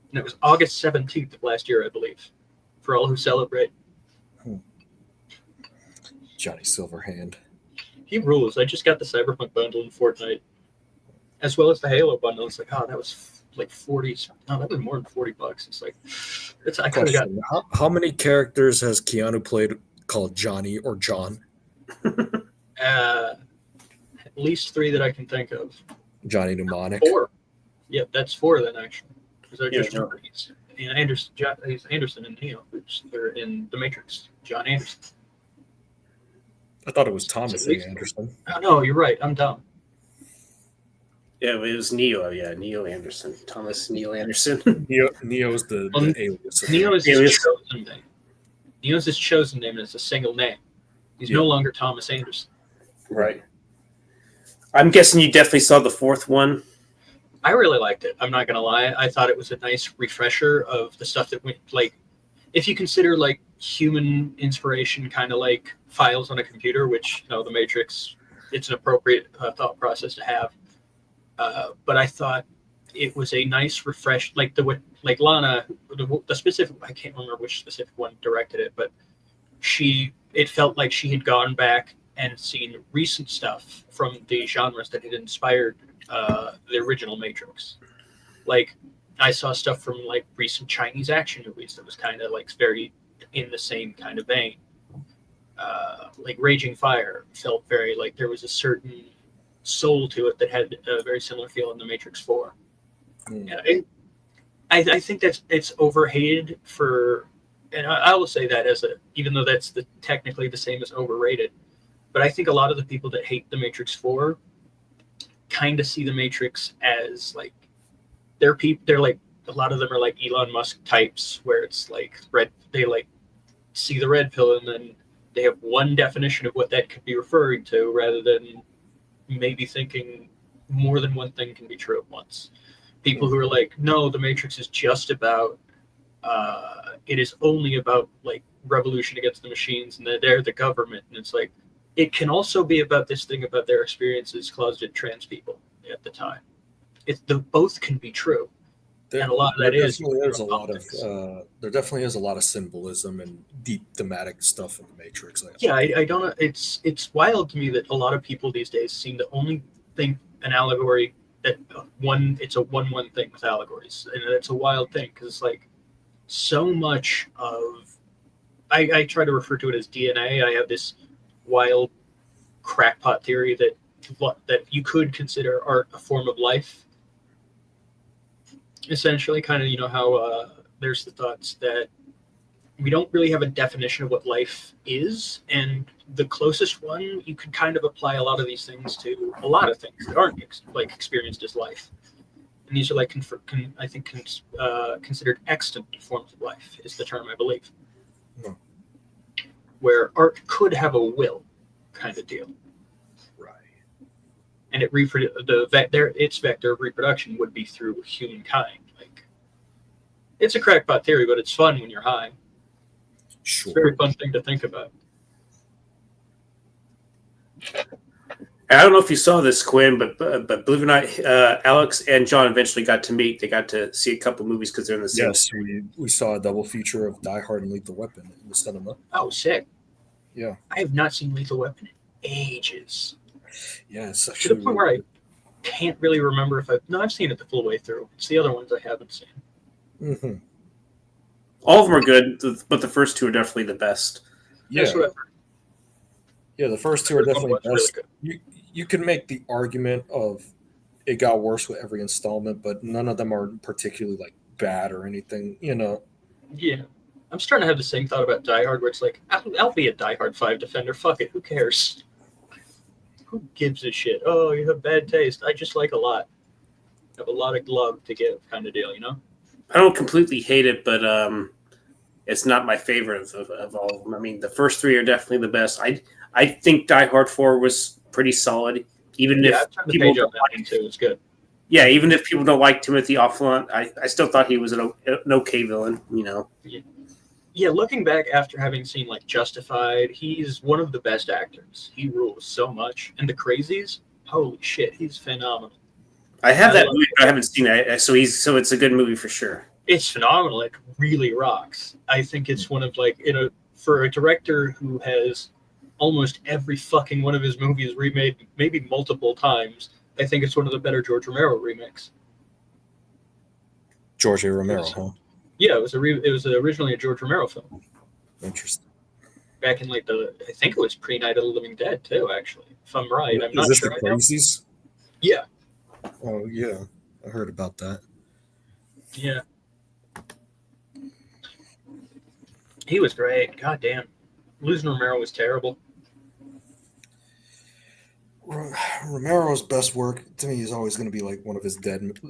And it was August 17th of last year, I believe, for all who celebrate. Johnny Silverhand. He rules. I just got the Cyberpunk bundle in Fortnite, as well as the Halo bundle. It's like, oh, that was like 40. No, that was more than $40. It's like, I could have got. How many characters has Keanu played called Johnny or John? At least 3 that I can think of. Johnny Mnemonic. 4. Yep, that's 4 then, actually. Because I just Yeah. remember he's Anderson in Neo, which they're in The Matrix. John Anderson. I thought it was Thomas A. Anderson. Oh, no, you're right. I'm dumb. Yeah, it was Neo. Yeah, Neo Anderson. Thomas Neil Anderson. Neo's the alias. Neo is his Alias. chosen name. Neo's his chosen name, and it's a single name. He's no longer Thomas Anderson. Right. I'm guessing you definitely saw the 4th one. I really liked it. I'm not gonna lie. I thought it was a nice refresher of the stuff that went, like, if you consider like human inspiration, kind of like files on a computer, which The Matrix, it's an appropriate thought process to have. But I thought it was a nice refresh, like Lana, the specific. I can't remember which specific one directed it, but it felt like she had gone back and seen recent stuff from the genres that had inspired the original Matrix. Like, I saw stuff from like recent Chinese action movies that was kind of like very in the same kind of vein. Like Raging Fire felt very like there was a certain soul to it that had a very similar feel in The Matrix 4. And I think it's overhated for, and I will say that even though that's technically the same as overrated, but I think a lot of the people that hate The Matrix 4 kind of see The Matrix as like they're like, a lot of them are like Elon Musk types, where it's like they like see the red pill and then they have one definition of what that could be referring to, rather than maybe thinking more than one thing can be true at once. People who are like, no, The Matrix is just about it is only about like revolution against the machines, and they're the government, and it's like it can also be about this thing about their experiences closeted trans people at the time. Both can be true. And a lot of that is there definitely is a lot of symbolism and deep thematic stuff in the Matrix. Yeah, I don't. It's wild to me that a lot of people these days seem to only think an allegory that it's a one thing with allegories, and it's a wild thing because it's like so much of. I try to refer to it as DNA. I have this wild crackpot theory that you could consider art a form of life. Essentially, kind of, how there's the thoughts that we don't really have a definition of what life is, and the closest one, you could kind of apply a lot of these things to a lot of things that aren't experienced as life. And these are like considered extant forms of life is the term, I believe. No. Where art could have a will, kind of deal. Right. And its vector of reproduction would be through humankind. Like, it's a crackpot theory, but it's fun when you're high. Sure. It's a very fun thing to think about. I don't know if you saw this, Quinn, but believe it or not, Alex and John eventually got to meet. They got to see a couple movies because they're in the same. Yes, we saw a double feature of Die Hard and Lethal Weapon in the cinema. Oh, sick. Yeah. I have not seen Lethal Weapon in ages. Yeah, it's to the point where I can't really remember if I've seen it the full way through. It's the other ones I haven't seen. Mm-hmm. All of them are good, but the first 2 are definitely the best. Yeah. That's what I've heard. Yeah, the first 2 are definitely best. Really good. You can make the argument of it got worse with every installment, but none of them are particularly like bad or anything, Yeah. I'm starting to have the same thought about Die Hard, where it's like, I'll be a Die Hard 5 defender. Fuck it. Who cares? Who gives a shit? Oh, you have bad taste. I just like a lot. I have a lot of love to give, kind of deal, I don't completely hate it, but it's not my favorite of all of them. I mean, the first 3 are definitely the best. I think Die Hard 4 was pretty solid, even if I turned the people page on that one too. It's good. Yeah, even if people don't like Timothy Olyphant, I still thought he was an okay villain. Yeah, looking back after having seen like Justified, he's one of the best actors. He rules so much. And The Crazies, holy shit, he's phenomenal. I have that movie, but I haven't seen it. So it's a good movie for sure. It's phenomenal. It really rocks. I think it's one of like for a director who has almost every fucking one of his movies remade maybe multiple times. I think it's one of the better George Romero remakes. George A. Romero, huh? Yeah, it was originally a George Romero film. Interesting. Back in like I think it was pre Night of the Living Dead too. Actually, if I'm right, I'm not Is this sure. The Crazies? Yeah. Oh yeah, I heard about that. Yeah. He was great. God damn. Losing Romero was terrible. Romero's best work to me is always going to be like one of his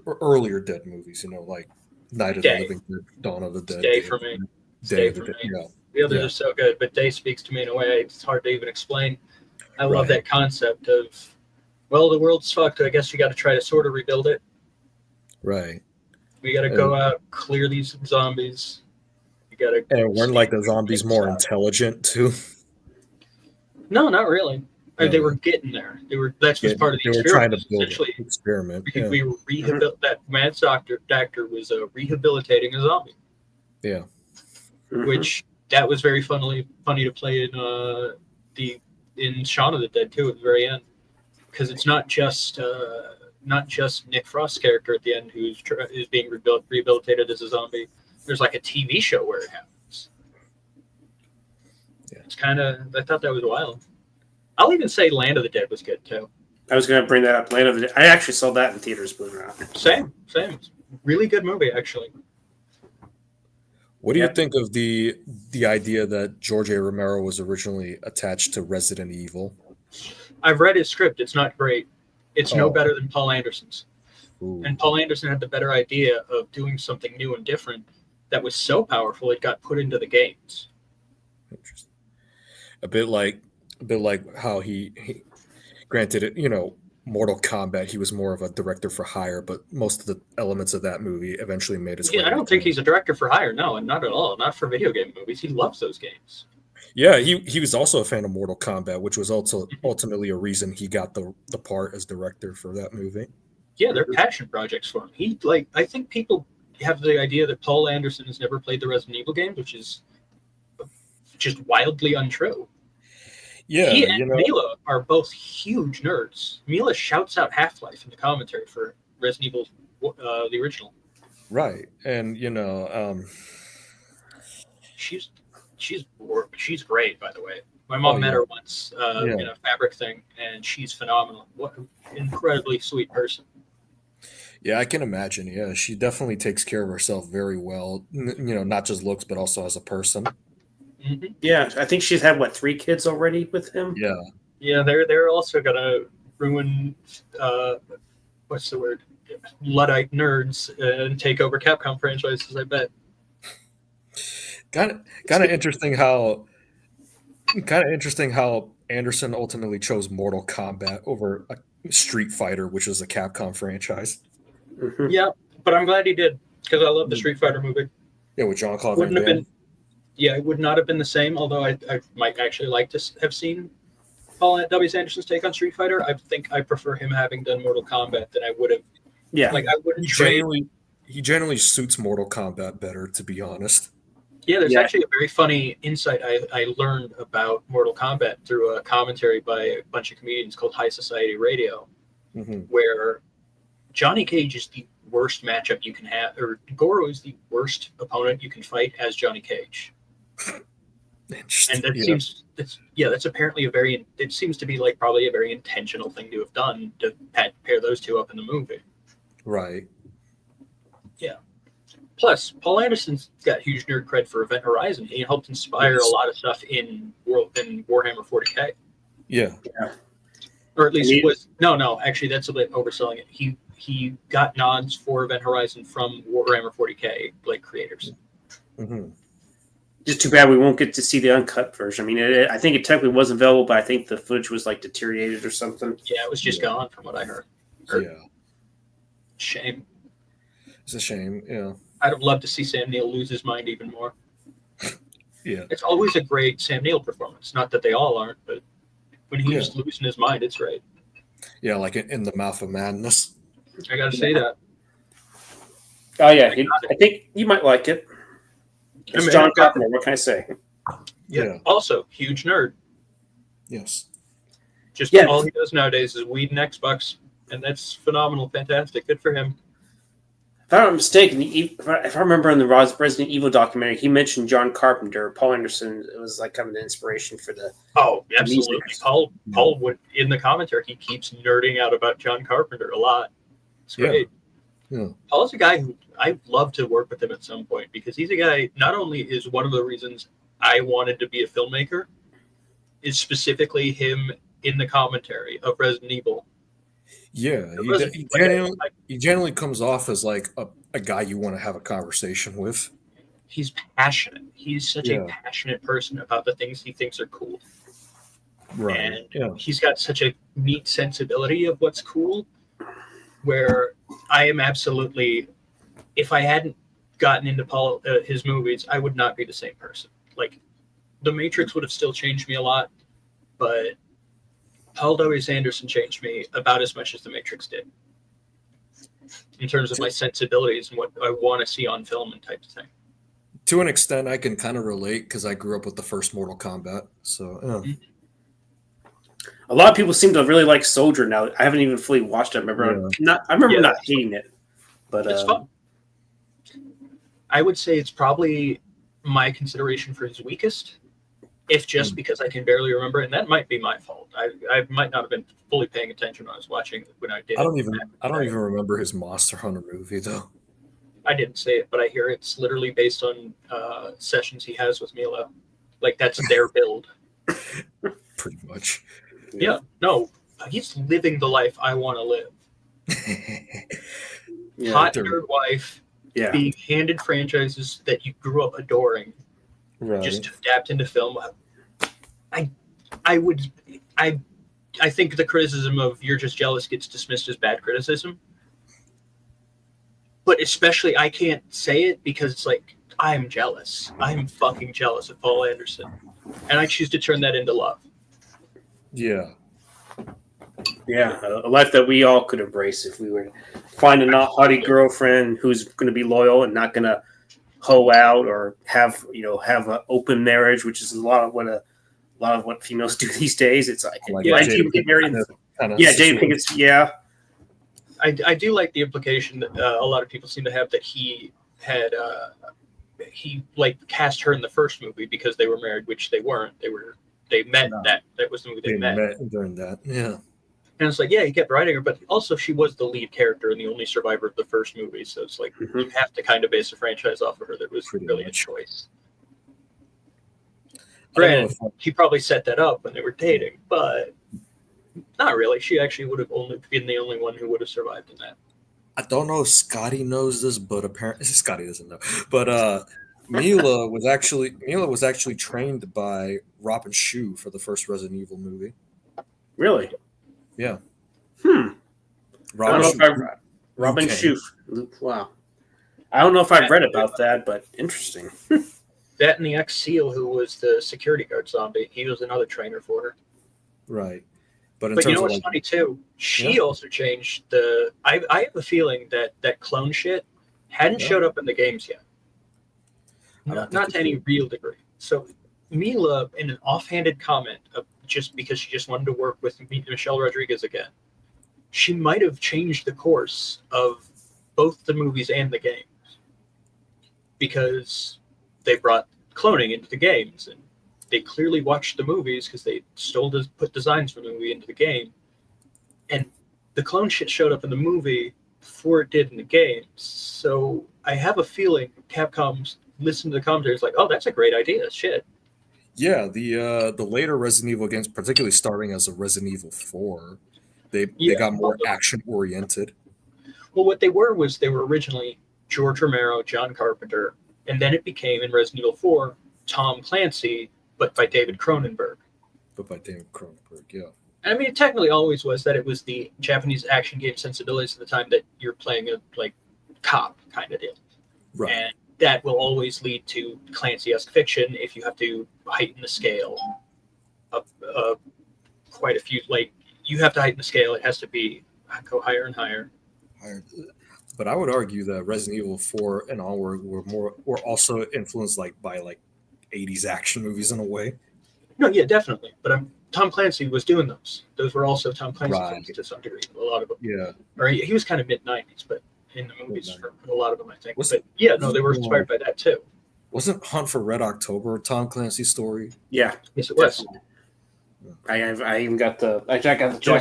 earlier Dead movies, like Night of the Living Dead, Dawn of the Dead. Day for me. Day of the Dead. Yeah. The others are so good, but Day speaks to me in a way it's hard to even explain. I love that concept of, well, the world's fucked. I guess you got to try to sort of rebuild it. Right. We got to go out, clear these zombies. You got to. And weren't like the zombies more intelligent too? No, not really. They were getting there. That's just part of the experiment. They were trying to build an experiment. We were that mad doctor was rehabilitating a zombie. Yeah. Which that was very funny to play in Shaun of the Dead too at the very end, because it's not just Nick Frost's character at the end who's being rehabilitated as a zombie. There's like a TV show where it happens. Yeah. It's kind of, I thought that was wild. I'll even say Land of the Dead was good too. I was going to bring that up. Land of the Dead. I actually saw that in theaters, believe it or not. Same. Really good movie, actually. What do you think of the idea that George A. Romero was originally attached to Resident Evil? I've read his script. It's not great. It's no better than Paul Anderson's. Ooh. And Paul Anderson had the better idea of doing something new and different that was so powerful it got put into the games. Interesting. A bit like how he granted it, Mortal Kombat, he was more of a director for hire, but most of the elements of that movie eventually made its way. Yeah, I don't think he's a director for hire. No, and not at all. Not for video game movies. He loves those games. Yeah, he was also a fan of Mortal Kombat, which was also ultimately a reason he got the part as director for that movie. Yeah, they're passion projects for him. I think people have the idea that Paul Anderson has never played the Resident Evil games, which is just wildly untrue. Yeah, he and Mila are both huge nerds. Mila shouts out Half-Life in the commentary for Resident Evil, the original. Right, and she's great, by the way. My mom met her once in a fabric thing, and she's phenomenal. What an incredibly sweet person. Yeah, I can imagine. Yeah, she definitely takes care of herself very well. Not just looks, but also as a person. Mm-hmm. Yeah, I think she's had 3 kids already with him. Yeah. They're also gonna ruin what's the word? Luddite nerds and take over Capcom franchises. I bet. Kind of interesting how Anderson ultimately chose Mortal Kombat over a Street Fighter, which is a Capcom franchise. Mm-hmm. Yeah, but I'm glad he did, because I love the Street Fighter movie. Yeah, with Jean-Claude Van Damme. Yeah, it would not have been the same, although I might actually like to have seen Paul W. Anderson's take on Street Fighter. I think I prefer him having done Mortal Kombat than I would have. Yeah. I wouldn't trade. He generally suits Mortal Kombat better, to be honest. Yeah, there's actually a very funny insight I learned about Mortal Kombat through a commentary by a bunch of comedians called High Society Radio, where Johnny Cage is the worst matchup you can have, or Goro is the worst opponent you can fight as Johnny Cage. And that seems that's apparently it seems to be probably a very intentional thing to have done to pair those two up in the movie. Right. Yeah. Plus, Paul Anderson's got huge nerd cred for Event Horizon. He helped inspire a lot of stuff in Warhammer 40K. Yeah. Or at least it was actually that's a bit overselling it. He got nods for Event Horizon from Warhammer 40K creators. Mm-hmm. Just too bad we won't get to see the uncut version. I mean, I think it technically was available, but I think the footage was deteriorated or something. Yeah, it was just gone from what I heard. Yeah. Shame. It's a shame. Yeah. I'd have loved to see Sam Neill lose his mind even more. Yeah. It's always a great Sam Neill performance. Not that they all aren't, but when he's losing his mind, it's right. Yeah, like in The Mouth of Madness. I gotta say that. Oh yeah, I think you might like it. It's John Carpenter. What can I say? Yeah. Also, huge nerd. Yes. Just all he does nowadays is weed and Xbox, and that's phenomenal, fantastic, good for him. If I'm not mistaken, if I remember in the Resident Evil documentary, he mentioned John Carpenter, Paul Anderson. It was like kind of an inspiration for the. Oh, absolutely. Paul would in the commentary. He keeps nerding out about John Carpenter a lot. It's great. Yeah. Paul's a guy who I'd love to work with him at some point because he's a guy. Not only is one of the reasons I wanted to be a filmmaker, is specifically him in the commentary of Resident Evil. Yeah, he generally comes off as like a guy you want to have a conversation with. He's passionate. He's such a passionate person about the things he thinks are cool. Right. And he's got such a neat sensibility of what's cool, where I am absolutely, if I hadn't gotten into Paul his movies, I would not be the same person. Like, The Matrix would have still changed me a lot, but Paul W.S. Anderson changed me about as much as The Matrix did in terms of my sensibilities and what I want to see on film and type of thing. To an extent, I can kind of relate because I grew up with the first Mortal Kombat. So, A lot of people seem to really like Soldier now. I haven't even fully watched it. I remember not hating it, but it's fun. I would say it's probably my consideration for his weakest. If just because I can barely remember, and that might be my fault. I might not have been fully paying attention when I was watching when I did. I don't even remember his Monster Hunter movie though. I didn't say it, but I hear it's literally based on sessions he has with Mila. Like that's their build. Pretty much. Yeah. No, he's living the life I want to live. Hot nerd wife. Yeah. Being handed franchises that you grew up adoring. Right. Just to adapt into film. I think the criticism of "you're just jealous" gets dismissed as bad criticism, but especially I can't say it because it's like I'm jealous. I'm fucking jealous of Paul Anderson, and I choose to turn that into love. Yeah, a life that we all could embrace if we were to find a not haughty girlfriend who's going to be loyal and not going to hoe out or have an open marriage, which is a lot of what females do these days. It's like Jada Pinkett. Yeah, I do like the implication that a lot of people seem to have that he had he cast her in the first movie because they were married, which they weren't. They met. That was the movie they met during that. Yeah. And it's like, he kept writing her, but also she was the lead character and the only survivor of the first movie. So it's like you have to kind of base a franchise off of her. That was really a choice. Granted, he probably set that up when they were dating, but not really. She actually would have only been the only one who would have survived in that. I don't know if Scotty knows this, but apparently Scotty doesn't know. But Mila was actually trained by Robin Shou for the first Resident Evil movie. Really? Yeah. Robin Shou. Wow. I don't know if I've read about that, but interesting. That and the ex-SEAL who was the security guard zombie, he was another trainer for her. Right. But you know what's funny too? She also changed the. I have a feeling that clone shit hadn't showed up in the games yet. Not to any real degree. So Mila, in an offhanded comment, just because she just wanted to work with Michelle Rodriguez again, she might have changed the course of both the movies and the games because they brought cloning into the games and they clearly watched the movies because they put designs from the movie into the game, and the clone shit showed up in the movie before it did in the games. So I have a feeling Capcom's listened to the commentary. It's like, oh, that's a great idea. Shit. Yeah, the later Resident Evil games, particularly starting as a Resident Evil 4, they got more action oriented. Well, what they were originally George Romero, John Carpenter, and then it became in Resident Evil 4 Tom Clancy, but by David Cronenberg. Yeah. I mean, it technically always was that it was the Japanese action game sensibilities at the time that you're playing a like cop kind of deal, Right. and that will always lead to Clancy-esque fiction if you have to heighten the scale up quite a few. Like you have to heighten the scale; it has to be go higher and higher. But I would argue that Resident Evil 4 and onward were also influenced by 80s action movies in a way. No, yeah, definitely. But Tom Clancy was doing those. Those were also Tom Clancy Right. films to some degree. A lot of them. Yeah. Or he was kind of mid-90s, but in the movies for a lot of them, I think. Was but it- yeah, no, they were inspired by that too. Wasn't Hunt for Red October a Tom Clancy story? Yeah, Yes, it was. I even got the Jack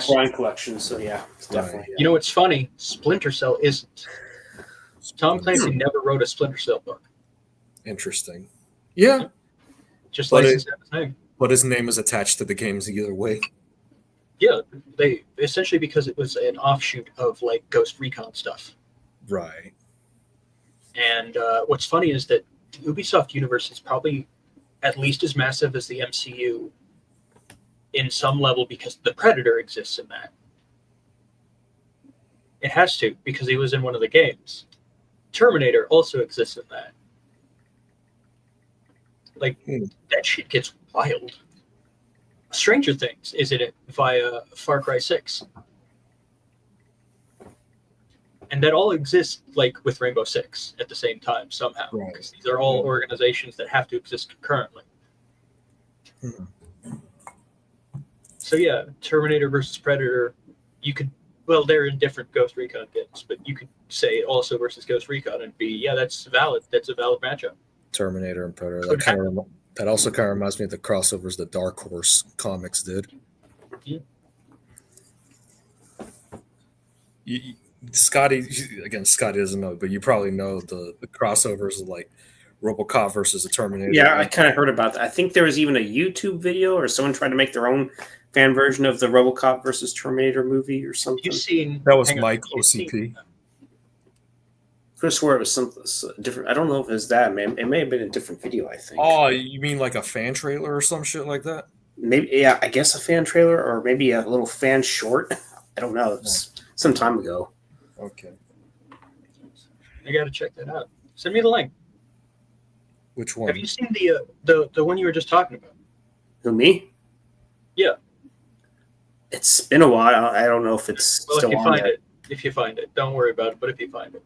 Ryan collection. So yeah, it's definitely. Right. You know what's funny? Splinter Cell isn't. Tom Clancy never wrote a Splinter Cell book. Interesting. Yeah, Just But licensed his name. but his name is attached to the games either way. Yeah, they essentially because it was an offshoot of like Ghost Recon stuff. Right. And what's funny is that the Ubisoft universe is probably at least as massive as the MCU in some level because the Predator exists in that. It has to because he was in one of the games. Terminator also exists in that. Like that shit gets wild. Stranger Things is in it via Far Cry 6. And that all exists like with Rainbow Six at the same time somehow. Right. Because these are all organizations that have to exist concurrently. Hmm. So yeah, Terminator versus Predator, you could they're in different Ghost Recon games, but you could say also versus Ghost Recon and be, yeah, that's valid. That's a valid matchup. Terminator and Predator. Could That also kind of reminds me of the crossovers the Dark Horse comics did. Yeah. Scotty doesn't know, but you probably know the crossovers of like RoboCop versus the Terminator. Yeah, I kind of heard about that. I think there was even a YouTube video or someone trying to make their own fan version of the RoboCop versus Terminator movie or something. You've seen That was hang on, Mike you've seen- OCP. I could have swore it was something different. I don't know if it was that, man. It may have been a different video, I think. Oh, you mean like a fan trailer or some shit like that? Maybe, yeah, I guess a fan trailer or maybe a little fan short. I don't know. It's some time ago. Okay. I got to check that out. Send me the link. Which one? Have you seen the one you were just talking about? Who, me? Yeah. It's been a while. I don't know if it's Well, still if you on find there. it, don't worry about it. But if you find it,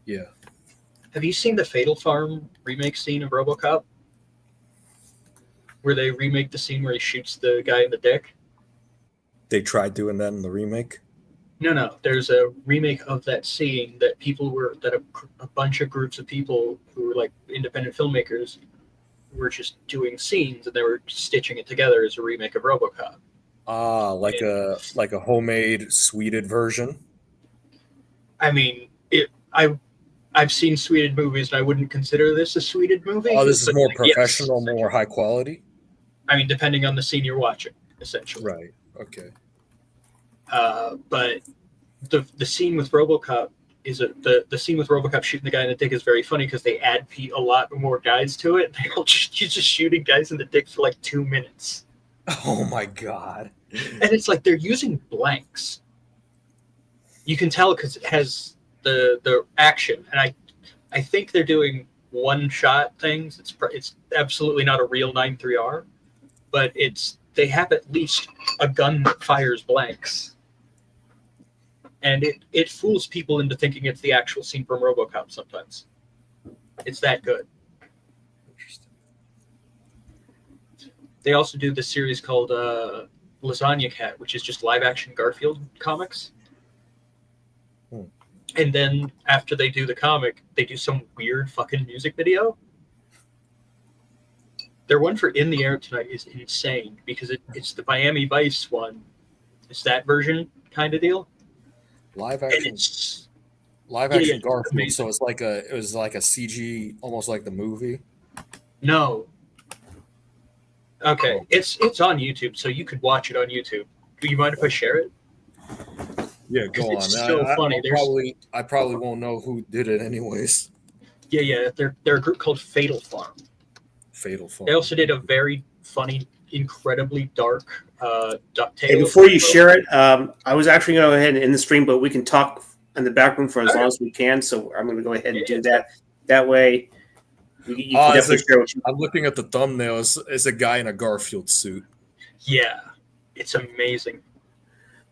Yeah. have you seen the Fatal Farm remake scene of RoboCop, where they remake the scene where he shoots the guy in the dick? They tried doing that in the remake. No. There's a remake of that scene that a bunch of groups of people who were like independent filmmakers were just doing scenes and they were stitching it together as a remake of RoboCop. Ah, like a homemade sweeted version. I mean, I've seen sweeted movies and I wouldn't consider this a sweeted movie. Oh, this is but, more like, yes, professional, more high quality. I mean, depending on the scene you're watching, essentially. Right. Okay. But the scene with RoboCop is the scene with RoboCop shooting the guy in the dick is very funny because they add a lot more guys to it. He's just shooting guys in the dick for like 2 minutes, Oh my god. and it's like they're using blanks. You can tell because it has the action, and I think they're doing one shot things. It's absolutely not a real 9.3R, but they have at least a gun that fires blanks. And it fools people into thinking it's the actual scene from RoboCop sometimes. It's that good. Interesting. They also do this series called Lasagna Cat, which is just live action Garfield comics. Hmm. And then after they do the comic, they do some weird fucking music video. Their one for In the Air Tonight is insane because it's the Miami Vice one. It's that version kind of deal. Live And action it's Garfield. amazing. So it was like a CG, almost like the movie. No. Okay, it's on YouTube, so you could watch it on YouTube. Do you mind if I share it? Yeah, go on. It's so funny. I probably won't know who did it anyways. Yeah. They're a group called Fatal Farm. Fatal Farm. They also did a very funny incredibly dark DuckTales. Hey, before you share it, I was actually going to go ahead and end the stream, but we can talk in the back room for as long as we can. So I'm going to go ahead and do that. That way, you can definitely share what you. I'm looking at the thumbnail. It's a guy in a Garfield suit. Yeah, it's amazing.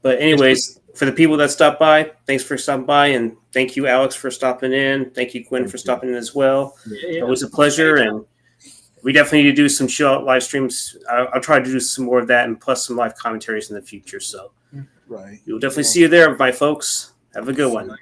But anyways, for the people that stopped by, thanks for stopping by, and thank you, Alex, for stopping in. Thank you, Gwen, for stopping in as well. Yeah. It was a pleasure, and we definitely need to do some show live streams. I'll try to do some more of that, and plus some live commentaries in the future. So Right. we'll definitely see you there, my folks. Have a good one.